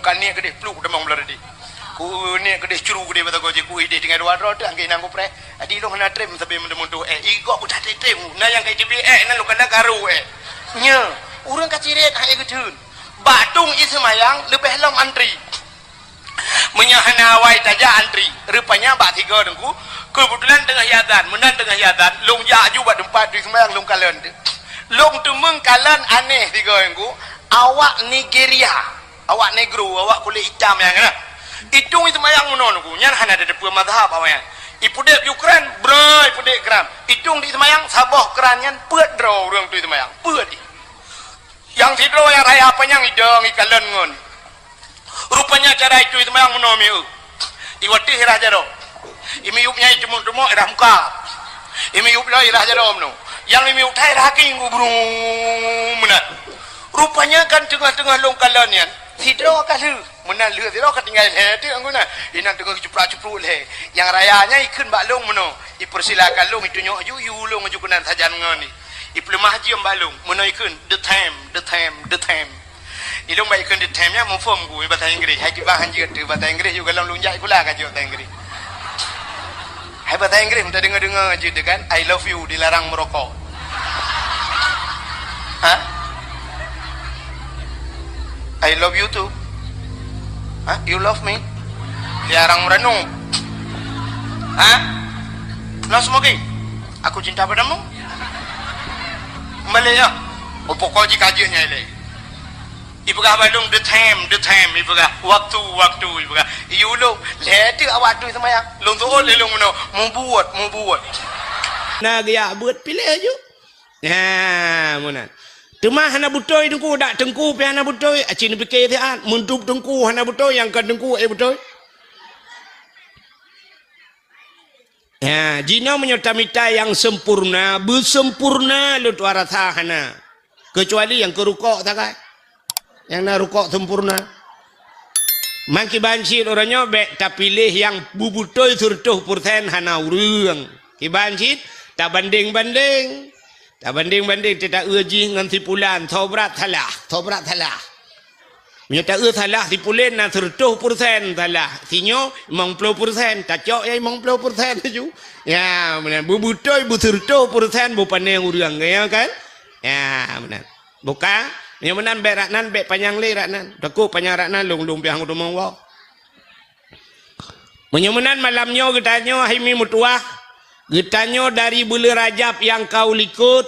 kan ni kedih peluk demang belar di ku ni kedih curu kedih bata goje ku ide dengan dua rod angke nang ku pre adi lo hana trem sabe mentu igo ku tak trem na yang kai tibi nan lo kana karu nya urang kaciret hai gedun batung ismayang lebih lam antri menyahana wai taja antri rupanya bak tiga dengku kebetulan tengah yadan menan tengah yadan long ja juga tempat di semayang long kalen long tumeng kalen aneh tiga dengku awak Nigeria awak negro awak kulit hitam yang kena hitung itu mayang menon ku nyan hana ada dua madhab awak ipudek Ukraine bro ipudek kram hitung di semayang saboh keranyan peut draw urang tu semayang peut yang tidro yang raya apa yang idong ikalen ngon rupanya cara itu semayang menomi iwati hirah jaro imi yupnya itu mudmo irah muka imi yupnya irah jaro no yang imi utai raking gubrung menat rupanya kan tengah-tengah longkalan yan tidro kalu menan leu tidro ketinggalan tu angguna inan tengah ceprak-cepruk le yang rayanya ikun baklong meno dipersilakan long itu nyok yu long ajukunan sajan ngani iplemah jiam balung meno ikun the time ilung baik ikun the time nya mo form ku bahasa Inggeris hai tiba hanji tu bahasa Inggeris juga long lunjak kula ka bahasa Inggeris hai bahasa Inggeris minta dengar je kan I love you dilarang merokok ha I love you too. Hah? You love me? Dilarang merenung. Hah? No smoking? Aku cinta padamu? Kembali ya? Oh pokok jika kajiannya ini. Ibu kah balung the time. Ibu kah waktu. Ibu kah you lo. Letak awak tu sama yang. Long tu oleh long mana? Mau buat. Nah dia buat pilih aja. Ya mana? Temah hana butoi tengku dak tengku pi hana butoi acin fikir tian mundup tengku hana butoi yang kan tengku butoi ya jina menyotamita yang sempurna bersempurna lu tu rasa hana kecuali yang kerukok tak kai yang na rukok sempurna mangki banci orangnya be tak pilih yang bubutoi surtuh persen hana urang ki banci tak banding tak banding tidak uji dengan tipulan tobrat salah menyata salah tipulan na 100% salah sinyo 50% tak cok ya 50% tu ya benar bubutoi bu 100% bu paneng urang ya kan ya benar bukan yang menan berak nan be panjang le rak nan takut panjang rak nan long piang rumah wa menyemenan malamnya getanyo himi mutuah getanyo dari bulan Rajab yang kau likut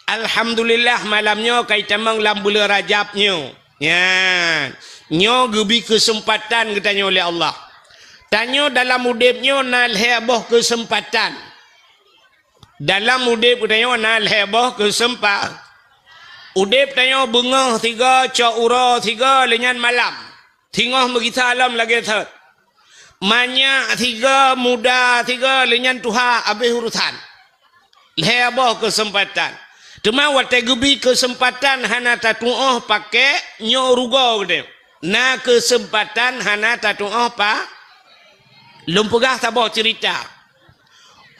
alhamdulillah malamnya kai tamang lam bulan Rajabnya ya nyo gebi kesempatan getanyo oleh Allah tanyo dalam udipnya nal heboh kesempatan dalam udip getanyo nal heboh kesempatan udip tanyo bengah 3 cok ura 3 lenyan malam tingah begita alam lagi thot manya 3 muda 3 lenyan tuha habis urusan heboh kesempatan cuma wate gebi kesempatan hana tatuoh pakai nyorugo gede na kesempatan hana tatuoh pa lumpugah taboh cerita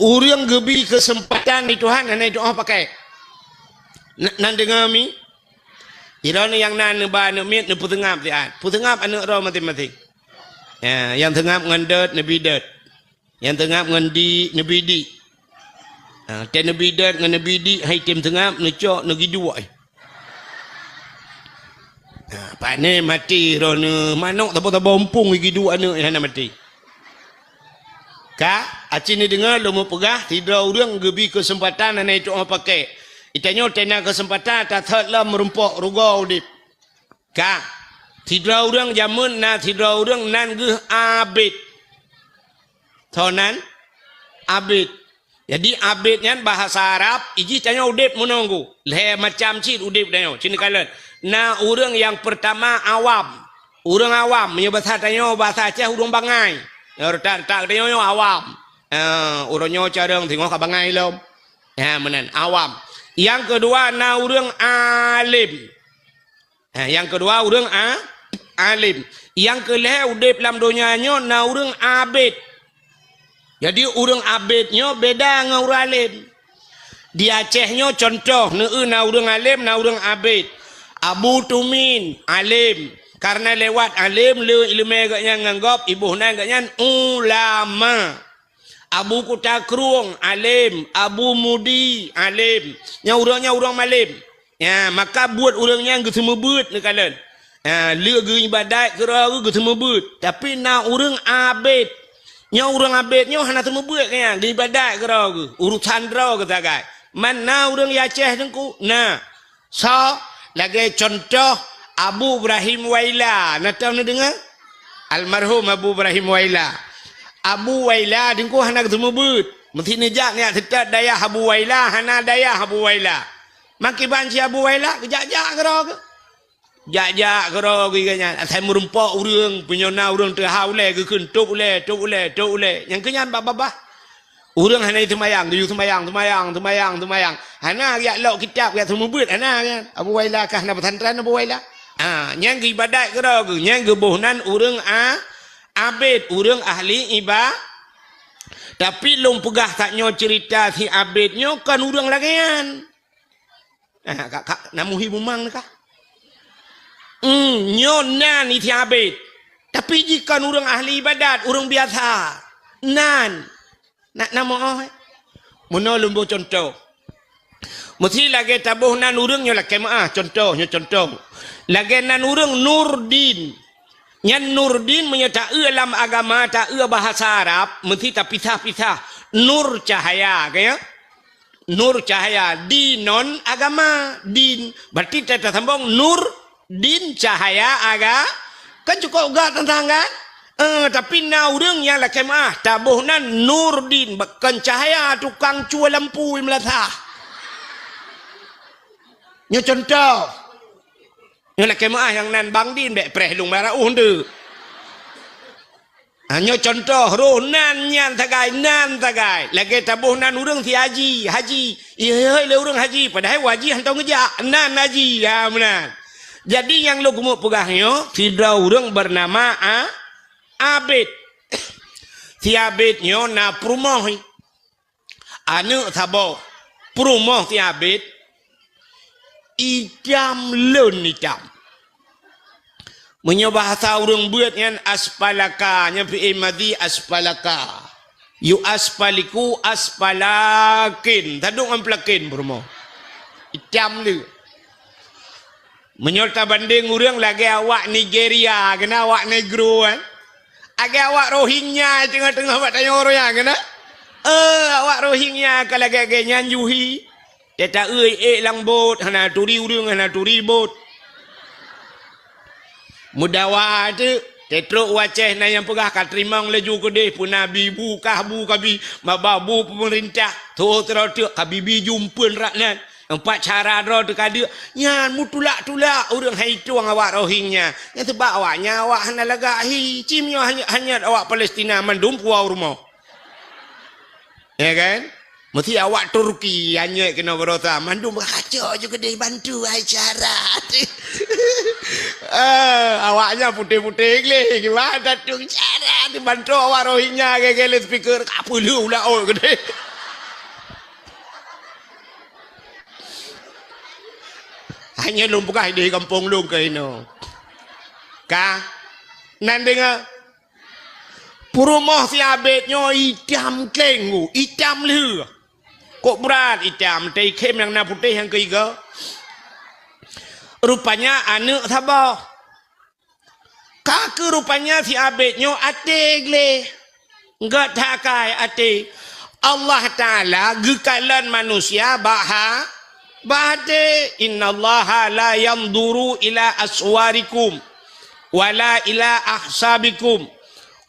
urang gebi kesempatan di Tuhan hana doa pakai nan dengar mi irone yang nan ba ne mit ne putengap dia putengap anu ro mati ya yang tengap ngendet nabi det yang tengap ngendi nabi di ten nabi det ngan nabi di hai tim tengap ne cok negi dua pak ne mati ro ne manok tabo bompung gigi dua ne hana mati ka acin ni dengar lo mau pegah tidak urang gebi kesempatan ana itu apa pakai itanyo tena kesempatan tak thotlah merumpok rugau dip ka tidak urang jamun na tidak urang nan geh abid thonan abid jadi abidnya bahasa Arab iji tanyo udip menunggu le macam cit udip tanyo cini kalen na urang yang pertama awam urang awam nya bahasa tanyo bahasa Aceh urang bangai tak tanyo awam urangnya carang tengok ka bangai lom ya menan awam yang kedua na urang alim yang kedua urang alim yang kelih udip dalam dunianya na urang abid. Jadi urang abidnya beda dengan urang alim. Di Acehnya contoh na urang alim na urang abid. Abu Tumin alim, Karena lewat alim le ilmu agaknya nganggap ibu nan agaknya ulama. Abu Kutakruang alim, Abu Mudi alim. Nya orang malim. Ya, maka buat orangnya ge semua beut ni kalian. Le ge ibadat kira ge semua beut. Tapi na orang abid. Nya orang abidnya hana semua beut nya ge ibadat kira ge. Urusan dra kata gai. Mana orang Aceh tengku? Nah. So, lagi contoh Abu Ibrahim Waila. Nak tahu nak dengar? Almarhum Abu Ibrahim Waila. Abu Waila dengku hana ketemu but. Mesti nejak ni tetap daya Abu Waila, hana daya Abu Waila. Maki banci Abu Waila kejak-jak kero ke? Jak-jak kero ke kanya. Asal merumpak urang, penyona urang terhau le ke kentuk le, tuk le. Yang kenyan babah. Urang hana itu mayang, tu semayang. Hana ya lok kitab ya semua but hana kan. Abu Waila kah na pesantren Abu Waila. Yang ibadat kero ke, yang gebohnan urang abid, urang ahli ibadah. Tapi long pegah taknya cerita si abidnya kan urang lagian. Kak namuhi bumang kah? Nyonan itu abid. Tapi jika urang ahli ibadat, urang biasa. Nan. Nak nama Muna lumbu contoh. Mesti lagi tabuh nan urangnya lagi contohnya contoh. Lagi nan urang Nurdin. Yang Nurdin menyata dalam agama tak bahasa Arab mesti tak pisah-pisah nur cahaya kaya nur cahaya di non agama din berarti tak sambung nur din cahaya aga kan cukup gak tentang kan tapi na urang yang laki tabuhnan Nurdin bukan cahaya tukang cua lampu melata nya contoh yang laki yang nan bang din bek preh lung bara unde. Hanya contoh roh nan nyan tagai. Lagi tabuh nan urang si haji. Iya le urang haji padahal wajib hantau ngejak nan haji ya menan. Jadi yang lo gemuk pegahnya tidak urang bernama Abid. Si Abidnya na prumah. Anu sabo prumah si Abid. Idam lunitam. Menyo bahasa urang buat yang aspalaka nya fi madi aspalaka. Yu aspaliku aspalakin. Tadung amplakin bermo. Idam lu. Menyo ta banding urang lagi awak Nigeria kena awak negro kan. Agak awak Rohingya tengah-tengah buat tanya orang yang kena. Awak Rohingya kalau lagi nyanjuhi. Teta lang bot hana turi urang hana turi bot mudawa tu tetro waceh na yang pegah katrimang laju kedeh pun nabi bu kabi mababu pemerintah tu terus kabibi jumpun raknan empat cara ro tu kada nyan mutulak urang hai tuang awak Rohingya ya sebab awaknya awak hana lagahi cimnya hanya awak Palestina mandum puau rumah ya kan. Mesti awak Turki hanya kena berota. Mandu berkacau juga dia bantu syarat. Awaknya putih-putih ni. Gimana datuk syarat dibantu awak Rohingya gele speaker apa lu lah gede. Hanya lumpukah di kampung lu ke ini. Kah? Nan dengar Purumah si abidnya hitam kenggu, hitam lu. Kok berat hitam, teh kem yang na putih yang ketiga. Rupanya anak sabah. Kaki rupanya si abidnya ate gle. Enggak takai ate. Allah Ta'ala gekalan manusia bahade innallaha la yanduru ila aswarikum wala ila ahsabikum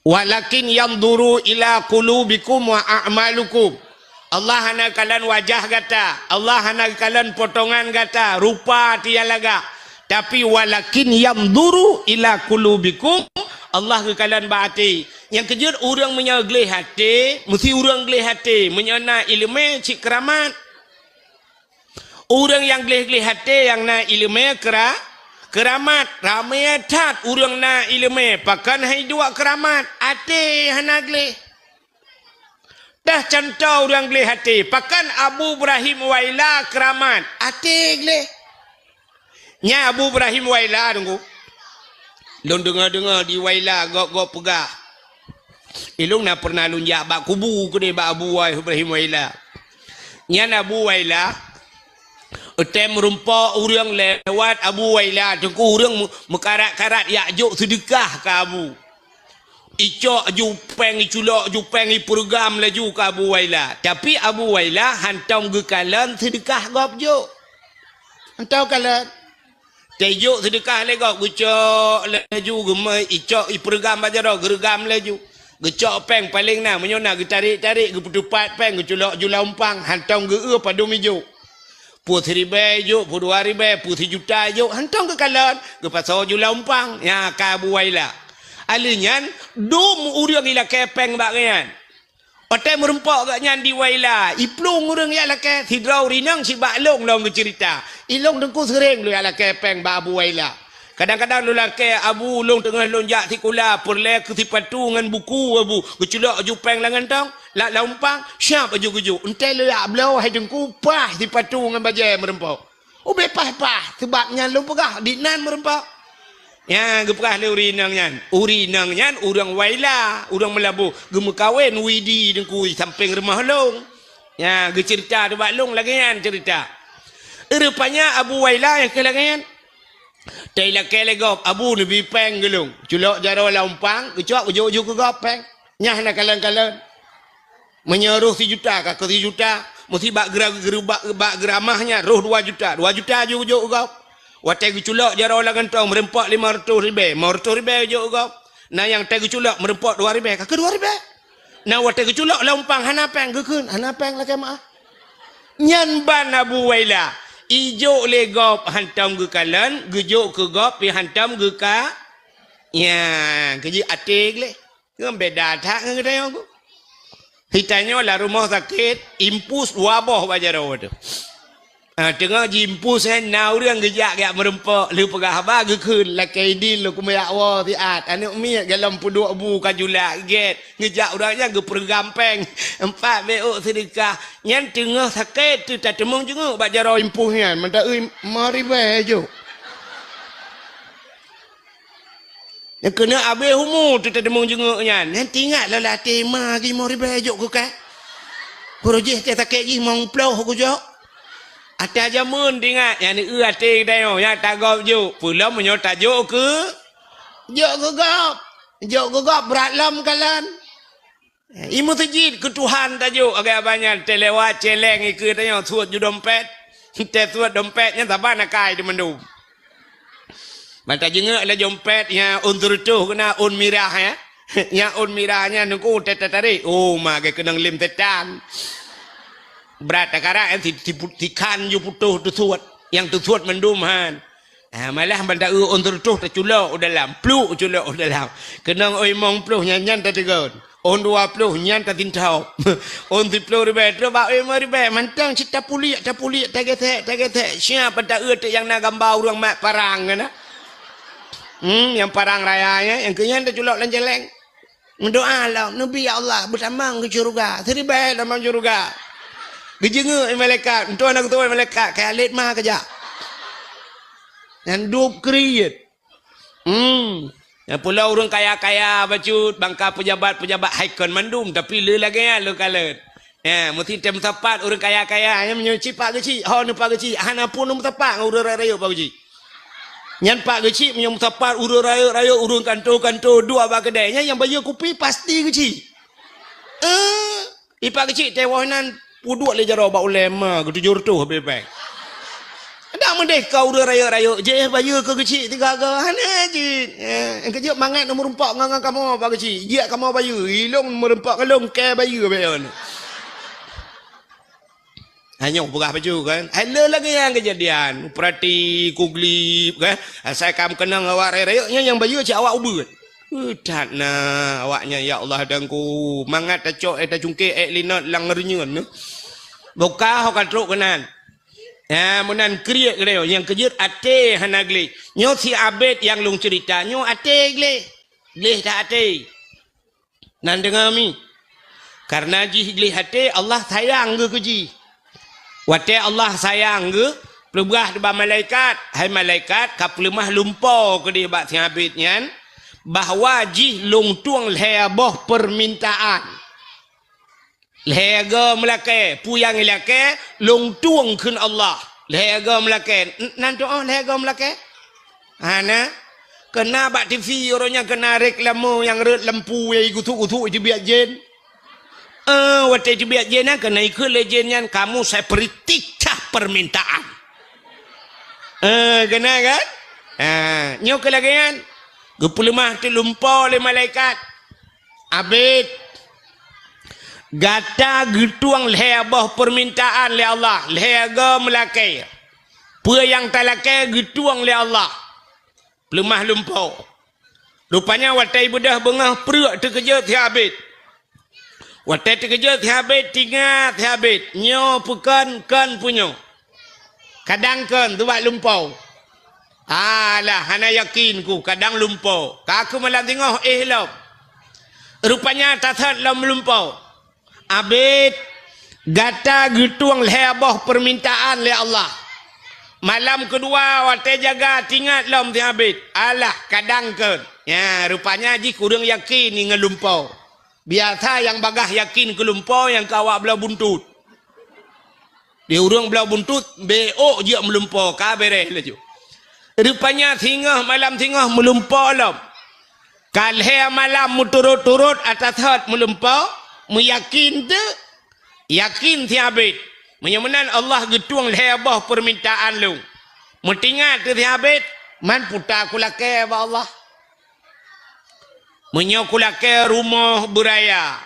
walakin yanduru ila qulubikum wa a'malukum. Allah hana kalian wajah gata, Allah hana kalian potongan gata, rupa tialaga. Tapi walakin yanduru ila qulubikum, Allah ke kalian bahati. Yang kejut orang menyaglih hati, mesti orang glih hati, menyana ilmu cik keramat. Orang yang glih hati yang na ilmu keramat, ramai tat orang na ilmu, pakan hai dua keramat, hati hana glih. Dah contoh orang glih hati. Pakan Abu Ibrahim Waila keramat. Hati glih. Nya Abu Ibrahim Waila tunggu. Long dengar-dengar di Waila gok pegah. Long nak pernah lunjak bak kubu ke dia bak Abu Ibrahim Waila. Nyan Abu Waila tem merumpak orang lewat Abu Waila tengku orang mekarat-karat yakjuk sedekah ke Abu. Icok jupeng iculok jupeng program laju ke Abu Waila. Tapi Abu Waila hantam gekalan sedekah gop juk. Hantam kalan. Tejuk sedekah legok gucok laju gemai icok program bajaro gergam laju. Gecok peng paling nah menyona getarik-tarik geputupat peng geculok julampang hantam ge pada mijuk. Putri juk, pu 2,000, pu 1 juta juk hantam ke kalan ge pasal julampang ya ka Abu Waila. Alinyan dum urang ila kepeng bak ngan. Otai merempak gak nyan di Waila. Iplung urang ya lake hidrau rinang si bak long long cerita. Ilong dengku sering lu ya lake peng bak Abu Waila. Kadang-kadang lu lake Abu long tengah lonjak tikula perle ke tipatu ngan buku Abu. Geculok jupeng langan tong. Lak laumpang siap aju-aju. Entai lu ya belau hai dengku pah tipatu ngan bajai merempak. Ube pah-pah sebabnya lu pegah di nan merempak. Ya, gepah le urinang nyan urang Waila, urang Melabu, gemu kawin widi dengku samping rumah long. Ya, ge cerita tu bak long lagi nyan cerita. Rupanya Abu Waila yang kelangan. Tai la kelegop Abu nabi peng gelung. Culok jaro laumpang, gecok ujuk-ujuk ke gopeng. Nyah nak kalan-kalan. Menyeruh 1 juta ka 1 juta, mesti bak geramahnya roh 2 juta. 2 juta ujuk-ujuk gop. Watai guculak jara orang gantong merempak 500,000. 500,000 je kau. Nah yang tai guculak merempak 2,000. Kakak 2,000. Nah watai guculak lampang hanapeng gekun. Hanapeng lah kemah. Nyan ban Abu Waila. Ijo le gop hantam ge kalan, gejuk ke gop pi hantam ge ka. Ya, keji atik le. Ngam beda tak ngam kedai aku. Hitanya lah rumah sakit, impus wabah bajaro tu. Tengah jimpus na orang gejak gak merempak lu pegah bagi kun lakai din lu kumayak wa tiat anak mi dalam puduk bu kajula get ngejak orangnya ge pergampeng 4 beok sedekah nyan tengah sakit tu tak temung jenguk bak jaro impuhnya menta euy mari bae jo yang kena abe humu tu tak temung jenguk nyan nanti ingat lah latih mari mari bae jo ku ka projek tak sakit ji mong ploh ku jo. Ada jamun dengat yang ni ate dayo yang tagap juk pula menyo tajuk ke juk gop berat lam kalan imu tajid ke Tuhan tajuk agak banyak telewat celeng ke dayo suat ju dompet te suat dompetnya taban akai di mendum mata jengak la dompet yang untur tu kena un mirah ya yang un mirahnya nungku tarik oh mage kenang lim tetan berat akara tikan ju putuh tu suat yang tu suat mendum han malah benda untuk tu terculok dalam pluk culok dalam kenang oi mong pluk nyan tertegon on 20 nyan tertintau on 30 tu ba oi mari be mantang cita puliak taget siapa pada yang nak gambar orang mak parang kan yang parang rayanya yang kenyan terculok lan jeleng mendoa lah nabi ya Allah bersamang ke syurga seribai dalam syurga gejenga malaikat untuk anak tua malaikat kayak alit mah kerja yang dup kriit yang pula orang kaya-kaya bacut bangka pejabat-pejabat haikon mandum tapi le lagi ya le kalet ya mesti tem tepat orang kaya-kaya yang menyuci pak kecil ho nu pak kecil hana pun nu tepat urang raya pak kecil nyan pak kecil menyum tepat urang raya urang kantor dua ba kedainya yang bayar kopi pasti kecil ipak kecil tewanan puduk le jaro ba ulema gitu jur tu bebek. Ada merdeka udah raya-raya je bayu ke kecil 3 ke hane je. Engke je mangat nomor 4 ngang kamu ba kecil. Dia kamu bayu ilong nomor 4 kalong ke bayu beon. Hanya pegah baju kan. Ada lagi yang kejadian. Perhati kuglip kan. Saya kam kenang awak raya yang bayu cak awak ubut. Tak na awaknya ya Allah dangku mangat tacok eta cungke linot langernyun buka ho katruk kanan ya munan kriek leo yang kejut ate hanagli nyo si abet yang lung cerita nyo ate gleh tak ate nan dengami karena ji gleh ate Allah sayang ge keji wate Allah sayang ge pelugah di malaikat, hai malaikat kapelemah lumpau ke dia bak habitnya bahawa jih long tuang leboh permintaan. Lega melake, puyang lake long tuang kun Allah. Lega melake, nan doa lega melake. Ana kena bak TV orangnya kena reklamo yang red lampu yang gutuk-gutuk itu biar jen. Waktu itu biar jen kena ikut legendnya kamu saya beri 3 permintaan. Kena kan? Nyok lagi kan? Gepelemah tu lumpau oleh malaikat. Abid. Gata getuang lehebah permintaan le Allah. Lehega melakai. Pua yang talakai getuang le Allah. Pelemah lumpau. Rupanya watai bedah bengah perut terkeja tiabid. Watai terkeja tiabid tinggal tiabid. Nyo pekan kan punya. Kadang kan tu buat lumpau. Alah, hana yakin ku kadang lumpau. Kaku malam tengok lom. Rupanya tatat lam lumpau. Abid gata getuang lehebah permintaan le Allah. Malam kedua waktu jaga tinggal lam ti abid. Alah, kadang kan. Ya, rupanya ji kurang yakin dengan lumpau. Biasa yang bagah yakin ke lumpau yang kawak belah buntut. Dia urang belah buntut, beok je melumpau, kabereh laju. Rupanya tingah malam tingah melumpau lam. Kalhe malam muturut-turut atas hat melumpau, meyakin tu, yakin tiabid. Menyamanan Allah getuang lehebah permintaan lu. Mentingat tu tiabid, man putar kulake ba Allah. Menyokulake rumah beraya.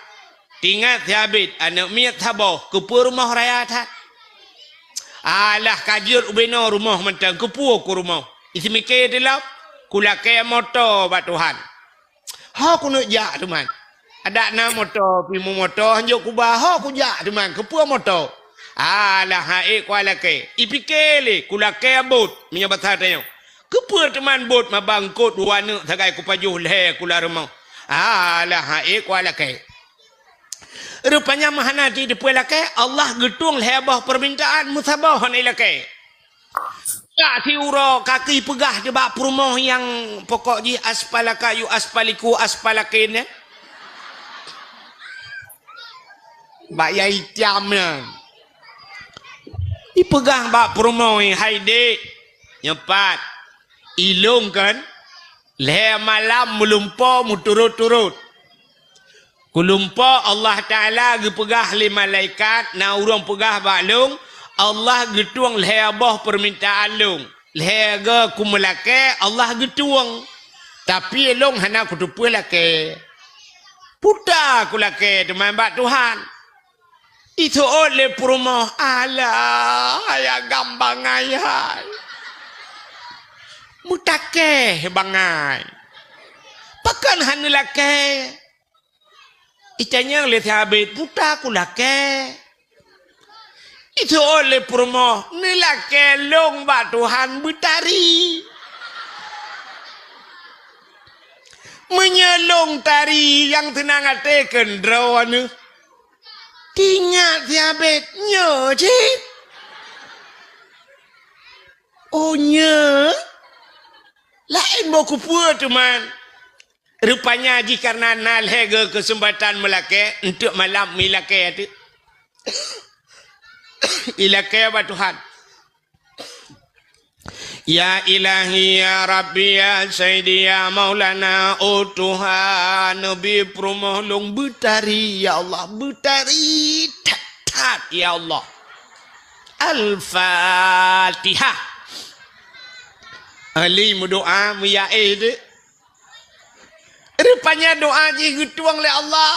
Tingat tiabid, anak miat tabah, kepu rumah raya tak. Alah kajir ubeno rumah mentang kepu ku rumah. Isi mikir dia lah. Kulake motor bat Tuhan. Ha ku nak jak teman. Ada na motor pimu motor hanjuk ku bah ha ku jak teman kepu motor. Alah hae ku alake. Ipikir le kulake bot minya batah tanya. Kepu teman bot mabangkut dua nak sagai ku pajuh leh kula rumah. Alah hae ku alake. Rupanya mahana di depan laki Allah getung lehebah permintaan musabah ni laki. Tak tiura kaki pegah di bak perumah yang pokok ji aspalaka yu aspaliku aspalakin ya. Bak yai tiamnya. Ipegah bak perumah yang haide nyepat ilung kan leh malam melumpau muturut-turut. Kulumpa Allah Ta'ala gepegah li malaikat na urang pegah baklung Allah getuang lehebah permintaan lung lehega kumelake Allah getuang tapi long hana kutupu lake puta kulake teman bak Tuhan itu oleh perumah alah ayah gambang ayah mutake bangai pakan hana lake Itanya oleh habis puta aku lake. Itu oleh promo ni lake long ba Tuhan bertari. Menyelong tari yang tenang hati kendrawan. Tinggal habis nyo cik. Oh nyo. Lain mau kupua teman. Rupanya ji karena nalhega kesempatan melake untuk malam milake itu. Ilake apa Tuhan? Ya ilahi ya Rabbi ya Sayyidi ya Maulana oh Tuhan Nabi promohlong betari ya Allah betari tat ya Allah. Al-Fatihah. Ali berdoa muyae itu. Rupanya doa je getuang le Allah.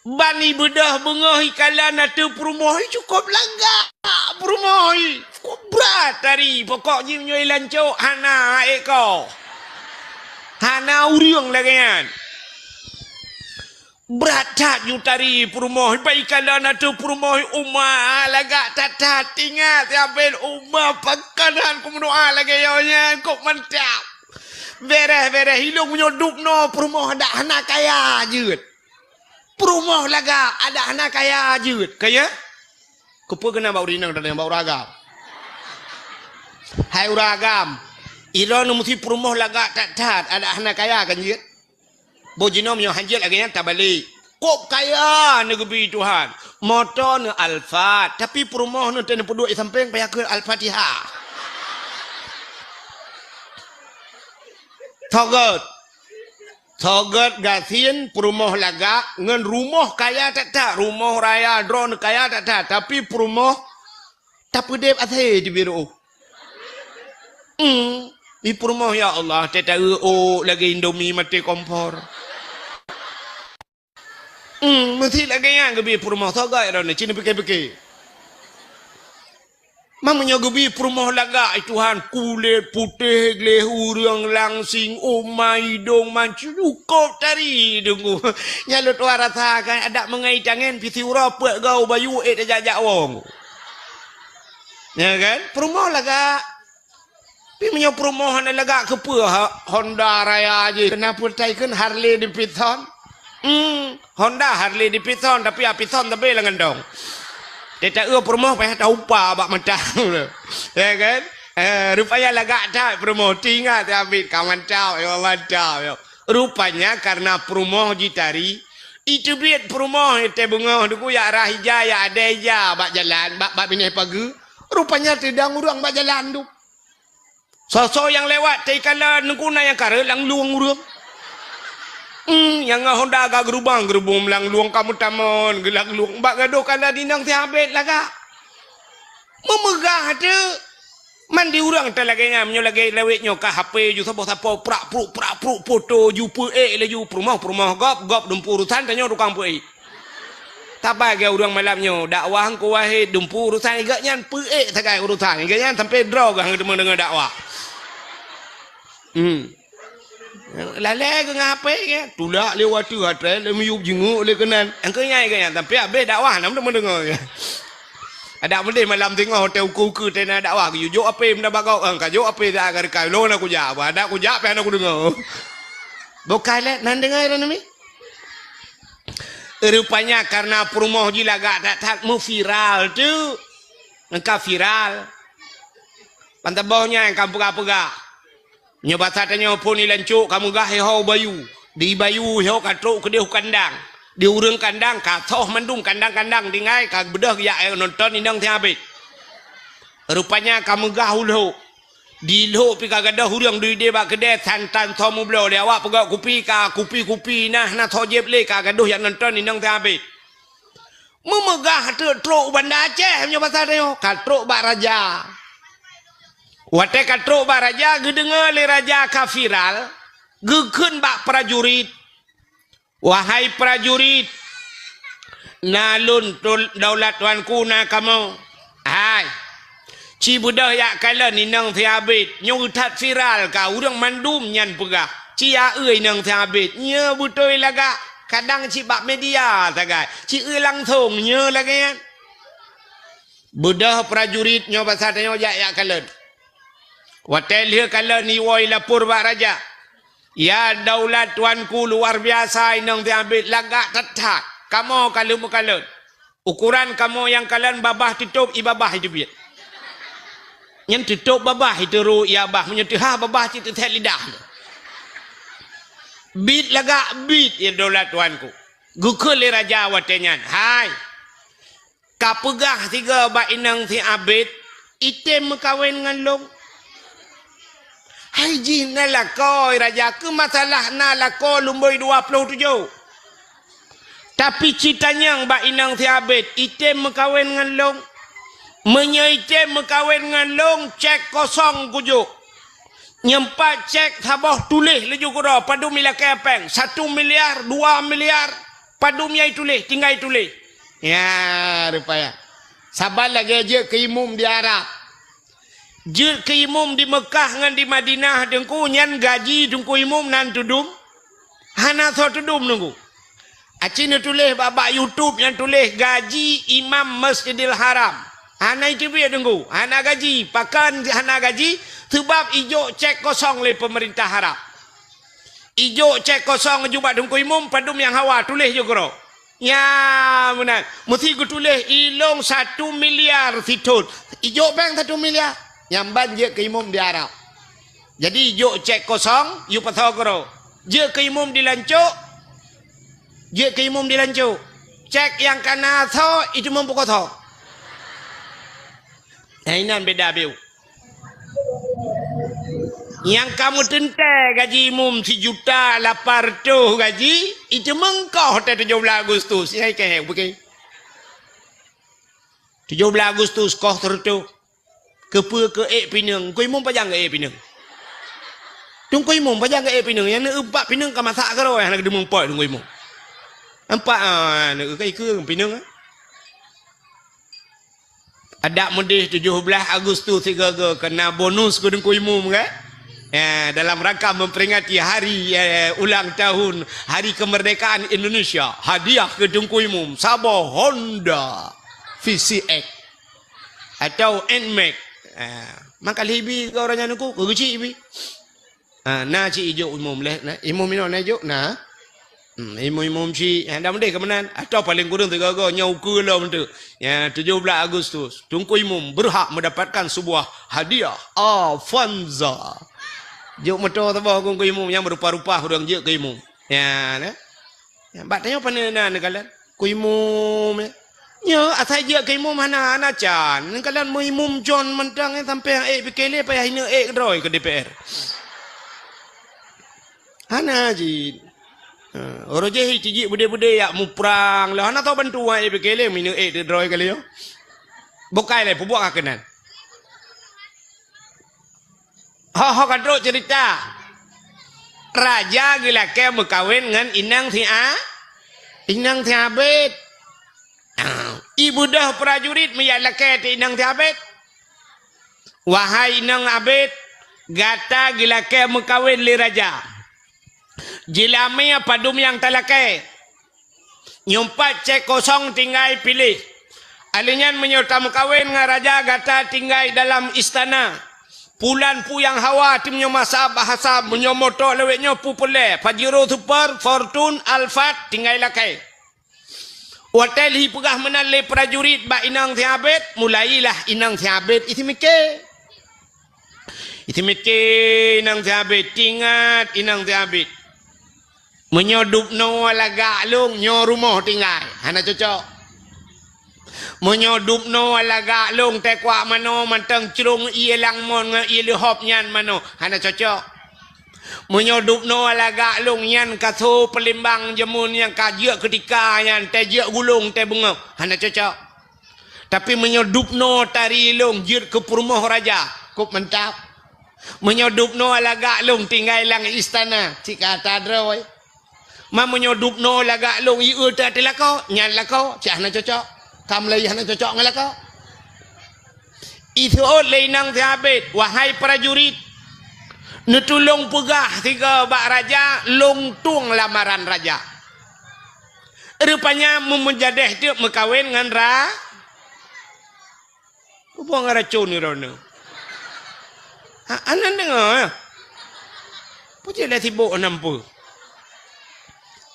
Bani bedah bengah ikalan atau perumah cukup langgar. Perumah cukup berat tadi. Pokok je menyoi lancok. Hana eko. Hana uriung lagi kan. Berat tak you tadi perumah. Baik ikalan atau perumah umah. Lagak tak tinggal. Tiapin umah pakanan. Ku mendoa lagi yonya. Kok mantap. Vereh hilung menyoduk no perumah ada anak kaya jut. Perumah laga ada anak kaya jut. Kaya? Kepu kena bau rinang dan bau raga. Hai uragam. Iron mesti perumah lagak tak tat ada anak kaya kan je. Bojinom yang hanjil lagi yang tak balik. Kok kaya negeri Tuhan. Motor ni Alfa, tapi perumah ni tak perlu samping payah ke Al-Fatihah. Thogot gasin perumah lagak ngan rumah kaya tak tak, rumah raya drone kaya tak tak, tapi perumah tak pedep athai di biru. Di perumah ya Allah, tak tahu lagi Indomie mati kompor. Mesti lagi yang gebi perumah thogot drone cina pikir-pikir. Mamanya gebi perumah laga Tuhan kulit putih gleh urang langsing umai dong mancu cukup tari dengku nyalut warata kan ada mengai tangan piti urapek gau bayu jajak wong ya kan perumah laga pi menyo perumah laga kepe Honda Raya je kenapa taikan Harley Davidson Honda Harley Davidson tapi Davidson tapi lengan dong. Dia tak perumah payah tahu apa bak mentang ya kan rupanya lagak tak perumah tinggal tapi kawan tahu ya Allah tahu rupanya karena perumah jitari itu biat perumah itu bunga duku ya rahija ya adeja bak jalan bak bineh pagi rupanya tidak urang bak jalan tu sosok yang lewat taikala nengkuna yang kare lang luang urang yang Honda agak gerubang melang luang kamu tamon gelak luang bak gaduh kala dinang ti habet laga memegah tu mandi urang ta laganya menyo lagi lewetnyo ka HP ju sapo prak pruk foto ju pe le ju perumah gop dumpu urusan tanyo tukang pe tabah ge urang malamnyo dakwah ko wahe dumpu urusan gak nyan pe tagai urusan gak nyan sampai draw gang dengan dakwah Lalai ke ngapai ke? Tulak lewat tu hatre, le miyup jenguk le kenan. Engkau nyai ke tapi habis dakwah nam mendengar. Ada mendeh malam tengah hotel ku tena dakwah ke yo apa menda bagau ka yo apa dah agar kai lo nak kujak. Ada kujak pe aku dengar. Bukan le nan dengar ni. Rupanya karena perumah jilaga tak mu viral tu. Engkau viral. Pantabaunya yang kampung apa nyobat tanya pun ilancuk kamu gah hau bayu di bayu hau katruk ke dia kandang di urang kandang katoh mandung kandang-kandang dingai kag bedah ya nonton indang tiabit rupanya kamu gah ulho di lo pi kag ada urang di dia bak kedai santan somu blo dia awak pegak kupi nah thojeb le kag gaduh yang nonton indang tiabit memegah truk Banda Aceh nyobat tanya katruk bak raja Wate katruk bak raja gedengar le raja kafiral gekeun bak prajurit wahai prajurit nalun daulat tuanku na kamu hai ci budah yak kala ni nang thiabit nyong that viral ka urang mandum nyan pegah ci ya euy nang thiabit nya butoi laga kadang ci bak media tagai ci euy langsung nya lagi budah prajurit nyo bahasa tanyo yak kala Watel dia kala ni woi lapor bak raja. Ya daulat tuanku luar biasa inang diambil lagak tetak. Kamu kalau mukalan. Ukuran kamu yang kalian babah tutup ibabah itu biar. Yang tutup babah itu ru ibabah menyentuh babah itu tet lidah. Bit lagak bit ya daulat tuanku. Gukul le raja watenyan. Hai. Kapegah tiga bak inang ti abid item kawin dengan long. Hai jin nalakoi raja ke masalah nalakoi lumboi 27. Tapi ceritanya mbak inang tiabet item mekawin dengan long. Menyaitem mekawin dengan long cek kosong kujuk. Nyempat cek tabah tulis leju kura padu mila kepeng 1 miliar 2 miliar padu miai tulis tinggal tulis. Ya rupanya. Sabar lagi aja ke imum di Arab. Jil ke imum di Mekah ngan di Madinah dengku nyan gaji dengku imum nan tudum hana so tudum nunggu acina tulis babak YouTube yang tulis gaji imam Masjidil Haram hana itu biar dengku hana gaji pakan hana gaji sebab ijo cek kosong le pemerintah Arab ijo cek kosong juga dengku imum padum yang hawa tulis juga ya benar mesti ku tulis ilong 1 miliar situt ijo bank 1 miliar Nyamban je ke imum di Arab. Jadi yuk cek kosong, yuk patah kero. Je ke imum dilancuk. Je ke imum dilancuk. Cek yang kana tho, itu membuka tho. Ini beda biu. Yang kamu tentai gaji imum 1.800.000 gaji, itu mengkau 17 Agustus. Ini kayak begini. 17 Agustus kau tertu. Kepa ke pinang. Kau imum pajang ke pinang. Tung kau imum pajang ke pinang. Yang nak 4 pinang kau masak ke roh. Yang nak demung pot kau imum. 4 nak ke pinang. Ada mudih 17 Agustus 3 kena bonus kau dengku imum kan? Ya, dalam rangka memperingati hari ulang tahun Hari Kemerdekaan Indonesia, hadiah ke dengku imum Sabah Honda VCX atau NMAX. Maka libi ke orangnya nuku kecil ibi. Na ci ijo imum leh, na imum ino na ijo na. Imum ci anda mendek kemenan atau paling kurang 3 nyau ke lah mentu. Ya 17 Agustus tungku imum berhak mendapatkan sebuah hadiah Avanza. Juk motor tabah kungku imum yang berupa-rupa hurang je ke imum. Ya nah. Ya batanya panena nekalan. Ku imum ya. Ya asal je ke imum hana can. Nekalan mu imum John mentang sampai yang PKL payah hina droi ke DPR. Hana ji. Orang je ciji bude-bude yak mu perang lah. Hana tahu bantuan PKL mina droi kali yo. Bukai le pubuak kakenan. Ho kadro cerita raja gila ke berkawin dengan inang Tiabet. Ibu dah prajurit meyala ke inang Tiabet. Wahai inang Abet, gata gila ke berkawin li raja. Jilami padum yang talake. Nyumpat cek kosong tinggal pilih. Alinyan menyerta berkawin dengan raja gata tinggal dalam istana. Pulan pu yang hawa timnya masa bahasa menyomoto lewetnya pu pele Pajero Super Fortune Alphard tinggal lakai. Hotel hi pegah menale prajurit ba inang Tiabet mulailah inang Tiabet itimike inang Tiabet tingat inang Tiabet menyodup no laga long nyo rumah tinggal hana cocok. Menyodup no alaga long tekwa mano mantang cerung ia lang mon ia lehop nyan mano hana cocok. Menyodup no alaga long nyan katho pelimbang jemun yang kajak ketika nyan tejak gulung te bunga hana cocok. Tapi menyodup no tari long jir ke rumah raja kup mentap. Menyodup no alaga long tinggal lang istana cika tadroy. Ma menyodup no alaga long iu ta telako nyan lako cak hana cocok. Kamu lagi hana cocok ngalah kau. Itu oleh inang Tiabet. Wahai prajurit. Netulung pegah 3 bak raja. Longtung lamaran raja. Rupanya memujadeh dia mekawin dengan Apa ngaracun ni rona? Anak dengar ya? Puja dah sibuk nampu.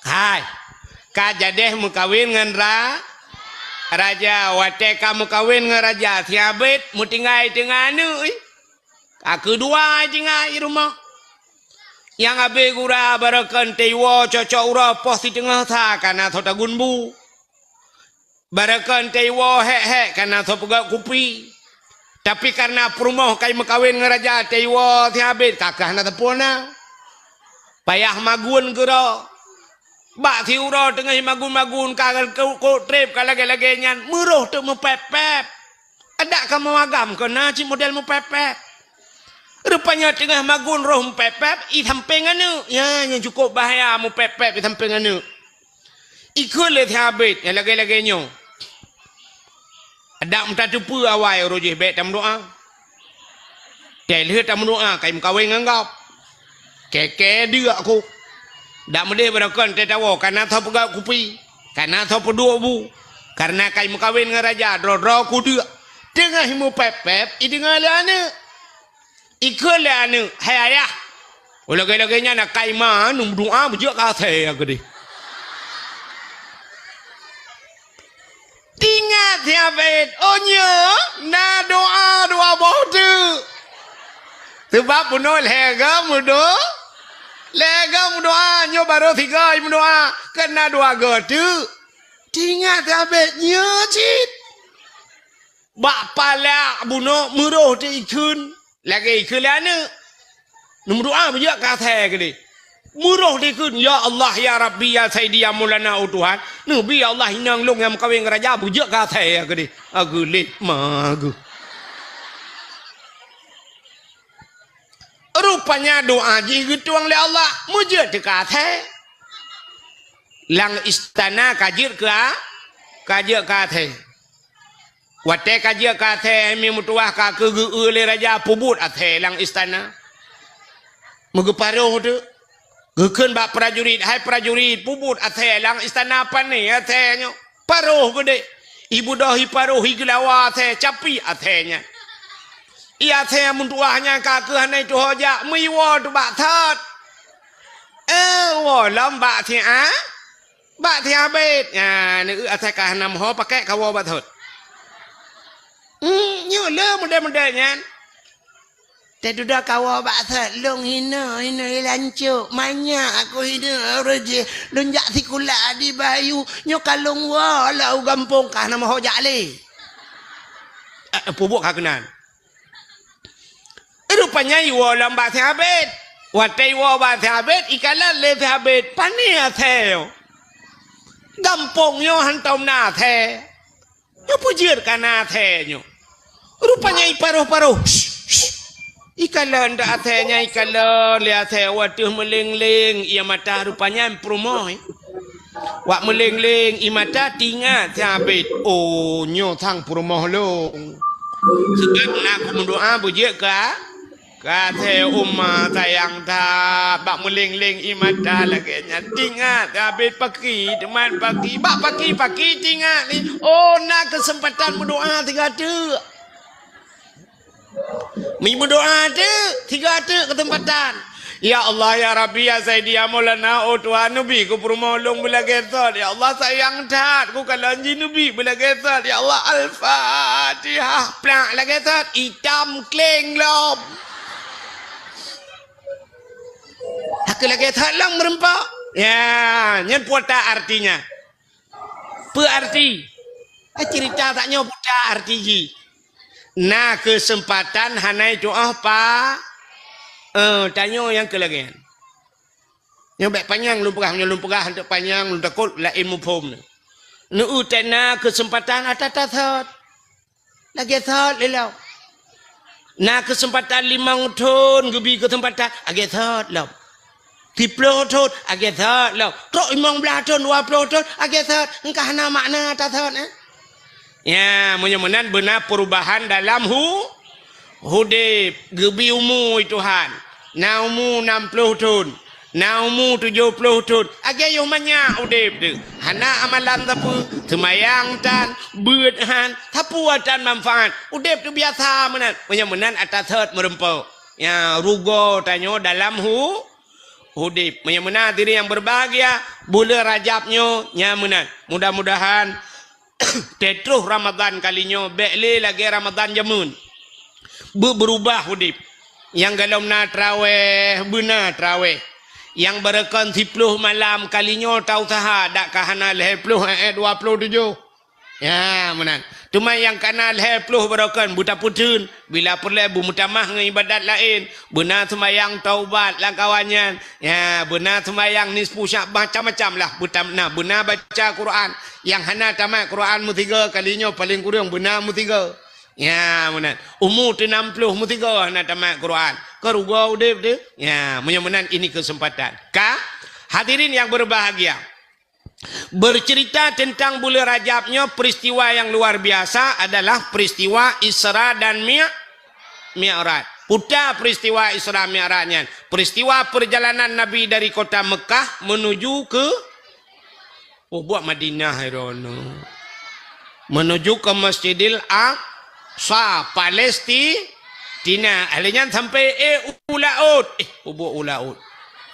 Hai. Kajadeh mekawin dengan Raja, wate kamu kawin dengan raja Tiabet, mu tinggal dengan anu. Kedua tinggal di rumah. Yang abe gura barakan tewa cocok ura poh di tengah ta karena thota gunbu. Barakan tewa hek karena thot pegak kupi. Tapi karena perumah kai mekawin dengan raja tewa Tiabet, kakah na tepona. Payah magun gura. Bak tiura tengah magun-magun kagal ko trip kalage-lage nyan muruh tu mepepep. Ada kamu agam kena ci model mepepep. Rupanya tengah magun roh mepepep i samping anu. Ya yang cukup bahaya mepepep i samping anu. Ikut le Tiabet yang lage-lage nyo. Ada mta tupu awai rojih bet tam doa. Telih tam doa kai mkawin nganggap. Keke dia aku. Tak boleh berakan tetawa karena thau pegak kupi, karena thau pedua bu, karena kai mekawin dengan raja, dro ku dia. Tengah himu pepep, i dengar lah ane. Ikut lah ane, hai ayah. Lagi-laginya nak kai ma, nung doa bujak kasih aku deh. Tingat Tiabet, oh nya, na doa boh tu. Sebab bunuh lega mudo. Lega mudoa nyo baru 3 mudoa kena 2 go tu. Tingat habisnya cit. Bak pala bunuh muruh tu ikun. Lagi ikun lah ni. Mudoa bijak kata ke ni. Muruh dikun ya Allah ya Rabbi ya Sayyidi ya Maulana o Tuhan. Nabi Allah hinang long yang kawin raja bujak kata ke ni. Aku lip magu. Rupanya doa jigutuang le Allah mujud kata. Lang istana kajir ke kajir kata. Wate kajir kata mi mutuah ka ke le raja pubut athe lang istana. Muguparuh tu. Gekun bak prajurit, hai prajurit pubut athe lang istana apa ni athe nyo. Paruh gede. Ibu dahi paruh iglawa athe capi athenya. Ia athe muntuahnya kakeh hanai tu hoja miwa tu bak that. Wo lam bak thi a. Bak thi abet. Ya ni athe ka hanam ho pakai kawo bak thot. Nyo le model-model nyan. Tapi dah kawal baksa long hina lancuk banyak aku hina reje lonjak sikula di bayu nyo kalong wa lau gampung kah nama hojak le. Pubuk kakenan. Rupanya iwa lambat habit. Watai wa bat habit ikalan le habit pani athe. Gampung yo hantom na athe. Yo pujir kana athe nyo. Rupanya iparuh-paruh. Ikalan dah athenya ikalan lihat waduh meleng-leng ia mata rupanya promoy. Wak meleng-leng ia mata tingat habis. Oh nyo thang promoh lo. Sebab nak mendoa bujik ka kata umma sayang ta bak meleng-leng ia mata lagi tingat habis pagi teman pagi bak pagi tingat ni. Oh nak kesempatan berdoa 3 tu. Mi berdoa tu 3 tu kesempatan. Ya Allah ya Rabbi ya Sayyidi ya Maulana o Tuhan Nabi ku permolong bila gesat. Ya Allah sayang tat ku kalanji Nabi bila gesat. Ya Allah Al-Fatihah. Plak la gesat hitam kleng lom. Aku lagi gesat lang merempak. Ya, nyen puata artinya. Apa arti? Cerita tak nyo puta arti ji. Nah kesempatan hanai doa apa? Tanya yang kelagian. Yang baik panjang lumpurah untuk panjang untuk takut lah ilmu pom. Nu utena kesempatan atat lagi thot lelau. Nah kesempatan 5 tahun gebi kesempatan lagi thot lau. 30 tahun lagi thot lau. Tok 15 tahun 20 tahun lagi thot. Engkau hana makna atat ya, mudah-mudahan benar perubahan dalam hudib. Gebi umur Tuhan. Na umur 60 tahun. Na umur 70 tahun. Agak yang banyak hudib tu. Hana amalan tapu. Semayang tan. Berhan. Tapu tan manfaat. Hudib tu biasa menan. Mudah-mudahan atas hati merempau. Ya, rugo tanya dalam hudib. Mudah-mudahan diri yang berbahagia. Bulan Rajabnya. Ya, menan. Mudah-mudahan Tetruh Ramadan kalinya bekle lagi Ramadan jamun berubah hudib yang galom na traweh benar traweh yang berekan 10 malam kalinya tau taha dak kahana 10 27 ya menan cuma yang kanal 10 berekan buta putun bila perlu mutamah dengan ibadat lain benar semayang taubat lah kawannya ya benar semayang nisfu Sya'ban macam-macam lah benar baca Quran yang hana tamat Quran mu 3 kalinya paling kurang benar mu 3 ya menan umur 60 mu 3 hana tamat Quran keruga udip tu ya mudah-mudahan ini kesempatan hadirin yang berbahagia bercerita tentang bulan Rajabnya peristiwa yang luar biasa adalah peristiwa Isra dan Mi'raj. Putar peristiwa Isra Mi'rajnya peristiwa perjalanan Nabi dari kota Mekah menuju ke buat Madinah Herono. Menuju ke Masjidil Aqsa Palestina. Alinya sampai ulaut. Buat ulaut.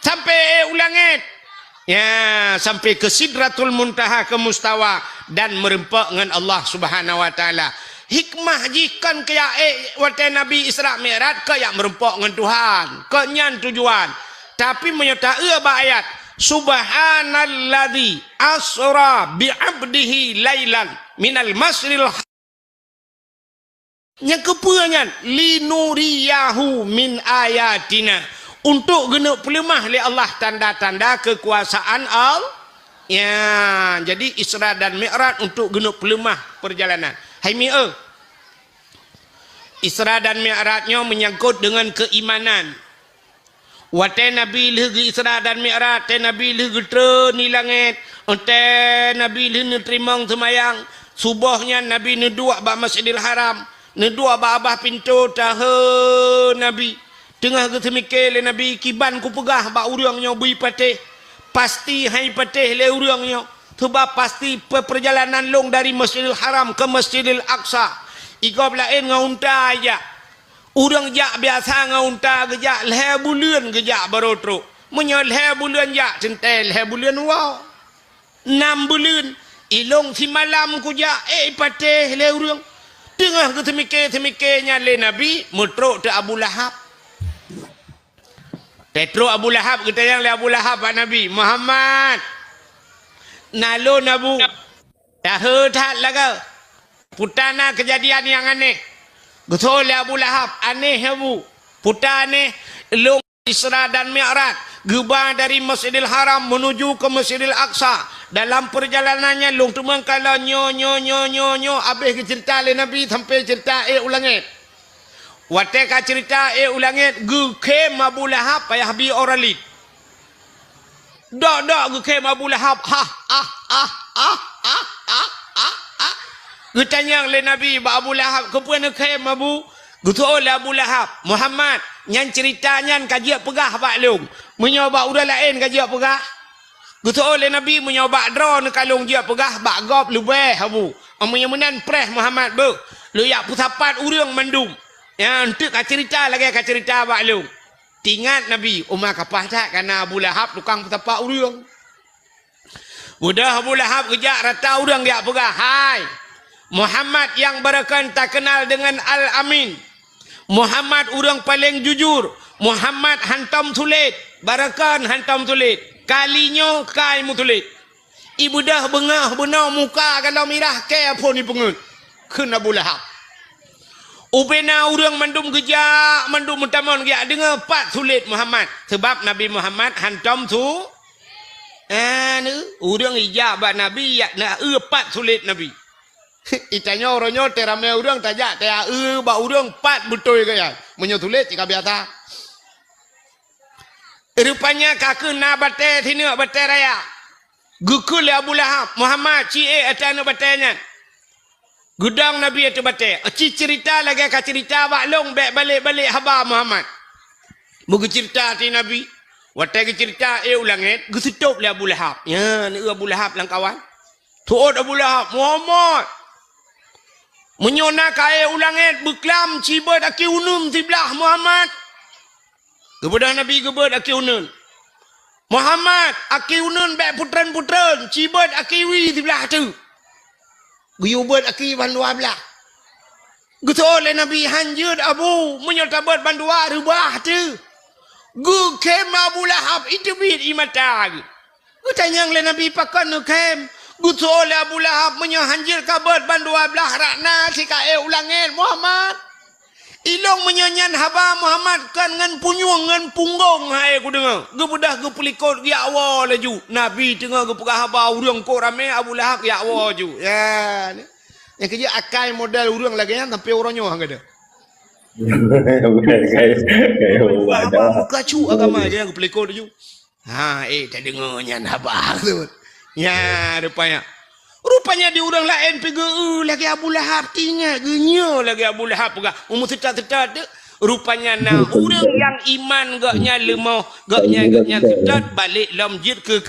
Sampai ulangit. Ya, sampai ke Sidratul Muntaha ke Mustawa dan merempak dengan Allah Subhanahu wa taala. hikmah jikan kaya waktu Nabi Isra Mi'raj kaya merempok dengan Tuhan kenyan tujuan tapi menyata ayat subhanalladzi asra bi'abdihi lailan minal masril yang kepuangan linuriyahu min ayatina untuk genuk pelemah oleh Allah tanda-tanda kekuasaan Allah ya jadi Isra dan Mi'raj untuk genuk pelemah perjalanan hai mi'e Isra dan Mi'rajnya menyangkut dengan keimanan wate Nabi lagi Isra dan Mi'raj te Nabi lagi ni langit te Nabi lagi terimang semayang subuhnya Nabi nedua ba Masjidil Haram nedua ba abah pintu tahe Nabi tengah ketemikir le Nabi kiban ku pegah ba urangnya bui patih pasti hai patih le urangnya sebab pasti perjalanan long dari Masjidil Haram ke Masjidil Aqsa ikop lain ngaunta aja urang jak biasa ngaunta gejak leh bulan gejak barotro menyol leh bulan jak centel leh bulan wow 6 bulan ilong si malam ku jak patih le urang tengah ketemikir-temikirnya le Nabi mutruk te Abu Lahab Tetro Abu Lahab kita yang le Abu Lahab Pak Nabi Muhammad nalo nabu tahu tak laga putana kejadian yang aneh betul le Abu Lahab aneh abu puta aneh long Isra dan Mi'raj gebah dari Masjidil Haram menuju ke Masjidil Aqsa dalam perjalanannya long tumang kala nyo habis ke cerita le Nabi sampai cerita ulangit wate ka cerita ulangit gu kem Abu Lahab payah bi oralid dak gu kem Abu Lahab gu tanya le Nabi ba Abu Lahab kepuan kem Abu gu tu oleh Abu Lahab Muhammad nyan ceritanya kajiak pegah bak long menyoba udah lain kajiak pegah gu tu oleh Nabi menyoba drone kalung dia pegah bak gop lebih Abu amanya menan preh Muhammad bu lu yak pusapat urang mandum ya untuk cerita lagi cerita bak long tingat Nabi umar kapah tak karena Abu Lahab tukang pusapa urang udah Abu Lahab kejak rata urang dia pegah hai Muhammad yang berakan tak kenal dengan Al-Amin Muhammad orang paling jujur Muhammad hantam tulit barakan hantam tulit kalinya kai mu tulit ibu dah bengah benar muka kalau mirah ke apa ni pengut kena Abu Lahab ubena orang mandum gejak mandum mentamon gejak dengar 4 tulit Muhammad sebab Nabi Muhammad hantam tu orang ijab Nabi ya nak 4 tulit Nabi itanya orangnya terame orang tajak teh ba orang 4 betul ke ya menyotulit jika biasa rupanya kakek na bate sini bate raya gukul Abu Lahab Muhammad cie atana batenya gudang Nabi itu bate cerita lagi ka cerita bak long balik haba Muhammad buku cerita ti Nabi wate ke cerita ulangit gusutup le Abu Lahab ya ni Abu Lahab lang kawan tuot Abu Lahab Muhammad menyona kaya ulangit beklam cibat aki unum sebelah Muhammad kepada Nabi gebet aki unun Muhammad aki unun bek putran cibat aki wi sebelah tu guyubat aki bandua belah gitu oleh Nabi hanjud Abu menyotabat bandua rubah tu gu kem Abu Lahab itu bid imata gu tanya oleh Nabi pakan kem gutu oleh Abu Lahab menyohanjir kabar bandua belah rakna si kae ulangin Muhammad ilong menyonyan haba Muhammad kan ngan punyung ngan punggung hai ku dengar gebudah ge pelikot ya awal laju Nabi tengah ge pegah haba urang ko rame Abu Lahab ya awal ju ya yang kerja akai modal urang lagi kan sampai orangnya hang ada apa kacu agama dia ge pelikot ju tak dengar nyan haba tu ya rupanya di orang lain pergi lagi Abu Lahab tinggal genyo lagi Abu Lahab pegah umur setat rupanya orang yang iman gaknya lemah gaknya setat balik lamjid ke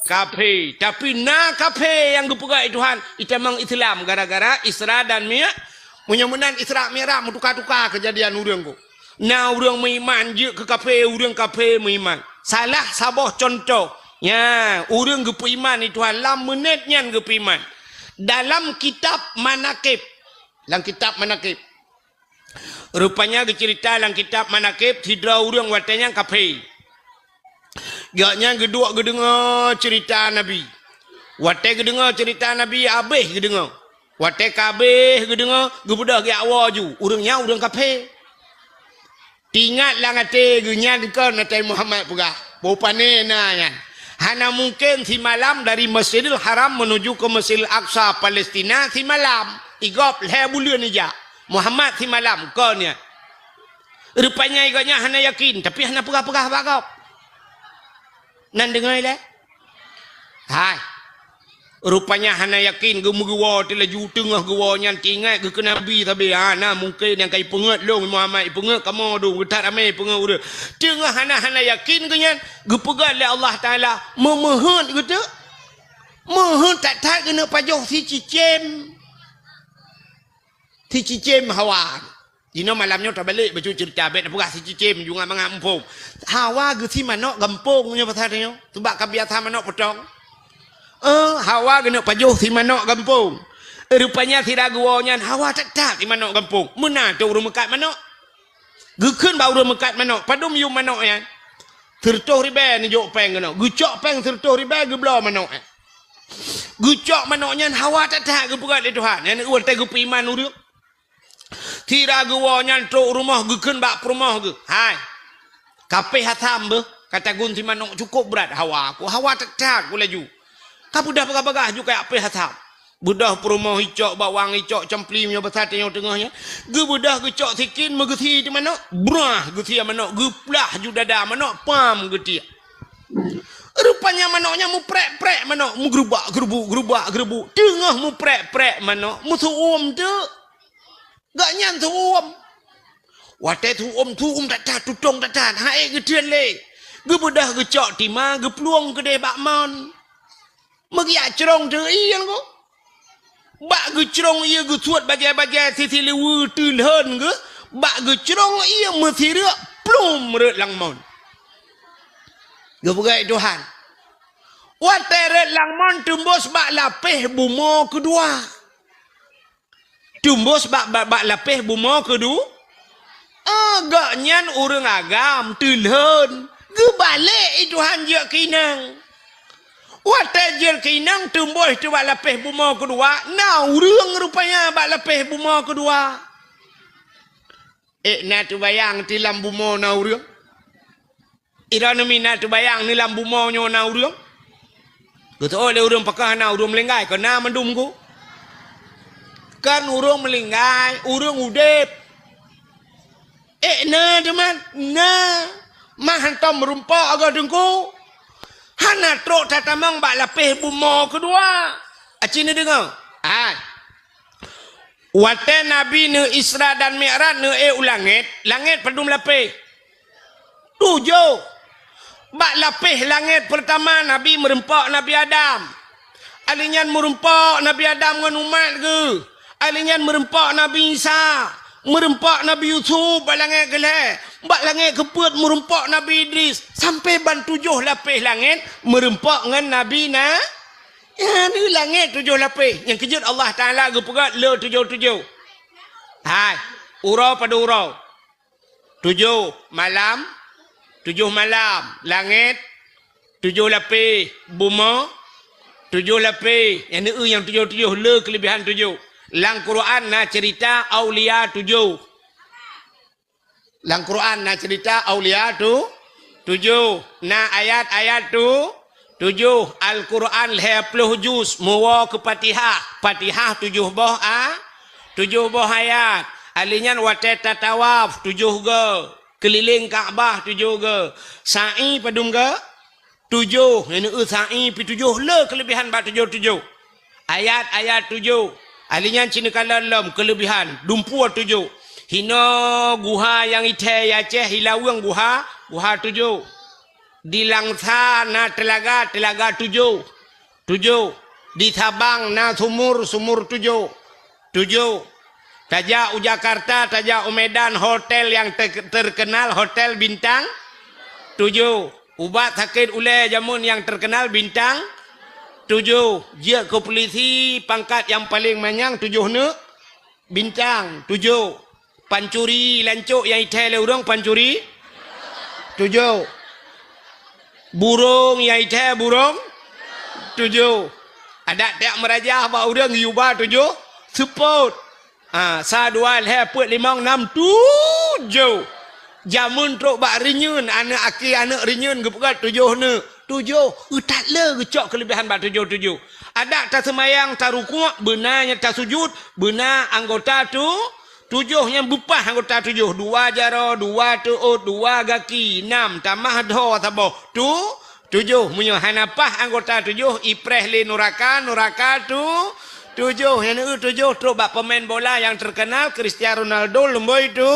kafe tapi kafe yang gepegai Tuhan itu memang Islam gara-gara Isra dan Mi'raj menyamunan Isra Mi'raj tukar-tukar kejadian orang ku orang meiman je ke kafe orang kafe meiman salah sabah contoh ya, orang gepu iman itu lam menit nyan gepu iman. Dalam kitab manakib, Lang kitab manakib. Rupanya cerita lang kitab manakib hidra urang watanya kafe. Gaknya gedua gedengar cerita Nabi. Wate gedengar cerita Nabi habis gedengar. Wate kabeh gedengar gebudah ge awaju. Urangnya urang kafe. Tingat lang ate genya dekan Nabi Muhammad pegah. Bopane nanya. Hana mungkin si malam dari Masjidil Haram menuju ke Masjidil Aqsa Palestina si malam. Igop le bulan aja. Muhammad si malam konya. Rupanya iganya hana yakin tapi hana pegah-pegah bagap. Nan dengar le? Hai. Rupanya hana yakin gemuwa tela ju tengah gewa nyan tingat ke nabi tapi hana mungkin yang kai pengat long Muhammad pengat kamu do getat ame pengat udah. Tengah hana yakin ke nyan gepegat le Allah Taala memohon gitu. Mohon tak kena pajoh si cicem. Si cicem Hawa. Dino malamnya tak balik baju cerita bet pegah si cicem juga mengampung. Hawa ge si manok gampungnya pasarnya. Tubak kebiasaan manok potong. Hawa kena pajuh si manok gampung. Rupanya si raguanya Hawa tak si manok gampung. Mana tu urang mekat manok? Gekeun ba urang mekat manok. Padum yu manok ya. Tertoh ribe ni jok peng kena. Gucok peng tertoh ribe geblo manok. Gucok manoknya Hawa tak ge pegat le Tuhan. Yang urang teh ge iman urang. Si raguanya tu rumah gekeun ba rumah ge. Hai. Kape hatam be kata gun si manok cukup berat Hawa aku. Hawa tak ku laju. Kau budah bagah-bagah juga apa hasab. Budah perumah hicok bawang hicok cemplimnya besar tengok tengahnya. Ge budah gecok sikin megeti di mana? Brah geti mana? Geplah ju dada mana? Pam geti. Rupanya manoknya mu prek-prek mana? Mu gerubak. Tengah mu prek-prek mana? Mu tuum tu. Gak nyan tuum. Wate tuum tak tutong tak. Hai getian le. Ge budah gecok timah gepluang gede bakman. Magiak cerong tu iyan ko. Bak ge cerong ia ge suat bagai-bagai sisi lewu tulhan ge. Bak ge cerong ia mesti rek plum rek langmon. Ge pegai Tuhan. Wate rek langmon tumbus bak lapih bumo kedua. Tumbus bak lapih bumo kedua. Agaknya urang agam tulhan. Ge balik Tuhan je kinang. Watajir kinang tumbuh tu bak lapih buma kedua. Nah urang rupanya bak lapih buma kedua. Nak tu bayang ti lam buma na urang. Irana mina tu bayang ni lam buma nyo na urang. Betul le urang pakah na urang melinggai ke na mendum ku. Kan urang melinggai, urang udep. Na teman, na mahan tom merumpak agak dengku. Hana trok tatamang bak lapih buma kedua. Acing ni dengar. Wate Nabi ne Isra dan Mi'raj ne ulangit. Langit pedum lapih. 7. Bak lapih langit pertama Nabi merempak Nabi Adam. Alinyan merempak Nabi Adam dengan umat ke. Alinyan merempak Nabi Isa. Merempak Nabi Yusuf bak langit gelap. Bak langit keput merempak Nabi Idris. Sampai ban 7 lapis langit merempak dengan Nabi na. Ya ni langit 7 lapis. Yang kejut Allah Ta'ala ke pegat le 7. Hai. Urau pada urau. 7 malam. 7 malam. Langit. 7 lapis. Buma. 7 lapis. Yang ni yang 7 le kelebihan 7. Lang Quran na cerita aulia 7. Lang Quran na cerita aulia tu 7. Na ayat-ayat tu 7. Al-Quran 20 juz muwa ke Fatihah. Fatihah 7 boh 7 boh ayat. Alinyan wate tatawaf 7 ge. Keliling Kaabah 7 ge. Sa'i padum ge 7. Ini sa'i pi 7 le kelebihan ba 7. Ayat-ayat 7. Alinyan Cina kalam kelebihan dumpua 7. Hina guha yang ite Aceh hilawang guha 7. Di Langsa na telaga 7. Di Sabang na sumur 7. Tajak Jakarta, tajak Medan hotel yang terkenal hotel bintang 7. Ubat sakit ule jamun yang terkenal bintang 7. Dia ke polisi pangkat yang paling manyang 7 ne Bintang 7. Pancuri lancuk yang itai le urang pancuri 7. Burung yang itai burung 7. Ada tak merajah ba urang yuba 7. Support. Sa dua le put 5 6 7. Jamun truk bak renyun anak aki anak renyun gepegat 7 ne. 7. Tak le gecok kelebihan bak 7. Ada tak semayang tak rukuk benarnya tak sujud benar anggota tu 7 yang bupah anggota 7. 2 jaro 2 tuut 2 gaki 6 tamah do tabo tu 7 munyo hanapah anggota 7 ipreh le nuraka tu 7 yang 7 truk bak pemain bola yang terkenal Cristiano Ronaldo lemboy tu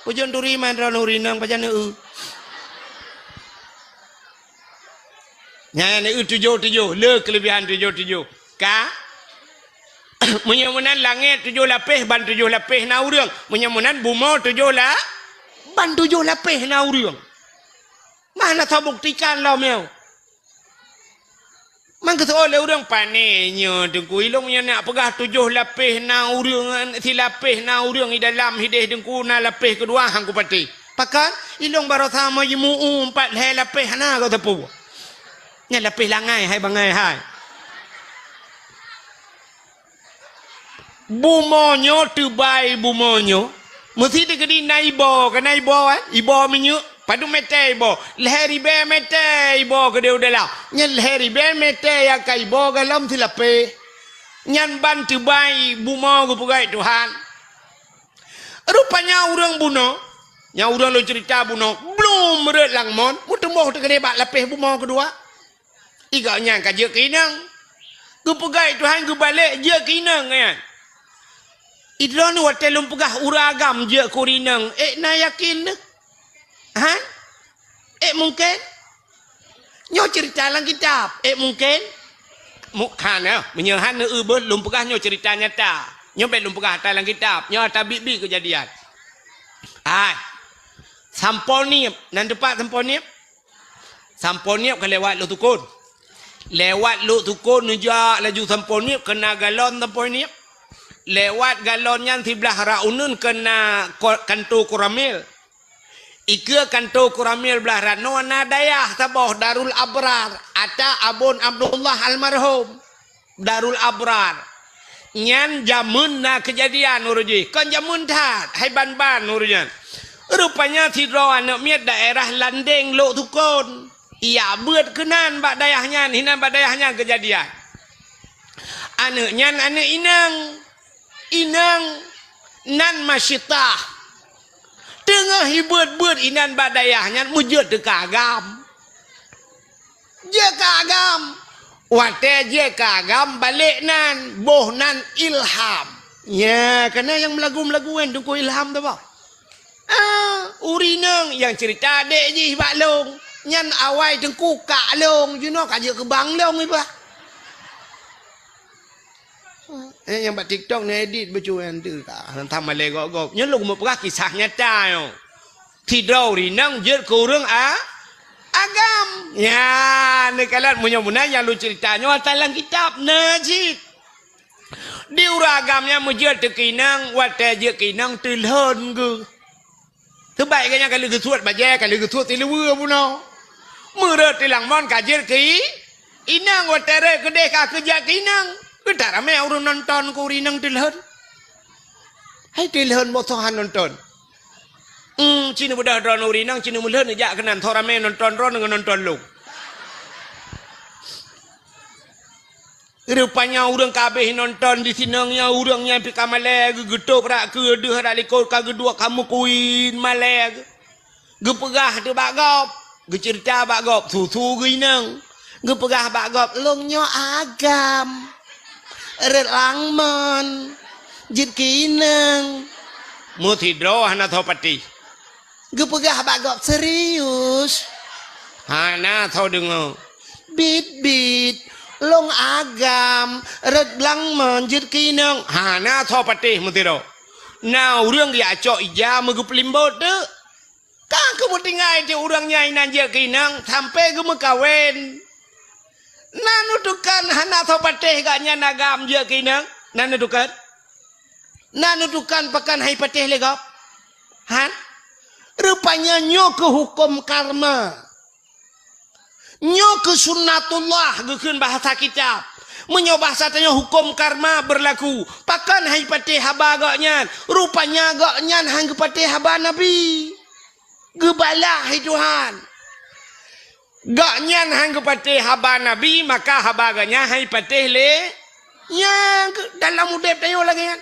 ujon turi man nurinang pajan Nya 7 le kelebihan 7 ka munyamunan langit 7 lapis ban 7 lapis na urang munyamunan bumi 7 lah ban 7 lapis na urang mana tahu buktikan lah meu man kata oleh urang panenya dengku ilung nya nak pegah 7 lapis na urang si lapis na urang di dalam hidih dengku na lapis kedua hang ku pati pakan ilung baru sama yimu 4 lapis na kau tepu nya lapis langai hai bangai hai bumonyo tebai bumonyo mesti degedi naibo ke naibo ibo minyu padu mete ibo leheri be mete ibo ke dia udahlah nya leheri be mete ya kai ibo galam ti lapis nyan ban tebai bumo ku pugai Tuhan rupanya urang buno nya urang lo cerita buno belum meret langmon mutemoh tegede bak lapis bumo kedua igaknya kaje kinang gu pegai Tuhan gu balik je kinang kan idron watelum pegah uragam je kurinang na yakin ha mungkin nyo cerita lang kitab mungkin mukhana menyehan beul lum pegah nyo cerita nyata nyo belum pegah dalam kitab nyo tabibi kejadian samponiep nan depan samponiep kelewat lu tukun lewat lu tukun nujak laju samponiep kena galon samponiep lewat galonnya sebelah raunun kena kanto kuramil ike kanto kuramil belah rano na dayah taboh Darul Abrar ata abon Abdullah almarhum Darul Abrar nyan jamun na kejadian uruji kan jamun tat hai ban urujan rupanya tidro anak miat daerah Landeng lu tukun iya buat kenan bak dayahnya hinan bak dayahnya kejadian anaknya anak inang nan masyitah tengah buat inan bak dayahnya mujud de kagam je kagam wate je kagam balik nan boh nan ilham ya karena yang melagu-melaguan dengku ilham tu bak urinang yang cerita dek je bak long nyan awai dengku kak long you know kaje ke bang long iba yang buat TikTok ni edit becuan tu ka hantam male gok nyan lu mo pegah kisah nyata yo tidau rinang je kurang agam ya ne kalat munyo-munyo yang lu ceritanya dalam kitab najid di uragamnya mujud tekinang wate je kinang tilhon ge terbaiknya kalau kesuat baje kalau kesuat tilewe puno murah tilang mon kajer ki inang watere gede ka kerja kinang kita ramai orang nonton kurinang tilhon hai tilhon motohan nonton cina budak drone urinang cina mulhon jak kenan thorame nonton ron dengan nonton lu rupanya orang kabeh nonton di sinangnya orangnya pi kamale gegetuk rak ke deuh rak likor ka gedua kamu kuin male ge pegah tu bagop ge cerita bagop susu ge inang ge pegah bagop longnyo agam ret langmon jit kinang mutidro hana thopati ge pegah bagop serius hana thau dengo bit long agam red lang menjit kinang hana tho patih mutiro now urang dia cok ija megu pelimbot de ka kemutingai je urang nyai nanje kinang sampai ge mekawen nanu tukan hana tho patih gaknya nagam je kinang nanu tukan Nanudukan pakan hai patih legap. Han? Rupanya nyo ke hukum karma. Nyo ke sunnatullah gukun bahasa kitab. Menyo bahasa tanya hukum karma berlaku. Pakan hai patih haba gaknyan. Rupanya gaknyan hang patih haba Nabi. Gebalah hai Tuhan. Gaknyan hang patih haba Nabi maka haba gaknya hai patih le. Yang dalam udep tanya lagi kan.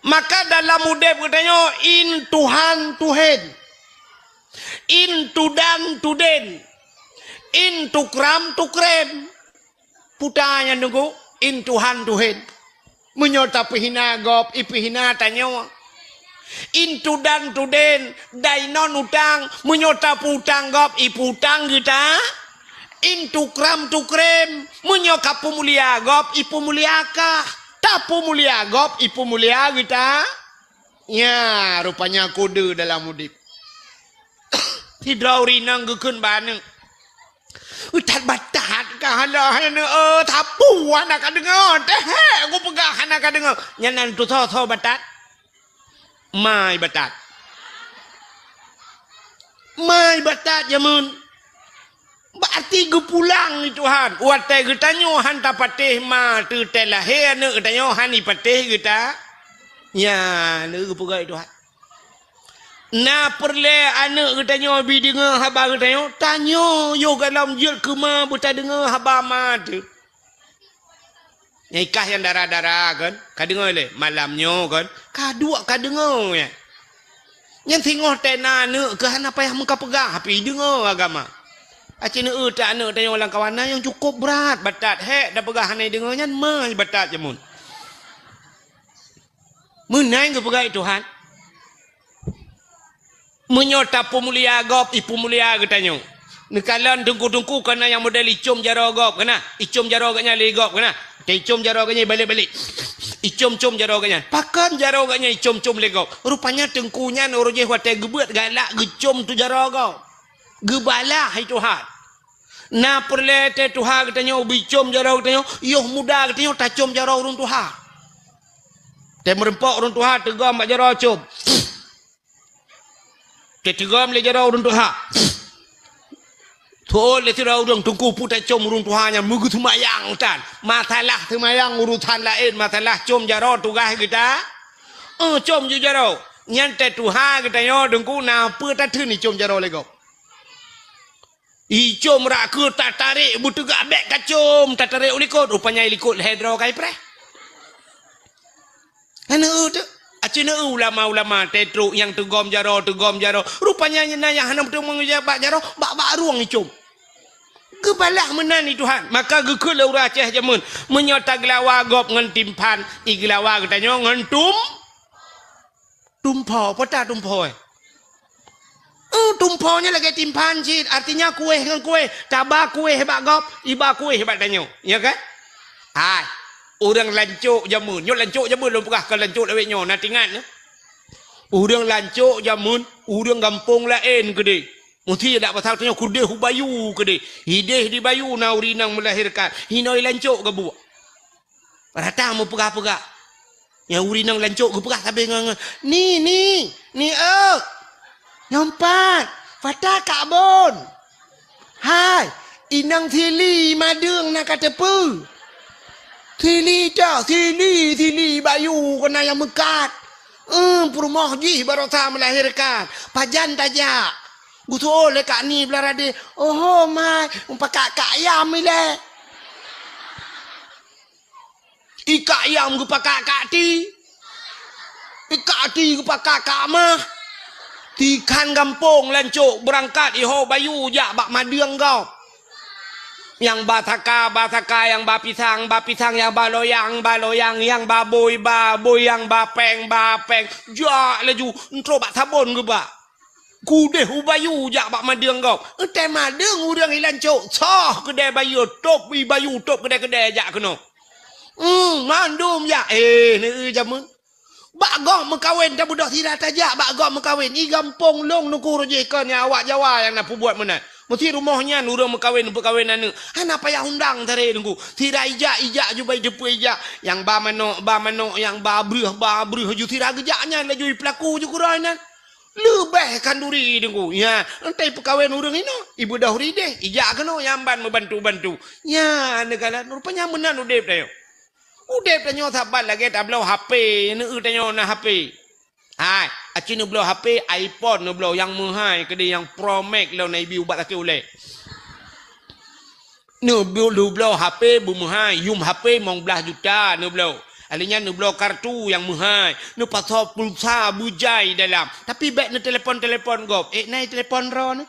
Maka dalam udep katanya in Tuhan Tuhan, in tudan tuden, in tukram tukrem. Putanya nunggu in Tuhan Tuhan. Menyota pihina gop ipihina tanya. In tudan tuden dainon utang menyota putang gop iputang kita. In tukram tukrem menyoka pemulia gop ipu muliakah. Tapu mulia gop ipu mulia kita. Ya, rupanya kode dalam mudip. Hidrauri nang gukun baneng. Utat batat kahala tapu anak kadengar. Teh, aku pegah anak kadengar. Nyanan tu tho batat. Mai batat. Mai batat jamun. Berarti gue pulang ni Tuhan. Watai kita nyo han ta patih ma tu telah he ne kita nyo han ni patih kita. Ya, ne gue pegai Tuhan. Na perle ane kita nyo bi dengar haba kita nyo tanyo yo dalam jil kema buta dengar haba ma tu. Nikah yang darah-darah kan. Ka dengar le malamnyo kan. Ka dua ka dengar ya. Yang tengok tena ne ke han apa yang muka pegang api dengar agama. Acina tak nak tanya orang kawanan yang cukup berat batat hek dah pegah hanai dengannya mai batat jamun. Menai ke pegai Tuhan. Menyota pemulia gop ipu mulia ke tanya. Nekalan tungku-tungku kena yang model icum jaro gop kena. Icum jaro ganya le gop kena. Icum jaro ganya balik-balik. Icum-cum jaro ganya. Pakan jaro ganya icum-cum le gop. Rupanya tengkunya orojeh watai gebeut galak gecum tu jaro gop. Gebalah hai Tuhan. Na perle te Tuhan katanya ubi cum jarau katanya yoh muda katanya tak cum jarau urun Tuhan. Te merempok urun Tuhan tegam mak jarau cum. Te tegam le jarau urun Tuhan. Tuh le tirau urun tungku putai cum urun Tuhan yang mugu tumayang tan. Matalah tumayang urutan lain matalah cum jarau tugah kita. Cum ju jarau. Nyante Tuhan katanya tungku na apa tak ni cum jarau lego. Icom raku tak tarik butuh gak bek kacum tak tarik ulikut rupanya ilikut hedro kai pre. Ana tu acina ulama-ulama tetru yang tegom jaro rupanya yang hanam tu mengejabat jaro bak ruang icom. Kebalah menan ni Tuhan. Maka gekul ura Aceh jamun menyota gelawa gop ngan timpan iglawa katanya ngan tumpo pota tumpo. Tumponya lagi timpan cid. Artinya kue dengan kue. Tabak kue hebat gop. Iba kue hebat tanyo. Ya kan? Hai. Orang lancuk jamun. Nyok lancuk jamun. Belum pernah ke lancuk lewat nyo. Nanti ingat. Orang lancuk jamun. Orang gampung lain gede. Mesti tak pasal tanya kudeh bayu gede. Hideh di bayu na urinang melahirkan. Hinoi lancuk ke buat. Rata mau pegah-pegah. Yang urinang lancuk ke pegah. Sampai ngang. Ni. Nampak, fatah kabon. Hai, inang thili madung nak kata pu. Thili bayu kena yang mekat. Perumah ji baru tak melahirkan. Pajan tajak. Gutu oleh kak ni belarade. Oh mai, umpakat kak ayam ile. Ika ayam gu pakat kak ti. Ika ti gu pakat kak mah. Tikan gampung lancuk berangkat iho bayu jak bak madeng kau. Yang bataka yang bapisang yang baloyang yang baboy yang bapeng jak laju entro bak sabon ke bak. Kudeh bayu jak bak madeng kau. Ente madeng urang ilancuk. Soh kedai bayu top bayu top kedai jak kena. Mandum jak ni jamun. Bak gom mengkawin dah budak tidak tajak bak gom mengkawin i gampung long nuku rojekan yang awak Jawa yang nak buat mana Mesti rumahnya urang berkahwin anu. Hana payah undang tare dengku. Tira ijak jubai depu ijak. Yang ba mano yang ba bruh ju tira gejaknya laju pelaku ju kurainan. Lebih kanduri dengku. Ya, entai perkahwin urang ino. Ibu dahuri deh. Ijak keno yamban membantu-bantu. Ya, negala rupanya menan udep tayo. Udep tanyo sabat lagi tak belau HP. Neu tanyo na HP. Hai, aci nu belau HP iPhone nu belau yang mahal ke dia yang Pro Max lo nai bi ubat laki ulek. Nu belau HP bu mahal, yum HP mong belah juta nu belau. Alinya nu belau kartu yang mahal, nu pasal pulsa bujai dalam. Tapi baik nu telefon gop. Nai telefon ro nu.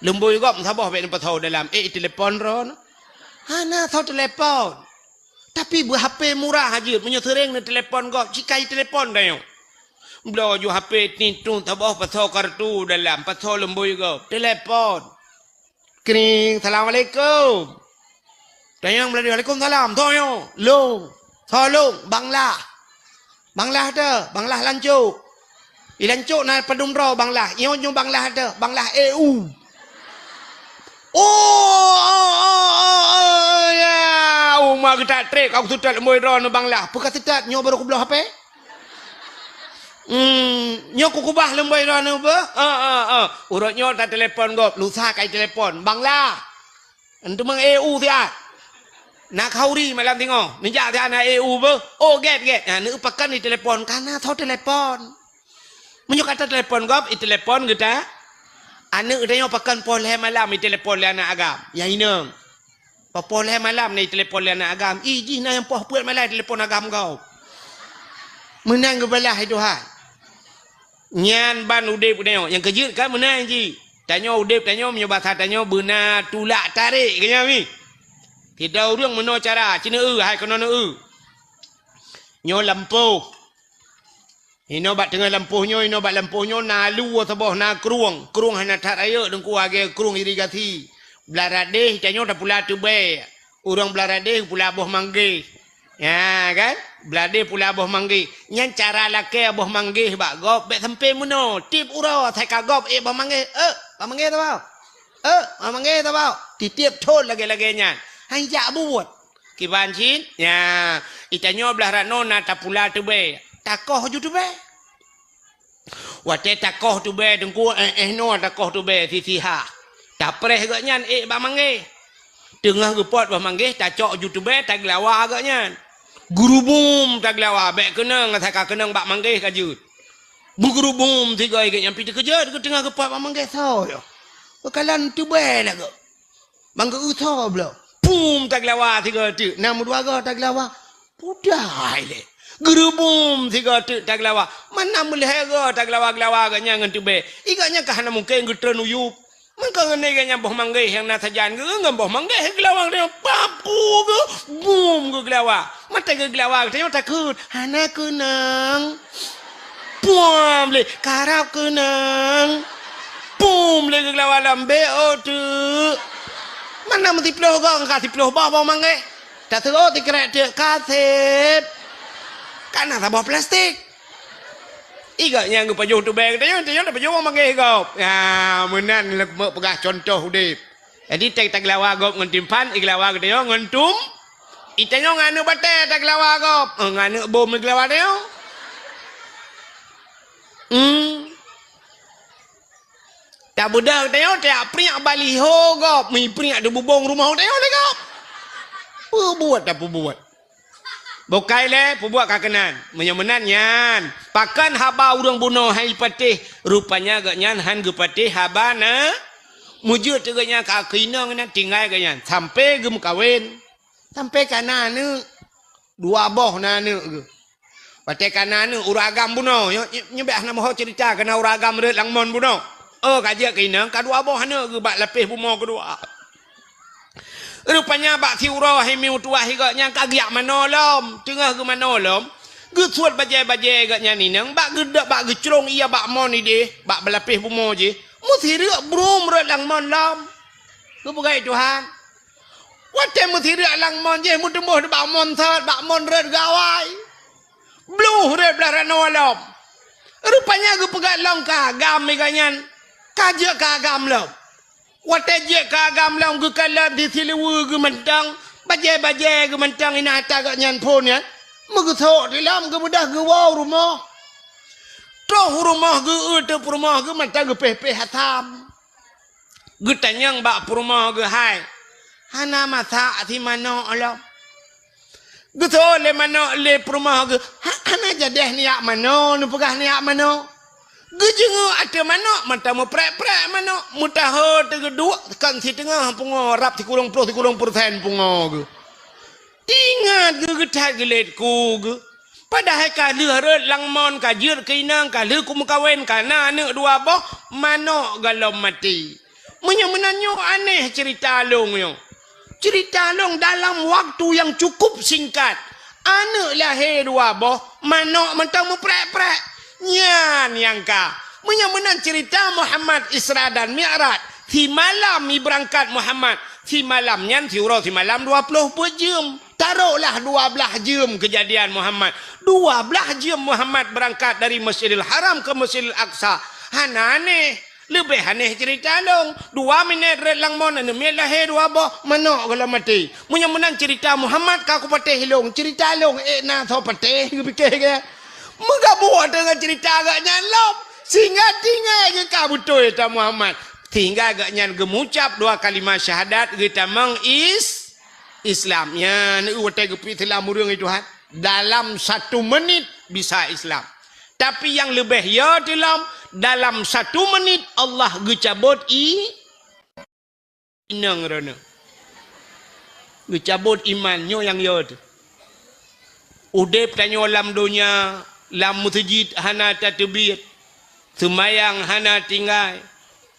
Lemboi gop sabah baik nu pasal dalam. Telefon ro nu. Hana thau telefon. Tapi bu HP murah aja, punya sering nu telefon gop, cikai telefon dah yo. Belau ju HP ni tu tabah pasal kartu dalam pasal lembui go telepon kering assalamualaikum tayang beladi waalaikumsalam toyo long tolong banglah banglah lancuk ilancuk na padumro banglah iyo nyu banglah ada banglah EU ya umma kita trek aku sudah lembui ro no banglah buka tidak nyo baru ku belau HP nyok kubah lembay rana ba urut nyok tak telefon gop lusa kai telefon banglah entu mang EU dia nak kauri malam tengok ninja dia na EU ba get nu pakan di telefon kana thau telefon menyok kata telefon gop i telefon kita anu dia nyok pakan poleh malam i telefon lana agam ya inang poleh malam ni telefon lana agam ji na yang poh puat malam telefon agam kau menang ke belah itu hai nyan ban udep neo yang kejut kan menang ji tanyo udep tanyo menyo bahasa tanyo beuna tulak tarik kenya mi tidak urang meno cara cina hai kono nyo lampuh ino bat tengah lampuhnyo ino bat lampuhnyo na lu sabah na kruang hana tat ayo dengku age kruang irigasi blarade tanyo dah pula tu be urang blarade pula boh mangge ya kan belade pula boh manggi nyan cara lake boh manggi bak gop bet sampai muno tip uro thai ka gop boh manggi boh manggi ta bao boh manggi ta bao titip thon lagi nyan hai ja buat kiban chin ya itanyo belah rano na ta pula tu be takoh ju tu be wate takoh tu be dengku no takoh tu be si ha ta preh gak nyan boh manggi tengah gepot boh manggi ta cok ju tu be ta glawa gak nyan gurubum tak lawa bek kenang tak kenang bak manggih kajut gurubum tiga ikat yang pita kerja ke tengah kepat bak manggih tau yo bekalan tu belah ke mangga utho blo pum tak lawa tiga tu nam dua ga tak lawa pudai le gurubum tiga tu tak lawa mana boleh ga tak lawa ke nyang tu be igaknya kahana mungkin getren uyup maka ngene kanya boh manggih yang na sajan ke ngam boh manggih gelawang dia papu ke bum ke gelawa mata ke gelawa tanya takut hana kenang pum le karap kenang pum le ke gelawa lambe o tu mana mesti ploh gong ka ploh boh manggih tak terus dikrek dia kaset kana sabah plastik igaknya ngu pajuh tu beg tanya dah pajuh manggih gop ya menan lek pegah contoh udip jadi tek tak lawa gop ngan timpan iglawa gede yo ngan tum itanyo nganu bate tak lawa gop nganu bom iglawa deo tak budak tanya tak priak baliho gop mi priak de bubong rumah tanya le gop buat tak buat bokai le buat kakenan menyemenan nyan pakan haba urang bunuh hai patih rupanya gak nyan han ge patih haba na mujud teganya ka kinang na tinggal gak nyan sampai gem kawin sampai kana ne dua boh na ne ge patih kana ne uragam bunuh nyebah nama ho cerita kana uragam re langmon bunuh kajak kinang kadua boh ne ge bak lepih bumo kedua rupanya bak tiuro hai miu tua higaknya kagiak manolom tengah ke manolom gesuat bajai-bajai gaknya ni nang bak gedak bak gecrong iya bak mon ni deh bak belapih bumo je mesti rak brum rak lang mon lam ke bukai Tuhan wate mesti rak lang mon je mu tembuh bak mon sat bak mon red gawai bluh red belah nolom rupanya ke pegat long ka gam ikannya kajak ka gam lom Watajek ka agam lang ke kala di silewu ke mentang. Bajai-bajai ke mentang ina hata ke nyan pun ya. Megetok di lam ke mudah ke wow rumah. Toh rumah ke utup rumah ke mentang ke peh-peh hatam. Getanyang bak rumah ke hai. Hana masa ti mana alam. Getol le mana le rumah ke. Hana jadah niak mana nu pegah niak mana. Gejengu ada mana mata mu prek-prek mana mutaho tegeduk kan si tengah pungo rap ti kurang persen pungo ke. Tingat ke getat gelet ku ke. Padahal ka leureut langmon ka jeut ke inang ka leu ku mekawen kana aneuk dua boh mano galom mati. Menyo aneh cerita long yo. Cerita long dalam waktu yang cukup singkat. Aneuk lahir dua boh mano mentang mu prek-prek. Nyan yang ka menyemenan cerita Muhammad Isra dan Mi'raj. Di malam mi berangkat Muhammad. Di malam nyan di malam 20 jam. Taruhlah 12 jam kejadian Muhammad. 12 jam Muhammad berangkat dari Masjidil Haram ke Masjidil Aqsa. Hana aneh. Lebih aneh cerita long. 2 minit red lang mon anu mi lahir dua boh mana kalau mati. Menyemenan cerita Muhammad ka ku patih long. Cerita long na tho patih ke fikir ke. Mengabuh dengan cerita agaknya lom. Sehingga tinggal ke kabuto itu Muhammad. Tinggal agaknya gemucap 2 kalimat syahadat. Kita Islamnya. Ini watai kepi telah murung itu. Dalam 1 menit bisa Islam. Tapi yang lebih ya dalam 1 menit Allah gecabut inang rana. Gecabut imannya yang ya tu. Udep tanya alam dunia. Lam masjid hana tatbiyat. Semayang hana tinggal.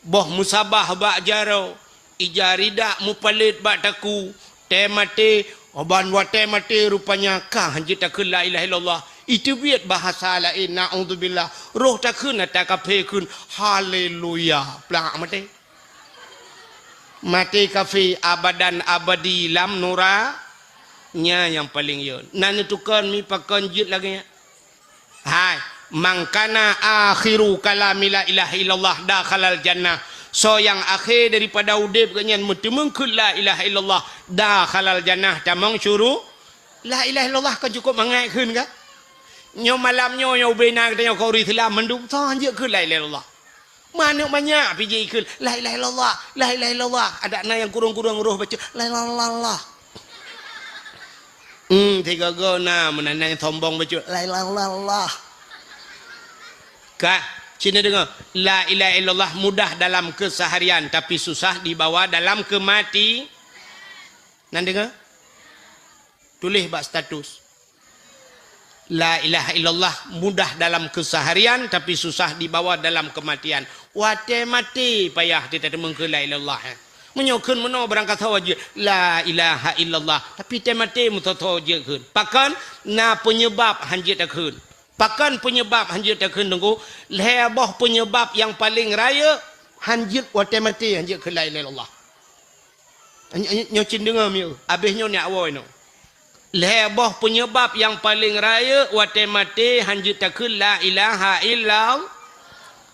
Boh musabah bak jaro. Ijarida mupalit bak taku. Temate. Oban wa temate rupanya kah hanjit takun la ilaha illallah. Itu biat bahasa lain. Na'udzubillah. Roh takun atakape kun. Haleluya. Pelak mati. Mati kafe abadan abadi lam nura. Nya yang paling yon. Nanya tukar mi pakan jit lagi ya. Hai, mangkana akhiru kalami la ilaha illallah dakhalal jannah. So yang akhir daripada udip kenyan mutemengkul la ilaha illallah dakhalal jannah tamang syuru. La ilaha illallah kan cukup mangai keun ka? Nyo malam nyo bena katanya kau Islam mendung tho anje keun la ilaha illallah. Mana banyak piji keun la ilaha illallah, la ilaha illallah. Ada na yang kurung-kurung roh baca la ilaha illallah. Tiga gona menandang sombong baca la ilaha illallah. Kak, sini dengar la ilaha illallah mudah dalam keseharian tapi susah dibawa dalam kemati. Nan dengar? Tulis bak status. La ilaha illallah mudah dalam keseharian tapi susah dibawa dalam kematian. Wate mati payah kita temung ke la ilaha illallah. Menyokun meno berangkat tahu aja la ilaha illallah tapi temate mutato je kun. Pakan na penyebab hanjit akun. Pakan penyebab hanjit akun tunggu leboh penyebab yang paling raya hanjit wa temate hanjit ke la ilaha illallah. Nyocin dengar mi habisnya ni awoi no. Leboh penyebab yang paling raya wa temate hanjit akun la ilaha illallah.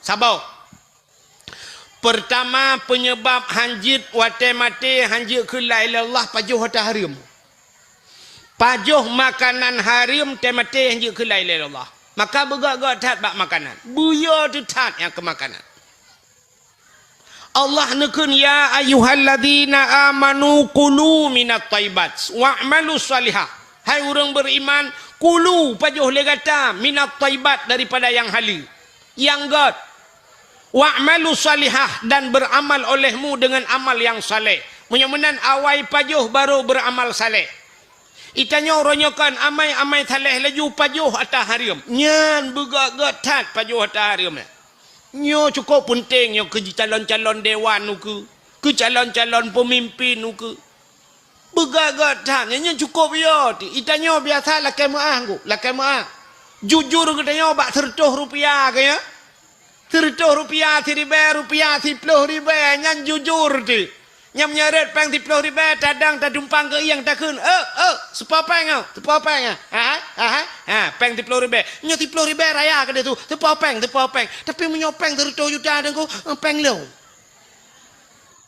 Sabar. Pertama penyebab hanjit wate mati hanjit ke la ilallah pajuh hata harim. Pajuh makanan harim temate hanjit ke la ilallah. Maka begak-gak tat bak makanan. Buya tu tat yang ke makanan. Allah nekun ya ayyuhalladzina amanu kulu minat taibat wa'malu salihah. Hai orang beriman, kulu pajuh legata minat taibat daripada yang halal. Yang god wa'malu salihah dan beramal olehmu dengan amal yang saleh. Menyemenan awai pajuh baru beramal saleh. Itanya ronyokan amai saleh laju pajuh atas harim. Nyan begak-gak tat pajuh atas harim. Nyo cukup penting nyo ke calon-calon dewan nu ke calon-calon pemimpin nu ke. Begak-gak tat nyo cukup ya. Itanya biasa lakai maah ku, lakai maah. Jujur katanya bak 100 rupiah ke ya. 100 rupiah, 1000 rupiah, 10 ribu, nyan jujur ti. Nyam nyaret peng 10 ribu, tadang tak dumpang ke yang takun. Sepa peng au, sepa peng peng 10 ribu. Nyo 10 ribu raya ke dia tu, sepa peng. Tapi menyopeng 100 juta dan ku peng lo.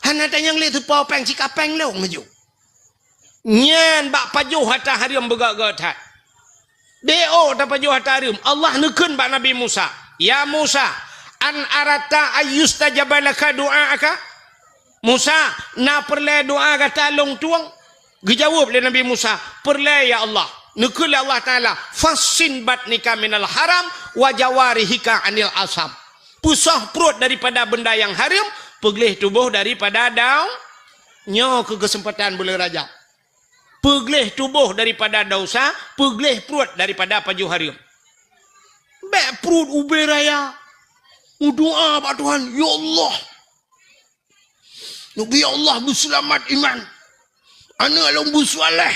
Hana tanya le tu pau peng cik apeng lo ngaju. Nyan bak pajuh hata harium begak-gak tat. Deo ta pajuh hata harium. Allah nekun bak Nabi Musa. Ya Musa, an arata ayustajabalaka du'aaka. Musa, na perle doa kata long tuang. Dijawab oleh Nabi Musa, perle ya Allah. Nekul Allah Ta'ala, fasin batnika minal haram wa jawarihika anil asam. Pusah perut daripada benda yang haram, pegelih tubuh daripada daun. Nyo ke kesempatan boleh raja. Pegelih tubuh daripada dosa, pegelih perut daripada pajuh haram. Bek perut ube raya. Doa pak Tuhan, ya Allah. Nabi Allah berselamat iman. Anak long bersoleh.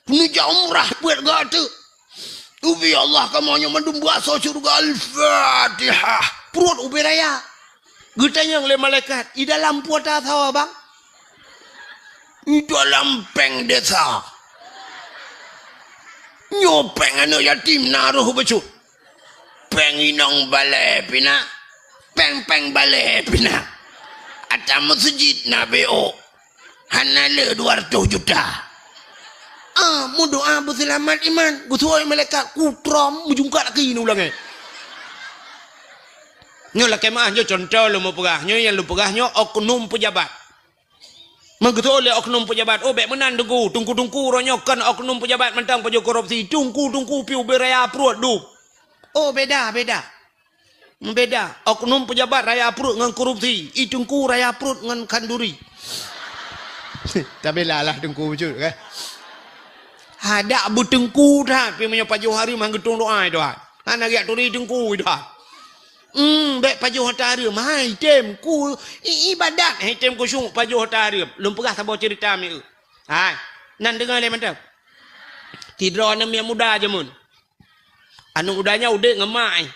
Penuja umrah buat gata. Nabi Allah kamu hanya mandum bahasa surga Al-Fatihah. Perut ubi raya. Getanya oleh malaikat. I dalam puata tahu bang? I dalam peng desa. Nyopeng anak yatim naruh becut. Peng inong balai pina. Peng balai pina. Ada masjid na BO. Hanale 200 juta. Mu doa berselamat iman. Gutuai malaikat kutram mujungkat lagi ni ulangnya. Nyo lah kemah nyo contoh lu mau pegah. Nyo yang lu pegah nyo oknum pejabat. Menggetu oleh oknum pejabat. Oh bek menan tunggu ronyo kan oknum pejabat mentang pajak korupsi. Tunggu piu beraya perut du. Oh beda. Oknum pejabat raya perut dengan korupsi. Tunggu raya perut dengan kanduri. Tapi lah tunggu wujud kan. Ada bertengku dah. Pergi punya pajuh hari menggetung doa itu. Anak yak turi tengku itu. Baik pajuh hari. Hai tem ku ibadat. Hai tem ku sung pajuh hari. Belum pernah sabar cerita mi. Hai. Nan dengar le mantap. Tidur anak yang muda je mun. Anu udahnya udah ngemai.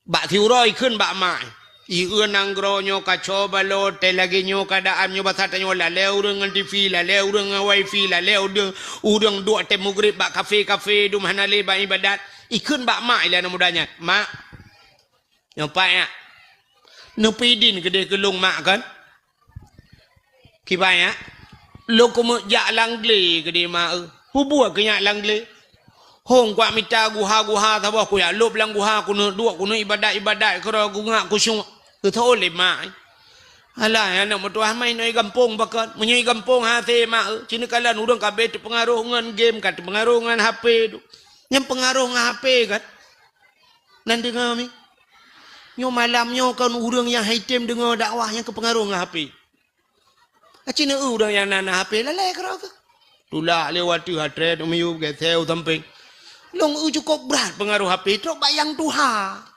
Bak thiuroi kun bak mai. Ieu nanggronyo kaco balot lagi nyo kadaan nyo basat nyo la leu dengan TV la leu dengan wifi la leu urang dua tem maghrib bak kafe dum hanale ba ibadat ikun bak mai la mudanya mak nyopai ya nepidin gede kelung mak kan kibaya lo komo jak langle gede mak hubua kenyak langle hong kwa mita guha thabah ku ya lob lang guha kuno dua kuno ibadat kero gunga kusung tu thole mai alah anak mutuah main noi kampung bakat menyoi kampung hati mak cina kalan urang kabeh tu pengaruh ngan game kat pengaruh ngan HP tu yang pengaruh ngan HP kan nan dengar mi nyo malam nyo kan urang yang hitam dengar dakwah yang kepengaruh ngan HP cina urang yang nana HP lalai kero ke tulak lewat tu hatre tu miu ke theo samping long cukup berat pengaruh HP tu bayang Tuhan.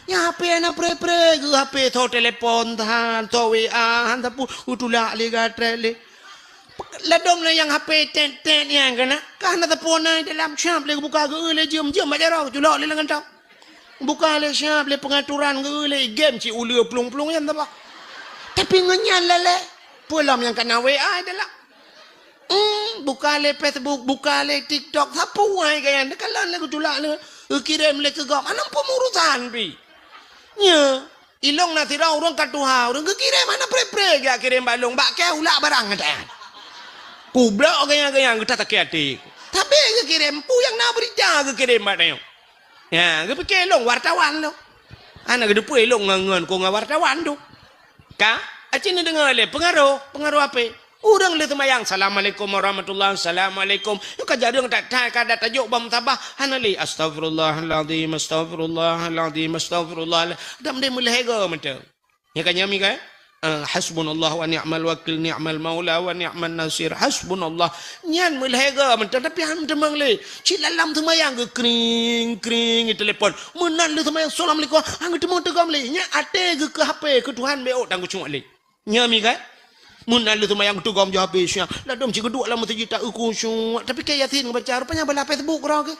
Ya HP na pre ke HP tho telepon tahan tho WA han tapu utula le gatre le ladom le yang HP ten yang kana kana tapu na dalam syap le buka ge le jam majaro julak le lengan tau buka le syap le pengaturan ge le game ci ulu plung yang tapa tapi ngenyan le pulam yang kana WA dalam buka le Facebook buka le TikTok tapu ai kayan kalan le julak le kirim le ke gam anam pemurusan pi nya ilong na tirau urang katuha urang kirim mana pre ya kirim balong bak ke ulak barang ada kublak gaya kita tak kiati tapi kirim pu yang na berita kirim batang ya ke pikir long wartawan lo ana ke depu ilong ngangan ko wartawan tu ka acin dengar le pengaruh apa urang le temayang assalamualaikum warahmatullahi assalamualaikum yo kajadung tak kada tajuk bam tabah hanali astagfirullahalazim astagfirullah dam de mulhega mata ya kanya mi ka hasbunallah wa ni'mal wakil ni'mal maula wa ni'man nasir hasbunallah nyan mulhega mata tapi ham temang le cilalam temayang ke kring telefon menan le temayang assalamualaikum hang temang tegam le nya ate ke HP ke Tuhan be tanggu cung le nya mi ka mun lalu tu mayang tu gom jawab besya la dom ci kedua lah mesti tak ukusung tapi kayak yatin baca rupanya bala Facebook ra ke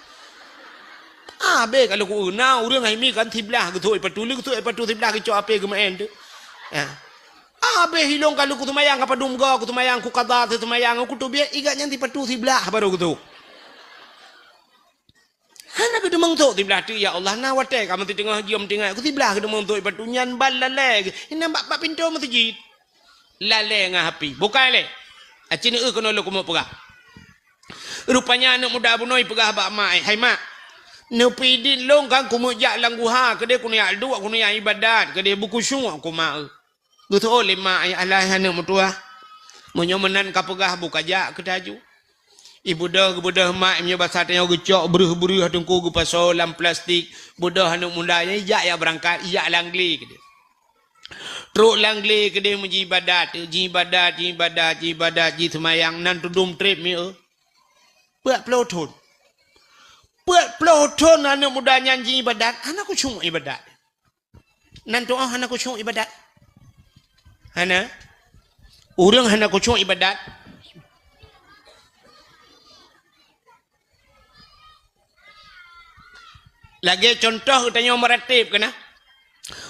be kalau ku na urang ai mi kan tiblah ke tu patuli ke tu patu tiblah ke ape ke maen tu be hilong kalau ku tu mayang apa dumga ku tu mayang ku qada tu mayang ku tu biar iganya di patu tiblah baru ku tu hana ke demang tu tiblah tu ya Allah na wate kamu tengah diam tengah ku tiblah ke demang tu patu nyan bal lale ina bak pintu masjid Lalai dengan api. Bukan le. Acina kena lu kumuk perah. Rupanya anak muda bunoi perah bak mak. Hai mak. Nepi din long kan kumuk jak lang guha. Kedai kuno yak dua kuno yak ibadat. Kedai buku syung aku mak. Betul le mak ayah Allah anak mutua. Menyomenan ka perah buka jak kedaju. Ibu dah mak punya bahasa tanya gecok beruh-beruh tengku gu pasal lam plastik. Budah anak mudanya jak ya berangkat jak langli kedai. Truk langli ke dia menji ibadat, ji semayang nan tudum trip mi buat peloton. Buat peloton anak muda nyanyi ibadat, anak ku cuma ibadat. Nan doa anak ku cuma ibadat. Hana orang anak ku cuma ibadat. Lagi contoh tanya meratib kena.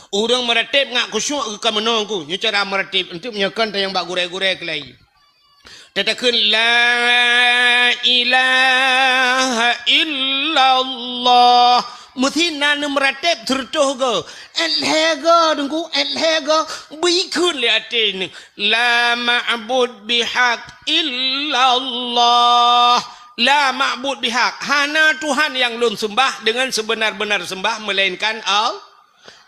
Orang meratib ngak khusyuk ke menunggu. Ini cara meratib untuk menyakan yang bak gurai-gurai ke lain. Tetakan la ilaha illallah. Mesti nan meratib tertuh ke. Elhega dengku elhega bikun liatin. La ma'bud bihaq illallah. La ma'bud bihaq. Hana Tuhan yang lun sembah dengan sebenar-benar sembah melainkan Allah.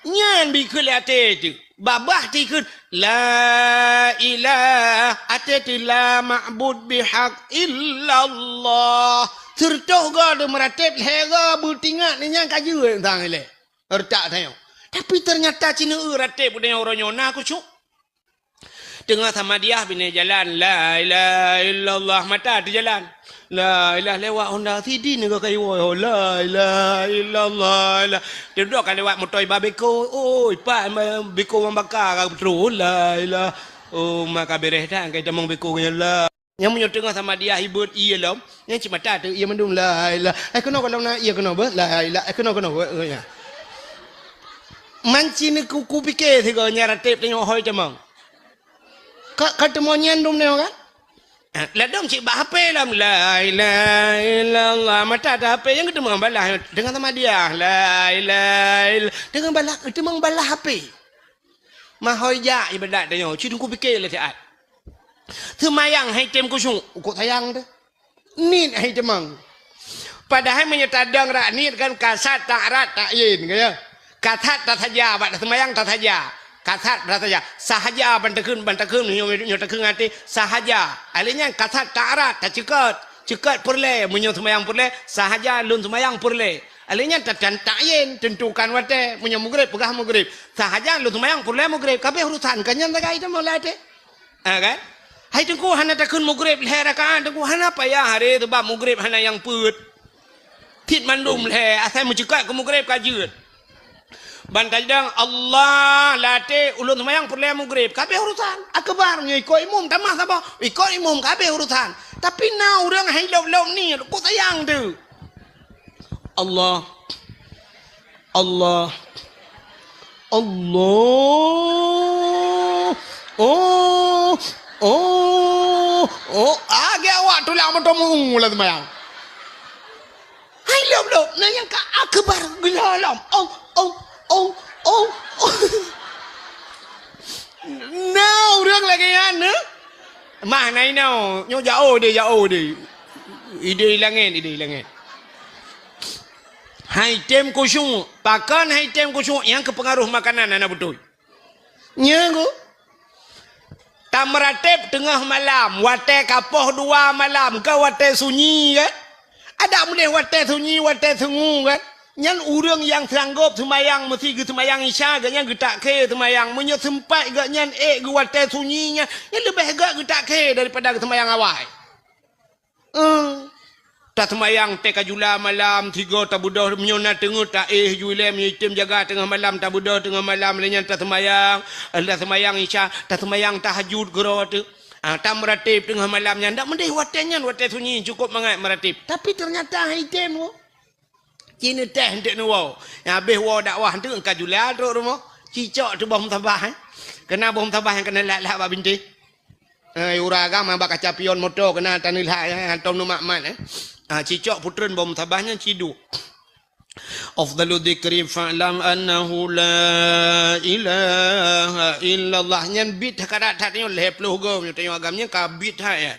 Nyan bikul ate tu babah tikun la ilaha ate tu la ma'bud bihaq illallah tertoh ga de meratib hega butingat ni yang kaju tang le ertak tayo tapi ternyata cina ratib dengan orang nyona aku cuk tengah sama dia bina jalan la ilaha illallah mata di jalan la ilaha lewat Honda City ni kau kayu la ilaha illallah dia duduk kan lewat motor babeko oi pak beko membakar betul la ilaha oh maka beres dah kai temong beko la yang punya tengah sama dia hibut iya lom yang cuma mata tu ia mendung la ilaha kena kalau nak ia kena ber la ilaha kena ya manci ni ku fikir tiga nyaratip tengok hoi temong kata mau nyandum ni kan? Ladang cik bah HP lah. La ilaha illallah. Mata ada HP yang ketemu balah dengan sama dia. La ilaha illallah. Dengan balah ketemu balah HP. Mahoya ibadat dia. Cik tunggu fikir lah siat. Semayang hai tem kusung. Kok sayang tu? Nit hai temang. Padahal menyetadang rak nit kan kasat tak rat tak yin kaya. Kasat tak saja, bak semayang tak saja. Kasat saja sahaja bantakun nyotakun hati sahaja alihnya kasat tarat tak cekat purle menyo semayang purle sahaja lun semayang purle alihnya tak yin tentukan wate menyo mugrib pegah mugrib sahaja lun semayang purle mugrib kabeh urusan kanyan tak itu mulai te kan hai tengku hana takun mugrib le rakaat tengku hana payah hari sebab mugrib hana yang put tit mandum le asal mencekat ke mugrib kajut Bantajang Allah latih ulun semayang perlu mugrib kabeh urusan akbar nya ikut imam tamah apa ikut imam kabeh urusan tapi na orang hidup ni kok sayang tu Allah agak awak tu lah bertemu ulan semayang hidup na yang akbar gelalam Now orang lagi mana? Mana ini now? Nyo jauh deh. Ide langit. Hai tem kusung, pakan hai tem kusung yang kepengaruh makanan anak betul. Nyago. Tamratep tengah malam, wate kapoh 2 malam, kau wate sunyi kan? Ada boleh wate sunyi, wate sungu kan? Yang orang yang sanggup semayang mesti ke semayang isya gak yang getak ke semayang menyo sempat gak nyan ke wate sunyinya yang lebih gak getak ke daripada ke semayang awal. Tak semayang tek kajula malam 3 tak budah menyona tengah tak juile menyitim jaga tengah malam tak budah tengah malam lenyan tak semayang isya tak semayang tahajud gero tu. Tak meratib tengah malamnya ndak mendeh watenya wate sunyi cukup mangat meratib. Tapi ternyata item Cina teh hendak nuwa. Yang habis wa dakwah tu engkau jual tu rumah. Cicak tu bom tabah. Kena bom tabah yang kena lak-lak bak binti. Ura agama bak kaca pion motor kena tanil hak hantam nu makmat Cicak putren bom tabahnya cidu. afdalu dzikri fa'lam annahu la ilaha illallah nyan bit karat tatnya leploh go nyo tengok agamnya kabit ha ya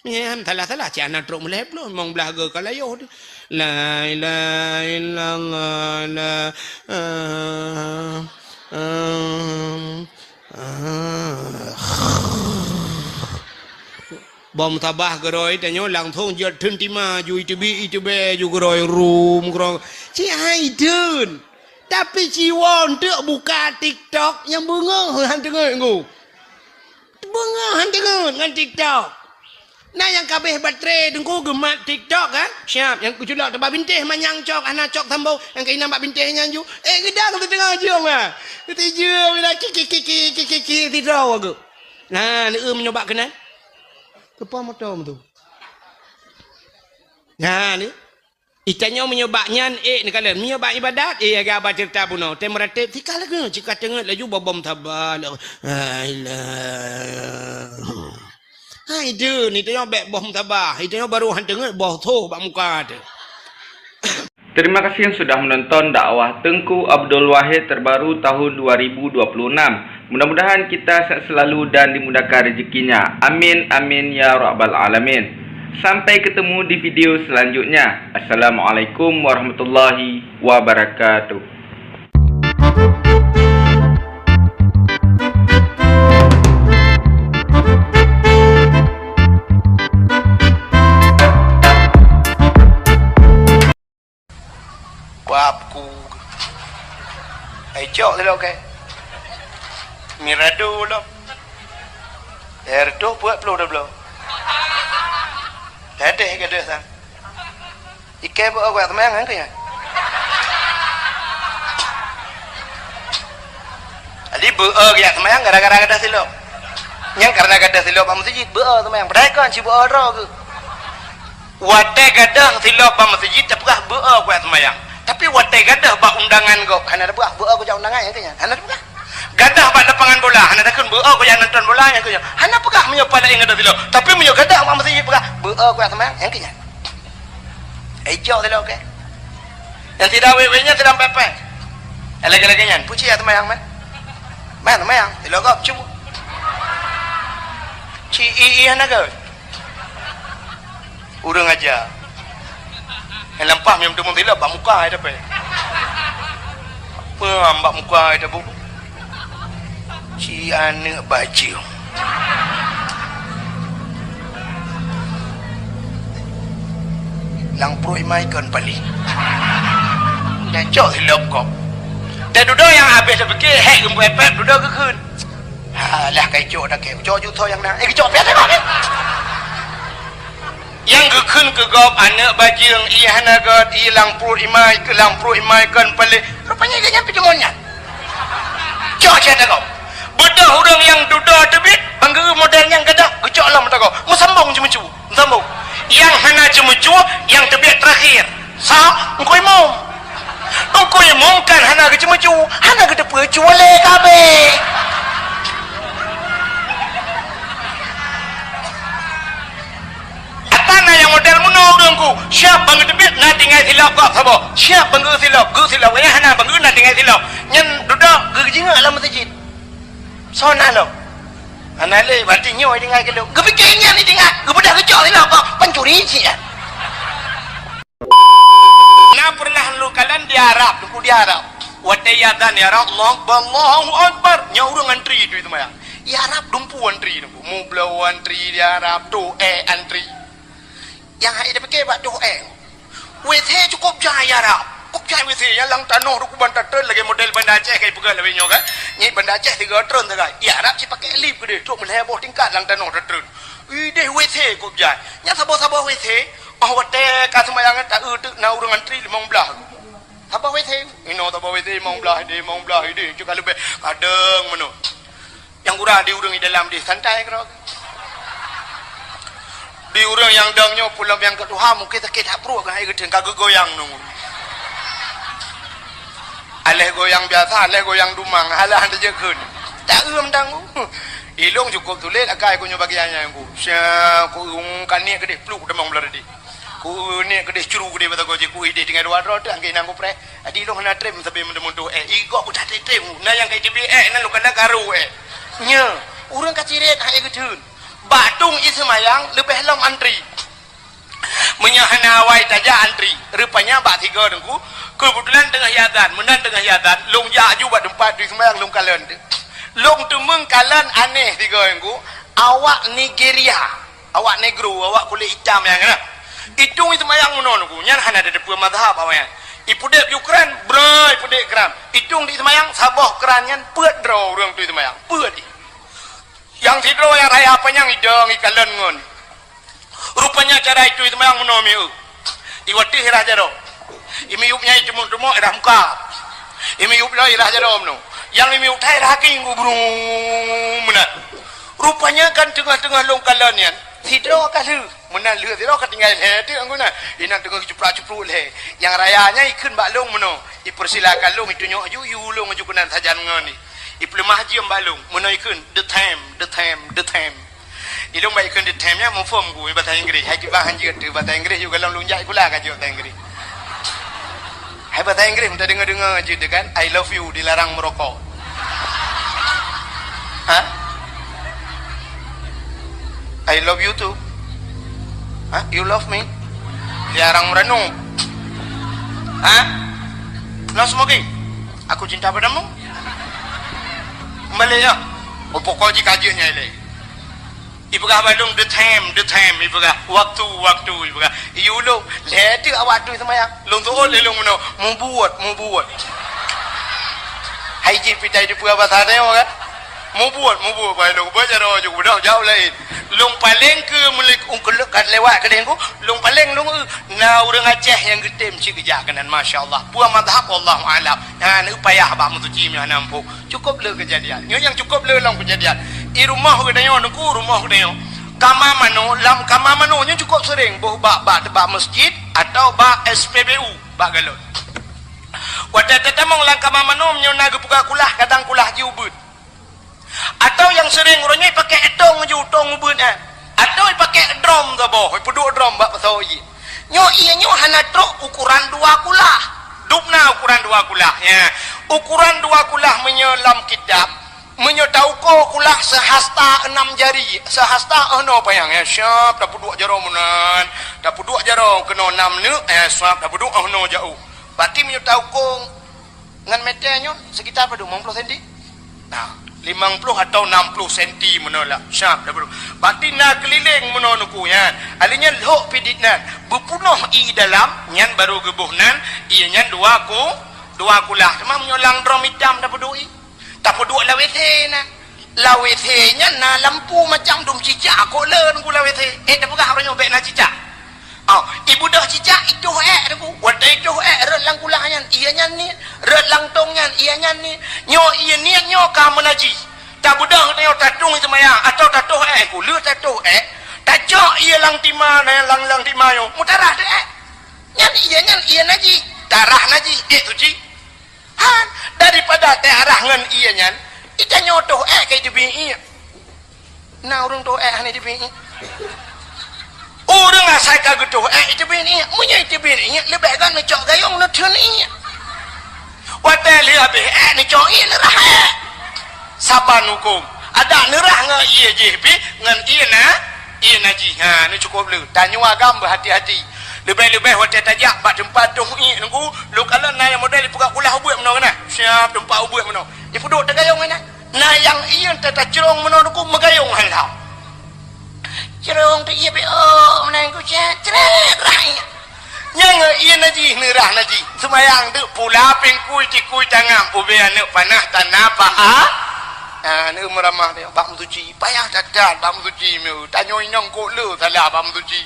nyam salah cana truk meleploh mong belah go kalayo la ilaha illallah la bom tabah geroi tanya lang thong jot thun tima ju itu be ju geroi room geroi ci hai dun tapi ci won tek buka TikTok yang bunga han tengok ngu bunga han tengok ngan TikTok nah yang kabeh baterai dengku gemat TikTok kan siap yang ku culak tebak bintih manyang cok anak cok tambau yang kena nampak bintih nyan ju gedang tu tengah jom ah tu jom lah ki tidraw aku nah ni menyoba kenal kepa motom tu. Nah ni. Itanya menyobaknya ni kalian menyobak ibadat agak baca cerita puno. Tem meratip tikal lagi jika tengok laju bom tabal. Hai tu ni tengok bek bom tabah. Itanya baru han tengok boh tu bak muka tu. Terima kasih yang sudah menonton dakwah Tengku Abdul Wahid terbaru tahun 2026. Mudah-mudahan kita sehat selalu dan dimudahkan rezekinya. Amin amin ya rabbal alamin. Sampai ketemu di video selanjutnya. Assalamualaikum warahmatullahi wabarakatuh. Babku cok tu okey mirado lo erdo buat pelu dah belum ada ke dah san ikai buat awak teman kan kaya ali buat ya teman gara-gara ada silap yang karena ada silap masjid buat teman berai kan si buat ro ke wate gadah silap masjid tapkah buat awak teman tapi watai gadah bak undangan go hana ada buah aku jak undangan ya kanya hana buah gadah bak lapangan bola hana takun buah aku jak nonton bola ya kanya hana pegah menyo pada ing gadah tilo tapi menyo gadah bak mesti pegah buah aku teman yang kanya ejo tilo ke yang tidak wewe-nya tidak pepe lagi-lagi nyan puji ya teman yang man teman yang tilo go cubu ci hana go urang aja yang lempah minum tu mungkin lah bak muka ada apa bak muka ada bu si anak baju lang pro imai kan pali dan cok hilap kok dan duduk yang habis dah fikir hek gembu epet duduk ke kun lah kai cok dah kai cok juta yang nak cok biar tengok yang gekun ke gop anak bajing ihana god ilang pro imai ke lang pro imai kan pale rupanya dia nyampe demonnya cok cak gop bedah orang yang duduk tebit bangga model yang gadah gecok lah mata kau mu sambung cuma-cuma sambung yang hana cuma-cuma yang tebit terakhir sa engkau imam kan hana ke cuma-cuma hana ke depan cuale kabe atana yang model muno urangku siap bangga tebit na tinggal silap kau sabo siap bangga silap ya hana bangga na tinggal silap nyen duduk gejinga lah masjid sona lo anale berarti nyoy dengan ke lo kepikirnya ni tinggal kebedah kecok ni lah kau pencuri sih ya na pernah lu kalian di Arab lu di Arab watayadan ya Allahu akbar nyaurang antri itu maya ya Arab dumpu antri tu mu blow antri di Arab tu antri yang hai dah pakai bak tu WC cukup jaya Arab kok jaya WC yang lang tanah ruku bantar tren lagi model Banda Aceh kayak pegal lebih nyoga ni Banda Aceh 3 tren tu kan ya Arab si pakai lift gede tu meleboh tingkat lang tanah tren ide WC kok jaya nya sabo-sabo WC oh wate ka sembayang tak tu na urang antri 15 sabo WC ino sabo WC 15 ide juga lebih kadang meno yang urang di urang di dalam di santai kro di urang yang dangnya pulau yang kedua mungkin sakit hak perut kan ai gedeng kagak goyang nunggu aleh goyang biasa aleh goyang dumang alah anda je kun tak dangu ilung cukup tulis akai ku nyoba bagiannya ku sia ku kani gede pluk demang belar di ku ni kedih curu kedih bata goje ku ide dengan dua roda angge nang ku pre adi lo hana trem tapi mendemundu igo ku tak trem na yang kai tibi nan lo kana karu nya urang kaciret hai gedun batung ismayang lebih long antri menyahanawai taja antri rupanya bak tiga dengku kebetulan tengah yadan menan tengah yadan long jaju bak tempat di sembahyang long kalen long temeng kalen aneh tiga dengku awak Nigeria awak negro awak kulit hitam yang kena itu sembahyang menon ku nyan hana ada dua mazhab awak ipudek Ukraine bray ipudek kram itung di sembahyang sabah keran nyan peut draw urang tu sembahyang peut yang tidro yang raya penyang idong ikalan ngon rupanya cara itu yang menomiu iwati hirah jaro imi yupnya itu mundumo irah muka imi yupnya irah jaro mno yang imi utai raking gubrung menat rupanya kan tengah-tengah longkalan yan tidro kalu menat lu tidro ketinggalan he tu angguna ina tengah ceprak-cepruk le yang rayanya ikun bak long mno dipersilakan long itu nyok yu long ajukunan sajan ngoni iplemah haji balung menaikkan the time ilung baikkan the time nya mau form gue bahasa Inggris hai kita hanji tu bahasa Inggris juga long lunjak kula kan bahasa Inggris hai bahasa Inggris minta dengar je kan I love you dilarang merokok ha I love you too ha you love me dilarang merenung ha no smoking aku cinta padamu Malaya, pokok jika kajiannya ini. Ibu kah balung the time, ibu kah waktu, ibu kah. You lo, leher awak tu sama yang, long tu oleh long mana, mau buat. Haji pitai di pulau bahasa dia kan, mau buat, balung baca roh juga jauh lain. Long paling ke mulik ungkeluk kat lewat ke dengku, long paling long na orang Aceh yang getem si kerja kanan, masya Allah. Puan madhab Allah alam, yang upaya abang tu cimi yang nampu. Cukup le kejadian. Yang cukup le long kejadian. I rumah kedayo nungku rumah kedayo. Lam kamar mano nya cukup sering boh bak masjid atau bak SPBU bak galon. Wadah tetamong lang kamar mano nya naga buka kulah kadang kulah jubut. Atau yang sering orangnya pakai etong je utong ubun atau pakai drum tu boh puduk drum bak pasoi. Nyo iya nyo hana truk ukuran 2 kulah. Dupna ukuran 2 kulah ya. Ukuran 2 kulah menyelam kitab menyetau ko kulah sehasta 6 jari sehasta ono payang ya syap dah puduk jaro menan dah puduk jaro kena 6 ne syap dah puduk ono jauh berarti menyetau ko ngan meternya sekitar pada 50 cm nah 50 atau 60 cm menolak syap dah puduk berarti nak keliling menonuku ya alinya lok piditnan berpunuh i dalam nyan baru gebuhnan ia nyan 2 kulah cuma menyolang drum hitam dah pedui tak peduk la WC na la WC nya na lampu macam dum cicak ko len ku la WC dah pegah orang nyobek na cicak ibu dah cicak itu aku wata itu red lang kulah nya iya nya ni red lang tong nya iya nya ni nyo iya ni nyo ka menaji tak budak nyo tatung semaya atau tatuh ku lu tatuh tak cok iya lang timah na lang timah yo mutarah de nya iya naji darah naji tu ji han daripada darah ngan iya nyan ita nyotoh kai dibi na urang to ni dibi urang asai ka gutoh dibi ni munya dibi ni lebih kan cok gayung na thun ni watel habe ni cok i lerah saban hukum ada nerah ngan iya JB ngan iya na ji ha ni cukup lu tanya agam berhati-hati lebih-lebih hotel tajak bak tempat tu nunggu lu kalau na yang model buka kulah ubuat meno kena siap tempat ubuat meno dia puduk tegayung kena na yang ieu tata cerong meno ku megayung halau cerong tu ieu be menang ku ceret rai yang ieu naji nerah naji semayang tu pula pengkui tikui tangan ubian ne panah tanah pa ne meramah dia bak musuci payah dadat bak musuci meu tanyo inong ko le salah bak musuci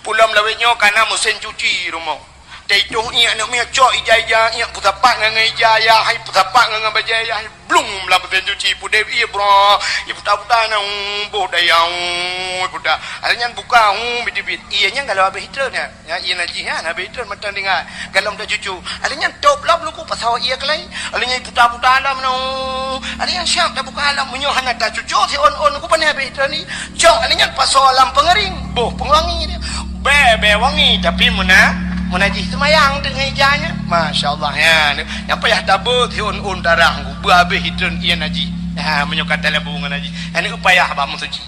pulam lawe nyo kana mesin cuci rumah dai tu ia nak mia cok ijaya ia putapak ngan ijaya hai putapak ngan bajaya blum la mesin cuci pude ia bro ia puta-puta na boh dayang puta alnya buka bidibit ia nya kalau habis hitter nya ya ia naji ha habis hitter matang dengar kalau dah cucu alnya top lab lu ku pasau ia kelai alnya puta-puta alam no alnya syap dah buka alam menyo hana ta cucu si on ku pan habis hitter ni cok alnya pasau alam pengering boh pengangi dia Be wangi tapi menajih semayang dengan hijanya. Masya-Allah ya. Yang payah tabut hiun darah ku habis hidun ieu najih. Ha menyokat dalam bunga najih. Ini upaya ba musuci.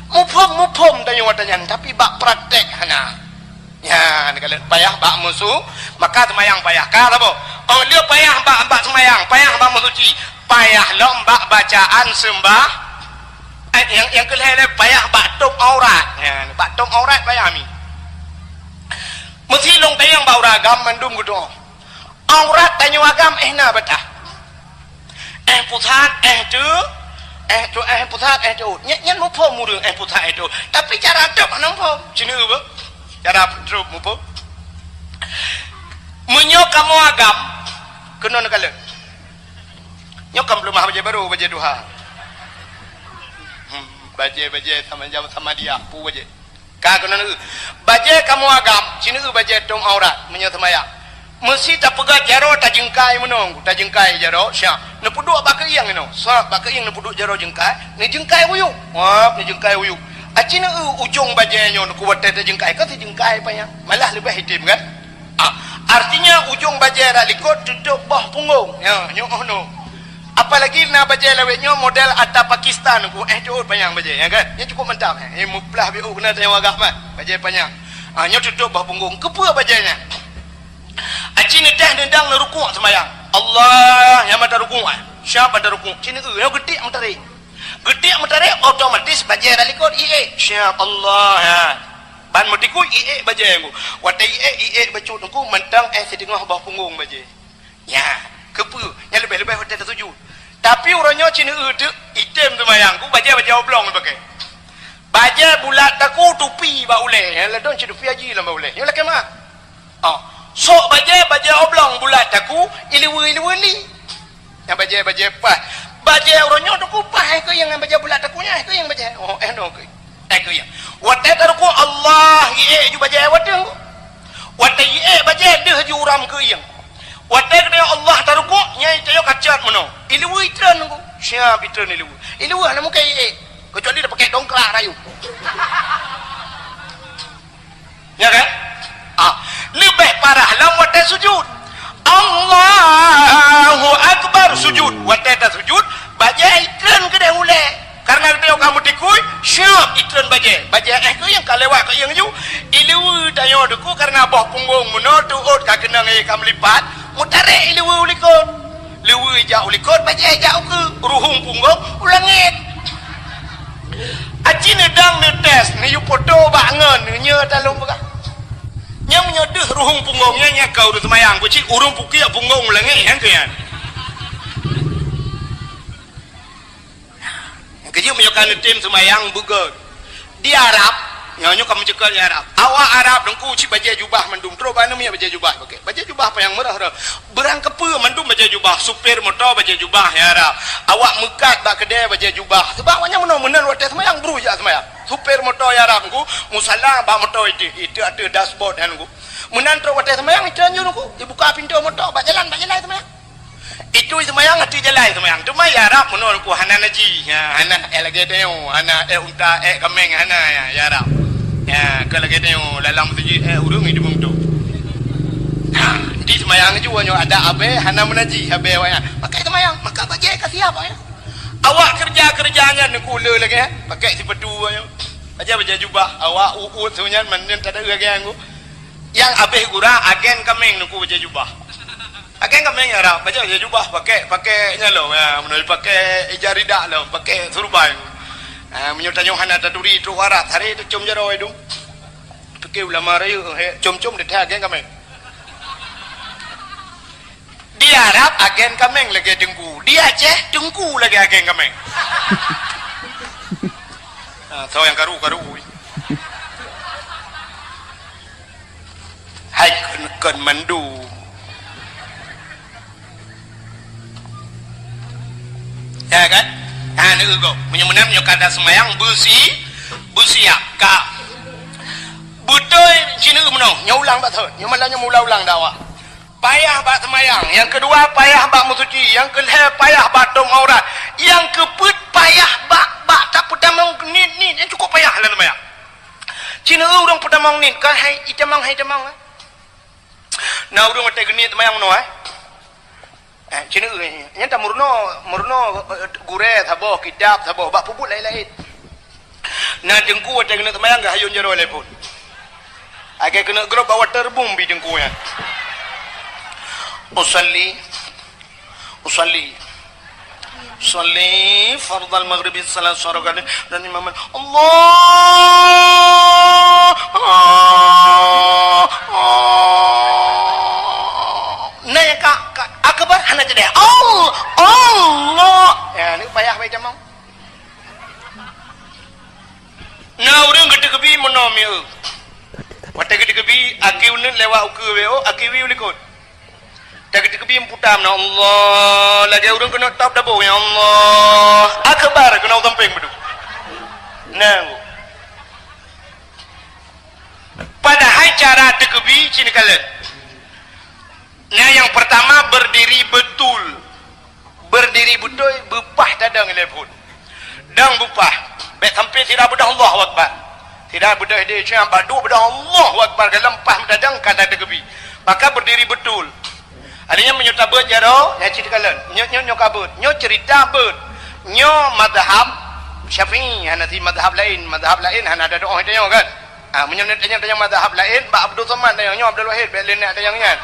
Mupom tanya watanyan tapi bak praktek hana. Ya, kalau payah bak musuh maka semayang payah. Kata apa? Oh dia payah bak semayang, payah bak musuci. Payah lombak bacaan sembah. Yang kelihatan payah bak tum aurat. Ya, bak tum aurat payah mi. Mesti long tayang bau ragam mandum gitu. Aurat tanya agam na betah. Pusat pusat nyen mu pom mu pusat itu. Tapi cara dep nang pom. Cina apa? Cara drop mu pom. Menyok kamu agam kena nakala. Nyok kam belum baca baru baca duha. Baca sama dia pu baca. Kagak nana baca kamu agam cina baca dom aurat menyetemaya mesti tak pegat jaro tak jengkai menong tak jengkai jaro syak nepuduk baka yang ino sak baka yang nepuduk jaro jengkai ni jengkai uyuk wap ni jengkai uyuk acina ujung bajanya nak kuat tak jengkai kau tak jengkai payah malah lebih hitam kan artinya ujung baja rak likut tutup bawah punggung ya nyok no apalagi nak baca lawetnya model atas Pakistan ku jauh panjang baca ya kan yang cukup mantap muplah biu kena tanya agak mat baca panjang nya tutup bawah punggung kepa bacanya acin dah dendang na rukuk semayang Allah yang mata rukuk siapa ada rukuk cini yang gede mentarik otomatis baca dalikot siap Allah ya ban mutiku baca yang watai baca tungku mentang setengah bawah punggung baca ya kepu yang lebih-lebih hotel tertuju tapi orangnya cina item semayang ku baca oblong pakai baca bulat taku tupi ba uleh yang ladon cina tupi haji lah ba uleh yang lakai mak sok baca oblong bulat taku iliwi yang baca apa baca orangnya taku pah ke yang baca bulat takunya ke yang baca no ke yang watai taruku Allah ju baca watai baca dia haji uram ke yang watai kena Allah taruku nyai tayo kacat mano iliwu itran ku siap itran iliwu hana muka kecuali dia pakai dongkrak rayu ya kan lebih parah lah watai sujud Allahu Akbar sujud watai tak sujud baca itran ke dah mulai karena dia kamu tikui siap itran baca ke yang kalewat ke yang ju iliwu tayo deku karena bawah punggung mano tuut ka kena ngai kam lipat mutarik iliwu ulikot liwu jauh ulikot baca jauh ke ruhung punggung ulangit aci nedang netes ni yu foto bangun nya talung buka nya menyodeh ruhung punggungnya nya kau du semayang kuci urung puki punggung ulangit yang kian kerja menyokan tim semayang buka di Arab nyanyo kamu cekal ya Arab awak Arab dengku ci baca jubah mendum terus bana mi baca jubah okey baca jubah apa yang merah berang kepe mendum baca jubah supir motor baca jubah ya Arab awak mekat bak kedai baca jubah sebab wanya menon wadah semayang beruja semayang supir motor ya Arab ku musalla bak motor itu ada dashboard kan ku menan terus wadah semayang itu nyu ku dibuka pintu motor bak jalan semayang itu semayang hati jalan semayang cuma ya Arab menon ku hana naji ya hana lagi tengok hana unta kameng hana ya Arab ya kalau kita tengok dalam masjid urung hidup untuk di semayang juga nyo ada abe hana menaji abe awaknya pakai semayang maka baca kasih apa ya awak kerjanya ni kula lagi pakai sipetu ayo baca jubah awak uut sunyan menen tak ada lagi yang abe gura agen kameng nuku baca jubah agen kameng ya baca jubah pakai nyalo ya menoi pakai ijarida lo pakai surbai menyutanyo hana taduri tu warat hari tu cum jaro itu pakai ulama rayu cum de agen kameng di Arab agen kameng lagi dengku di Aceh dengku lagi agen kameng tahu yang karu hai ken mandu ya kan ni ugo menyemenam nyokada semayang busi ya ka butoy cina menong nyulang bat thot nyumalanya ulang dawa payah bak semayang yang kedua payah bak musuci yang ketiga payah bak tum aurat yang keempat payah bak tak pedamang ni yang cukup payah lah semayang Cina urang pertama ni kan hai itamang na urang mate geni temayang no Cina nya ta murno gure thabo kidap thabo bak pubut lain-lain na dengku mate geni temayang ga hayun jero lepun age kena grup bawa terbum bi dengku nya usalli fardal maghrib salat sarakat dan imam Allah nah ya kak akbar hana jadi Allah ya ni payah baca mau nah urang gede kebi monomi wate gede kebi akiun lewat uku weo akiwi ulikut tak kebi putam na Allah lagi urang kena top dabo ya Allah akbar kena tamping bedu nah padahal cara tekebi cini kalian nah yang pertama berdiri betul bupah dadang telepon dang bupah baik sampai tidak bedah Allah Akbar tidak bedah dia cuma badu bedah Allah Akbar lempah dadang kata tekebi maka berdiri betul adanya menyerta bet jaro ya cerita kalian nyo kabut nyo cerita bet nyo madhab Syafi'i hanafi madhab lain hana ada doa itu kan menyerta tanya madhab lain Pak Abdul Somad tanya nyo Abdul Wahid bek lain nak tanya kan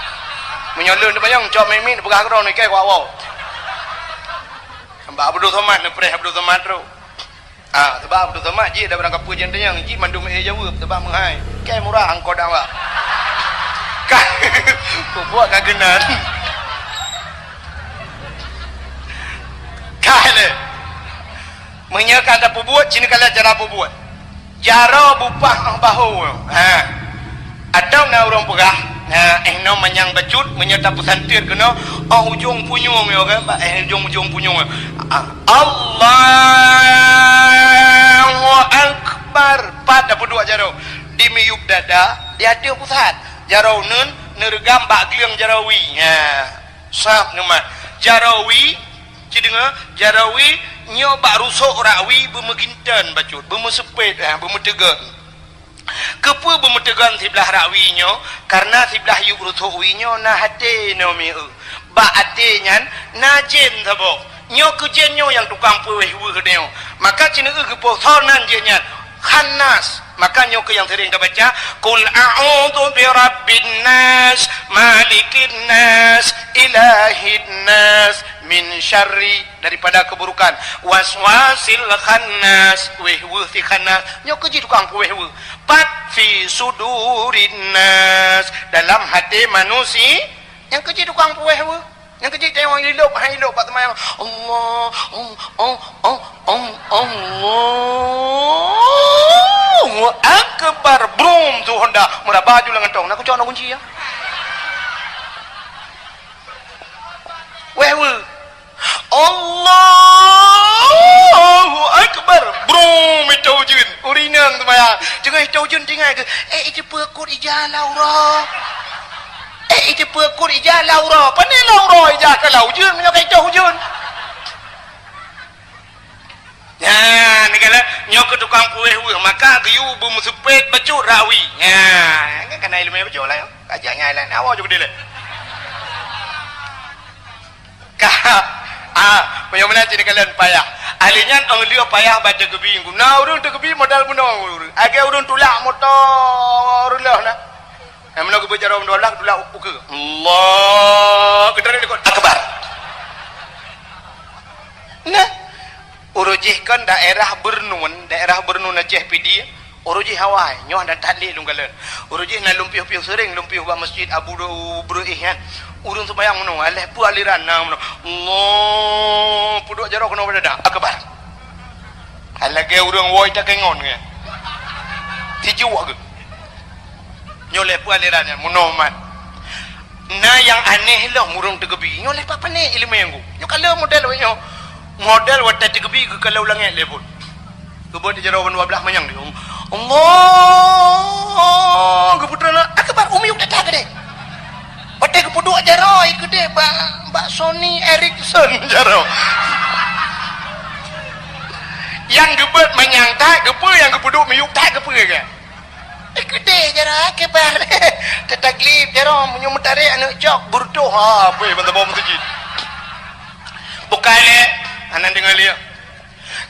menyolun tu bayang cok memin pegah kron ni kai wow Pak Abdul Somad ni preh Abdul Somad tu sebab Abdul Somad je dah berangkat pujian tanya ji mandum jawab sebab menghai kai murah angkau dah wak kau buat kagenan kale menyekan tak buat cini kala cara buat jaro bupah bahu atau na orang pegah no menyang becut menyerta pesantir kena ujung punyung yo kan ujung punyung Allahu akbar pada berdua jaro di miyub dada dia ada pusat jaro nun nergam bak gliang jarawi sap nama jarawi cidenga jarawi nyo bak rusuk rawi bemegintan bacut bemesepet bemetegan kepu bemetegan sebelah rawi nyo karena sebelah yub rusuk wi nyo na hate no mi bak ate nyan najen sabo nyo kejen nyo yang tukang puweh wu kedeo maka cina kepo sonan je nyan khanas makanya ke yang sering kita baca qul a'udzu birabbin nas malikin nas ilahin nas min syarri daripada keburukan waswasil khannas wehwu si khannas nyok keji tukang wehwu pat fi sudurin nas dalam hati manusia yang keji tukang wehwu yang kecil tengok hidup pak teman Allah akbar brum tu Honda murah baju lengan tong nak cakap nak kunci ya wewe Allahu akbar brum itu jin urinan tu maya jangan itu jin tinggal ke itu pekut ijah laura itu pekut ijah laura apa ni laura ijah ke laujun punya kaitu hujun ya ni kala nyok ke tukang kuih maka giu bumusupet becut rawi ya kan kena ilmu becut lah kajaknya lain awak juga dia punya mana cini kalian payah ahlinya dia payah baca kebi guna urun tu kebi modal guna agak urun tulak motor lah nak mana aku bercara tulak uke Allah kita ni dekat akbar nah urujihkan daerah Bernun Aceh PD urujih Hawaii nyoh dan tali lunggalan urujih na lumpiuh sering lumpiuh ba masjid Abu Bruih kan urun sembayang meno aleh pu aliran na meno Allah puduk jaro kena pada akbar alage urang woi tak kengon ke tiju ke nyoleh pu aliran meno man na yang aneh lah murung tegebi nyoleh apa ni ilmu yang nyo kalau model nyo model wata tegebi ke kalau langit lebut kebut di jarawan wablah manyang dia Allah keputrana akbar umi udah tak gede wata kepuduk jaro gede Mbak Sony Ericsson jaro yang gebet manyang tak gepe yang kepuduk miuk tak gepe ke kepera tetaglib jaro munyo mutare anu cok burdo ha apa benda bom masjid bukale anan dengar dia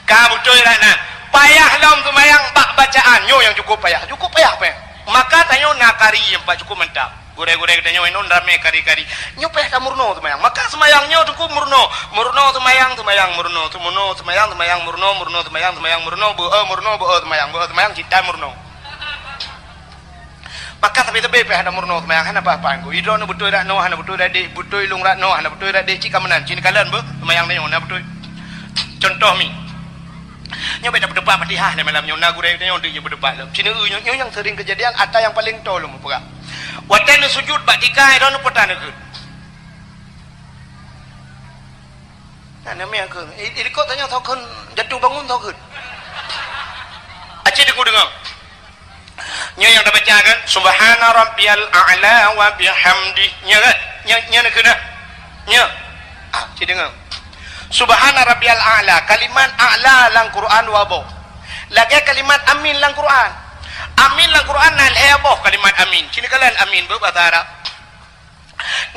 ka betul na payah dalam semayang bacaan nyo yang cukup payah apa maka tanyo nakari yang pak cukup mantap gure-gure tanyo inon rame kari-kari nyo payah murno semayang maka semayangnya cukup murno semayang murno semayang cita murno maka tapi payah ada murno semayang hana apa-apa anggo idro no betul dak no hana betul dak dik betul lung rak no hana betul dak dik cika menan cini kalian be semayang tanyo hana betul contoh mi nyo beda berdebat Fatihah ni malam nyo nagure nyo dia berdebat lah cina nyo yang sering kejadian ada yang paling tahu lu apa watan sujud bak tikai don petana ke nah me ke ini kau tanya tahu kan jatuh bangun tahu ke aceh aku dengar nyo yang dah baca kan subhana rabbiyal a'la wa bihamdi nya kan nya nak kena nya aceh dengar subhana rabbiyal a'la kalimat a'la lang Quran wabo lagi kalimat amin lang Quran amin lang Quran nal heboh kalimat amin sini kalian amin bahasa Arab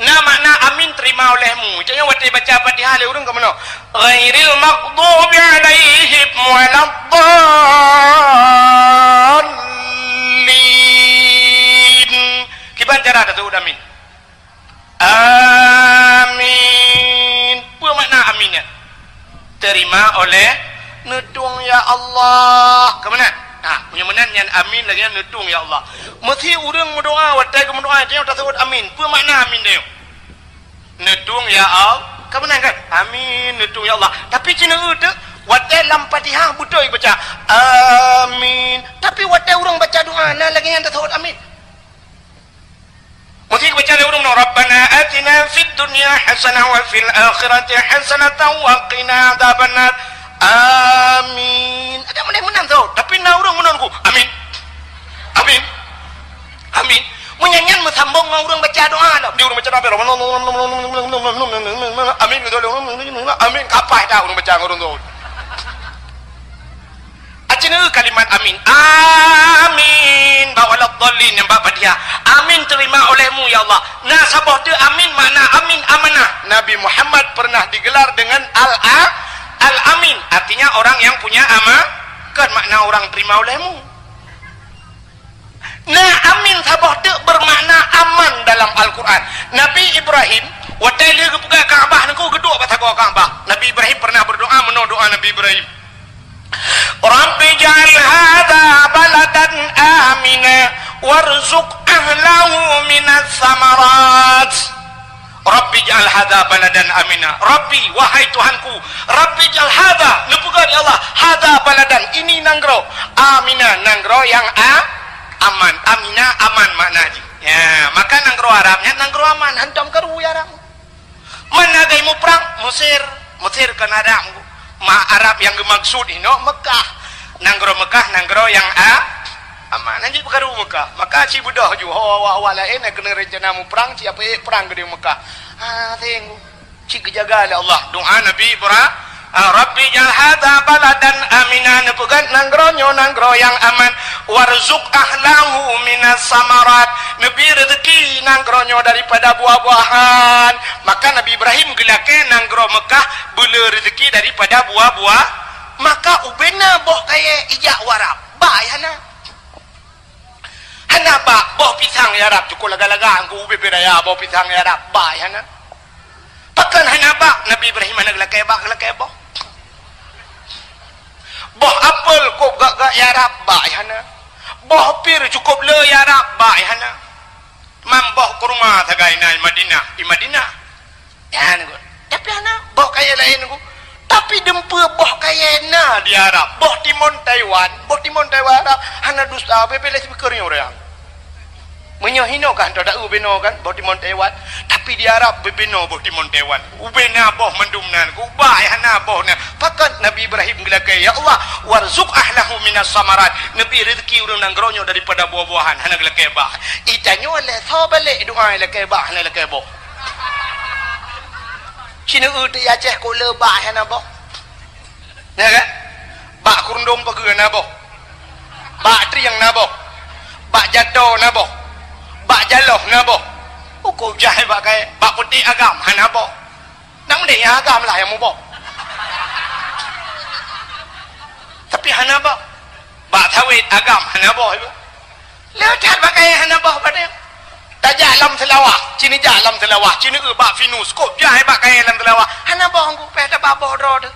nah makna amin terima olehmu jangan waktu baca Fatihah le urang ke mana ghairil maghdubi alaihim waladdallin kiban cara tu amin amin apa makna aminnya terima oleh nedung ya Allah ke mana punya menan yang amin lagi nedung ya Allah mesti urang berdoa watai ke berdoa dia tak sebut amin apa makna amin dia nedung ya Allah ke mana kan amin nedung ya Allah tapi cina tu watai lam Fatihah betul baca amin tapi watai urang baca doa nah lagi yang tak sebut amin mesti baca le urang rabbana atina fid dunya hasanah wa fil akhirati hasanatan wa qina adzabannar amin ada menang tu tapi na urang menangku amin amin amin menyanyian mesambung urang baca doa dia urang baca doa amin gitu amin kapah dah urang baca urang tu acina kalimat amin amin bawalad dallin yang bab dia amin terima olehmu ya Allah nah sabah tu amin makna amin amanah Nabi Muhammad pernah digelar dengan al-amin artinya orang yang punya kan makna orang terima olehmu nah amin sabah tu bermakna aman dalam Al-Quran Nabi Ibrahim waktu dia buka Kaabah nengku geduk pasal Kaabah Nabi Ibrahim pernah berdoa doa Nabi Ibrahim Rabbi ja'al hadha baladan amina warzuq ahlahu minas samarat Rabbi ja'al hadha baladan amina Rabbi wahai Tuhanku Rabbi ja'al hadha nepukan ya Allah hadha baladan ini nanggro amina nanggro yang aman amina aman maknanya ya maka nanggro Arabnya nanggro aman hantam keru ya Arab mana gaimu perang Mesir kan ada Arab yang dimaksud ini Mekah nanggro yang aman nanti perkara Mekah maka si budah ju hawa lain kena rencana mu perang siapa perang ke di Mekah tengok si kejaga oleh Allah doa Nabi Ibrahim Rabbi ja'al hadha baladan aminan nepukan nanggro yang aman warzuq ahlahu minas samarat nebi rezeki nanggro daripada buah-buahan maka Nabi Ibrahim gelake nanggro Mekah bela rezeki daripada buah-buah maka ubena boh kaya ijak warab bayana hana ba boh pisang ya Arab cukup laga-laga angku ube bedaya boh pisang ya Arab bayana pakan hana ba Nabi Ibrahim ana gelake boh boh apel kok gak ya Arab bayana boh pir cukup le ya Arab bayana mamboh kurma tagai nai Madinah ya nego tapi ana boh kaya lain nego tapi dempe boh kaya na di Arab boh timon Taiwan Arab hana dusta bebele speaker orang menyohino kan tak ubeno kan boh timon Taiwan tapi di Arab bebeno boh timon Taiwan ubena boh mendumnan ku bai hana boh na pakat Nabi Ibrahim gelake ya Allah warzuq ahlahu minas samarat nabi rezeki urang nanggronyo daripada buah-buahan hana gelake bah itanyo le sobale doa leke bah hana leke boh Cina uti Aceh ko le bah hana boh ya kan bak kurundum pageu na boh bak tri yang na boh bak jatuh nabo bak jaloh nabo ukur jahil bak kaya bak putih agam hanabo nak mending yang agam lah yang mau tapi hanabo bak tawid agam hanabo lehat bak kaya hanabo pada tak jalam selawah cini jalam selawah cini bak finus kop jahil bak kaya dalam selawah hanabo aku peda bak bodoh tu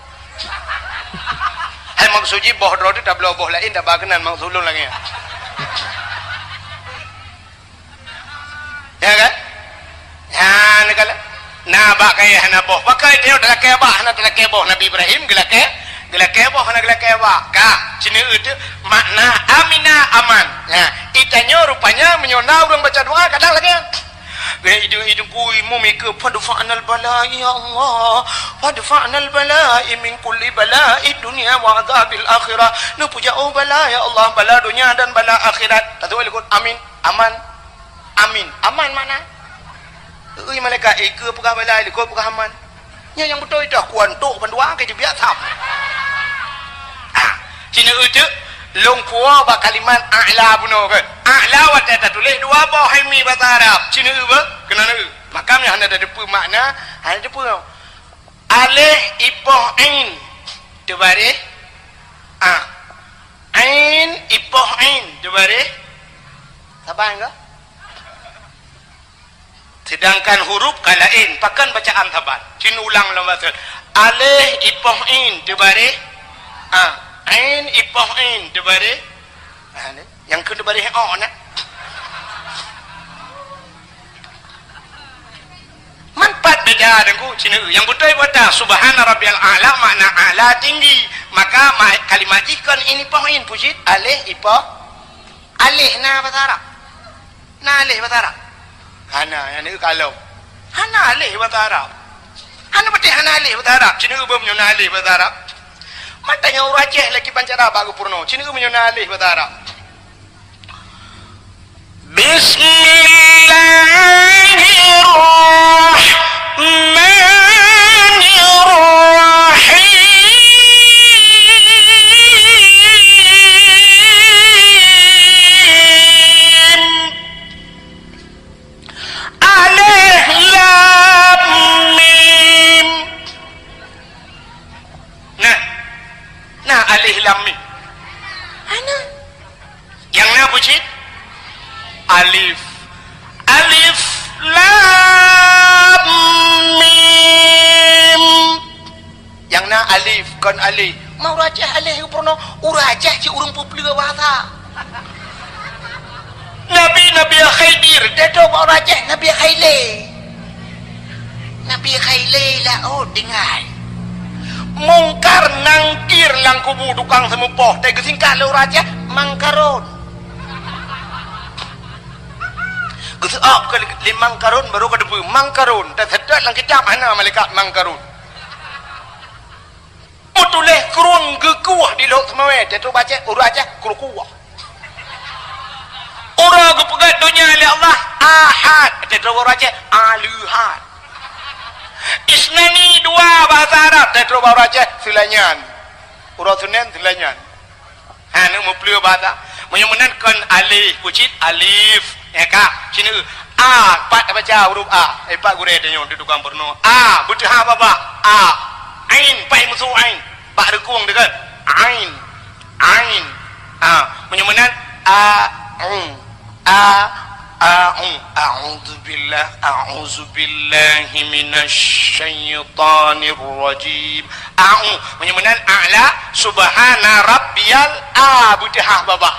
hai maksudnya bodoh tu tak boleh lain tak baganan maksudun lagi ya kan ya negala na ba kaya hanabo pakai dia dah kaya ba hana dah kaya Nabi Ibrahim gelake ba hana gelake ba ka cini itu makna amina aman ya itanya rupanya menyona orang baca doa kadang lagi hidung kui mumika fadfa'nal bala'i ya Allah fadfa'nal bala'i min kulli bala'i dunia wa adzabil akhirah nu puja oh bala ya Allah bala dunia dan bala akhirat tak tahu ikut amin aman amin aman mana malaikat ke pegah bala ikut pegah aman yang betul itu kuantuk pendua ke biar sam cina itu long puah ba kalimat a'la buno ke a'la wa ta tulis dua ba haimi bahasa Arab cina ba kenana makamnya hanya ada depu makna hanya depu alih ipoh ain debare ain ipoh ain debare sabar enggak sedangkan huruf kalain pakan bacaan tabat cina ulang lembaga alih ipoh ain debare ain ipoh ain debare yang ke debare nak manfaat beda dengan cina yang betul kata subhana rabbiyal a'la makna a'la tinggi maka kalimat ikan ini poin pujit alih ipoh alih na bahasa Arab na alih bahasa Arab hana yang ni kalau hana alih bahasa Arab hana betul hana alih bahasa Arab cina belum nyona alih bahasa Arab matanya orang Aceh lagi pancara bagu purno cina menyona alih bahasa Arab Bismillahirrahmanirrahim alif lam mim nah alih lam mim ana yang na bucit alif alif lam mim yang na alif kon alif mau rajah alih purno urajah ci urang publik bahasa Nabi Khaidir dedo mau rajah Nabi Khaile lah oh dengar mungkar nangkir lang kubu tukang semupoh teh gesingkah lu raja mangkarun geus ke limang karun baru ke debu mangkarun teh sedat lang kitab mana malaikat mangkarun utuleh kurun gekuah di lok semawe teh tu baca uraja kurukuah ura gepegat dunia oleh Allah ahad teh tu raja aluhad isnani dua bahasa Arab dan terus baru aja silanyan urut sunan silanyan anu mempelih bahasa menyumenankan alif pucit alif ya kak sini a pat baca huruf a pak gure denyo di tukang porno a betul ha baba a ain pai musuh ain pak rekung dekat ain menyumenan a'udzu billahi minasyaitonir rajim menyumenan a'la subhana rabbiyal abudhah babah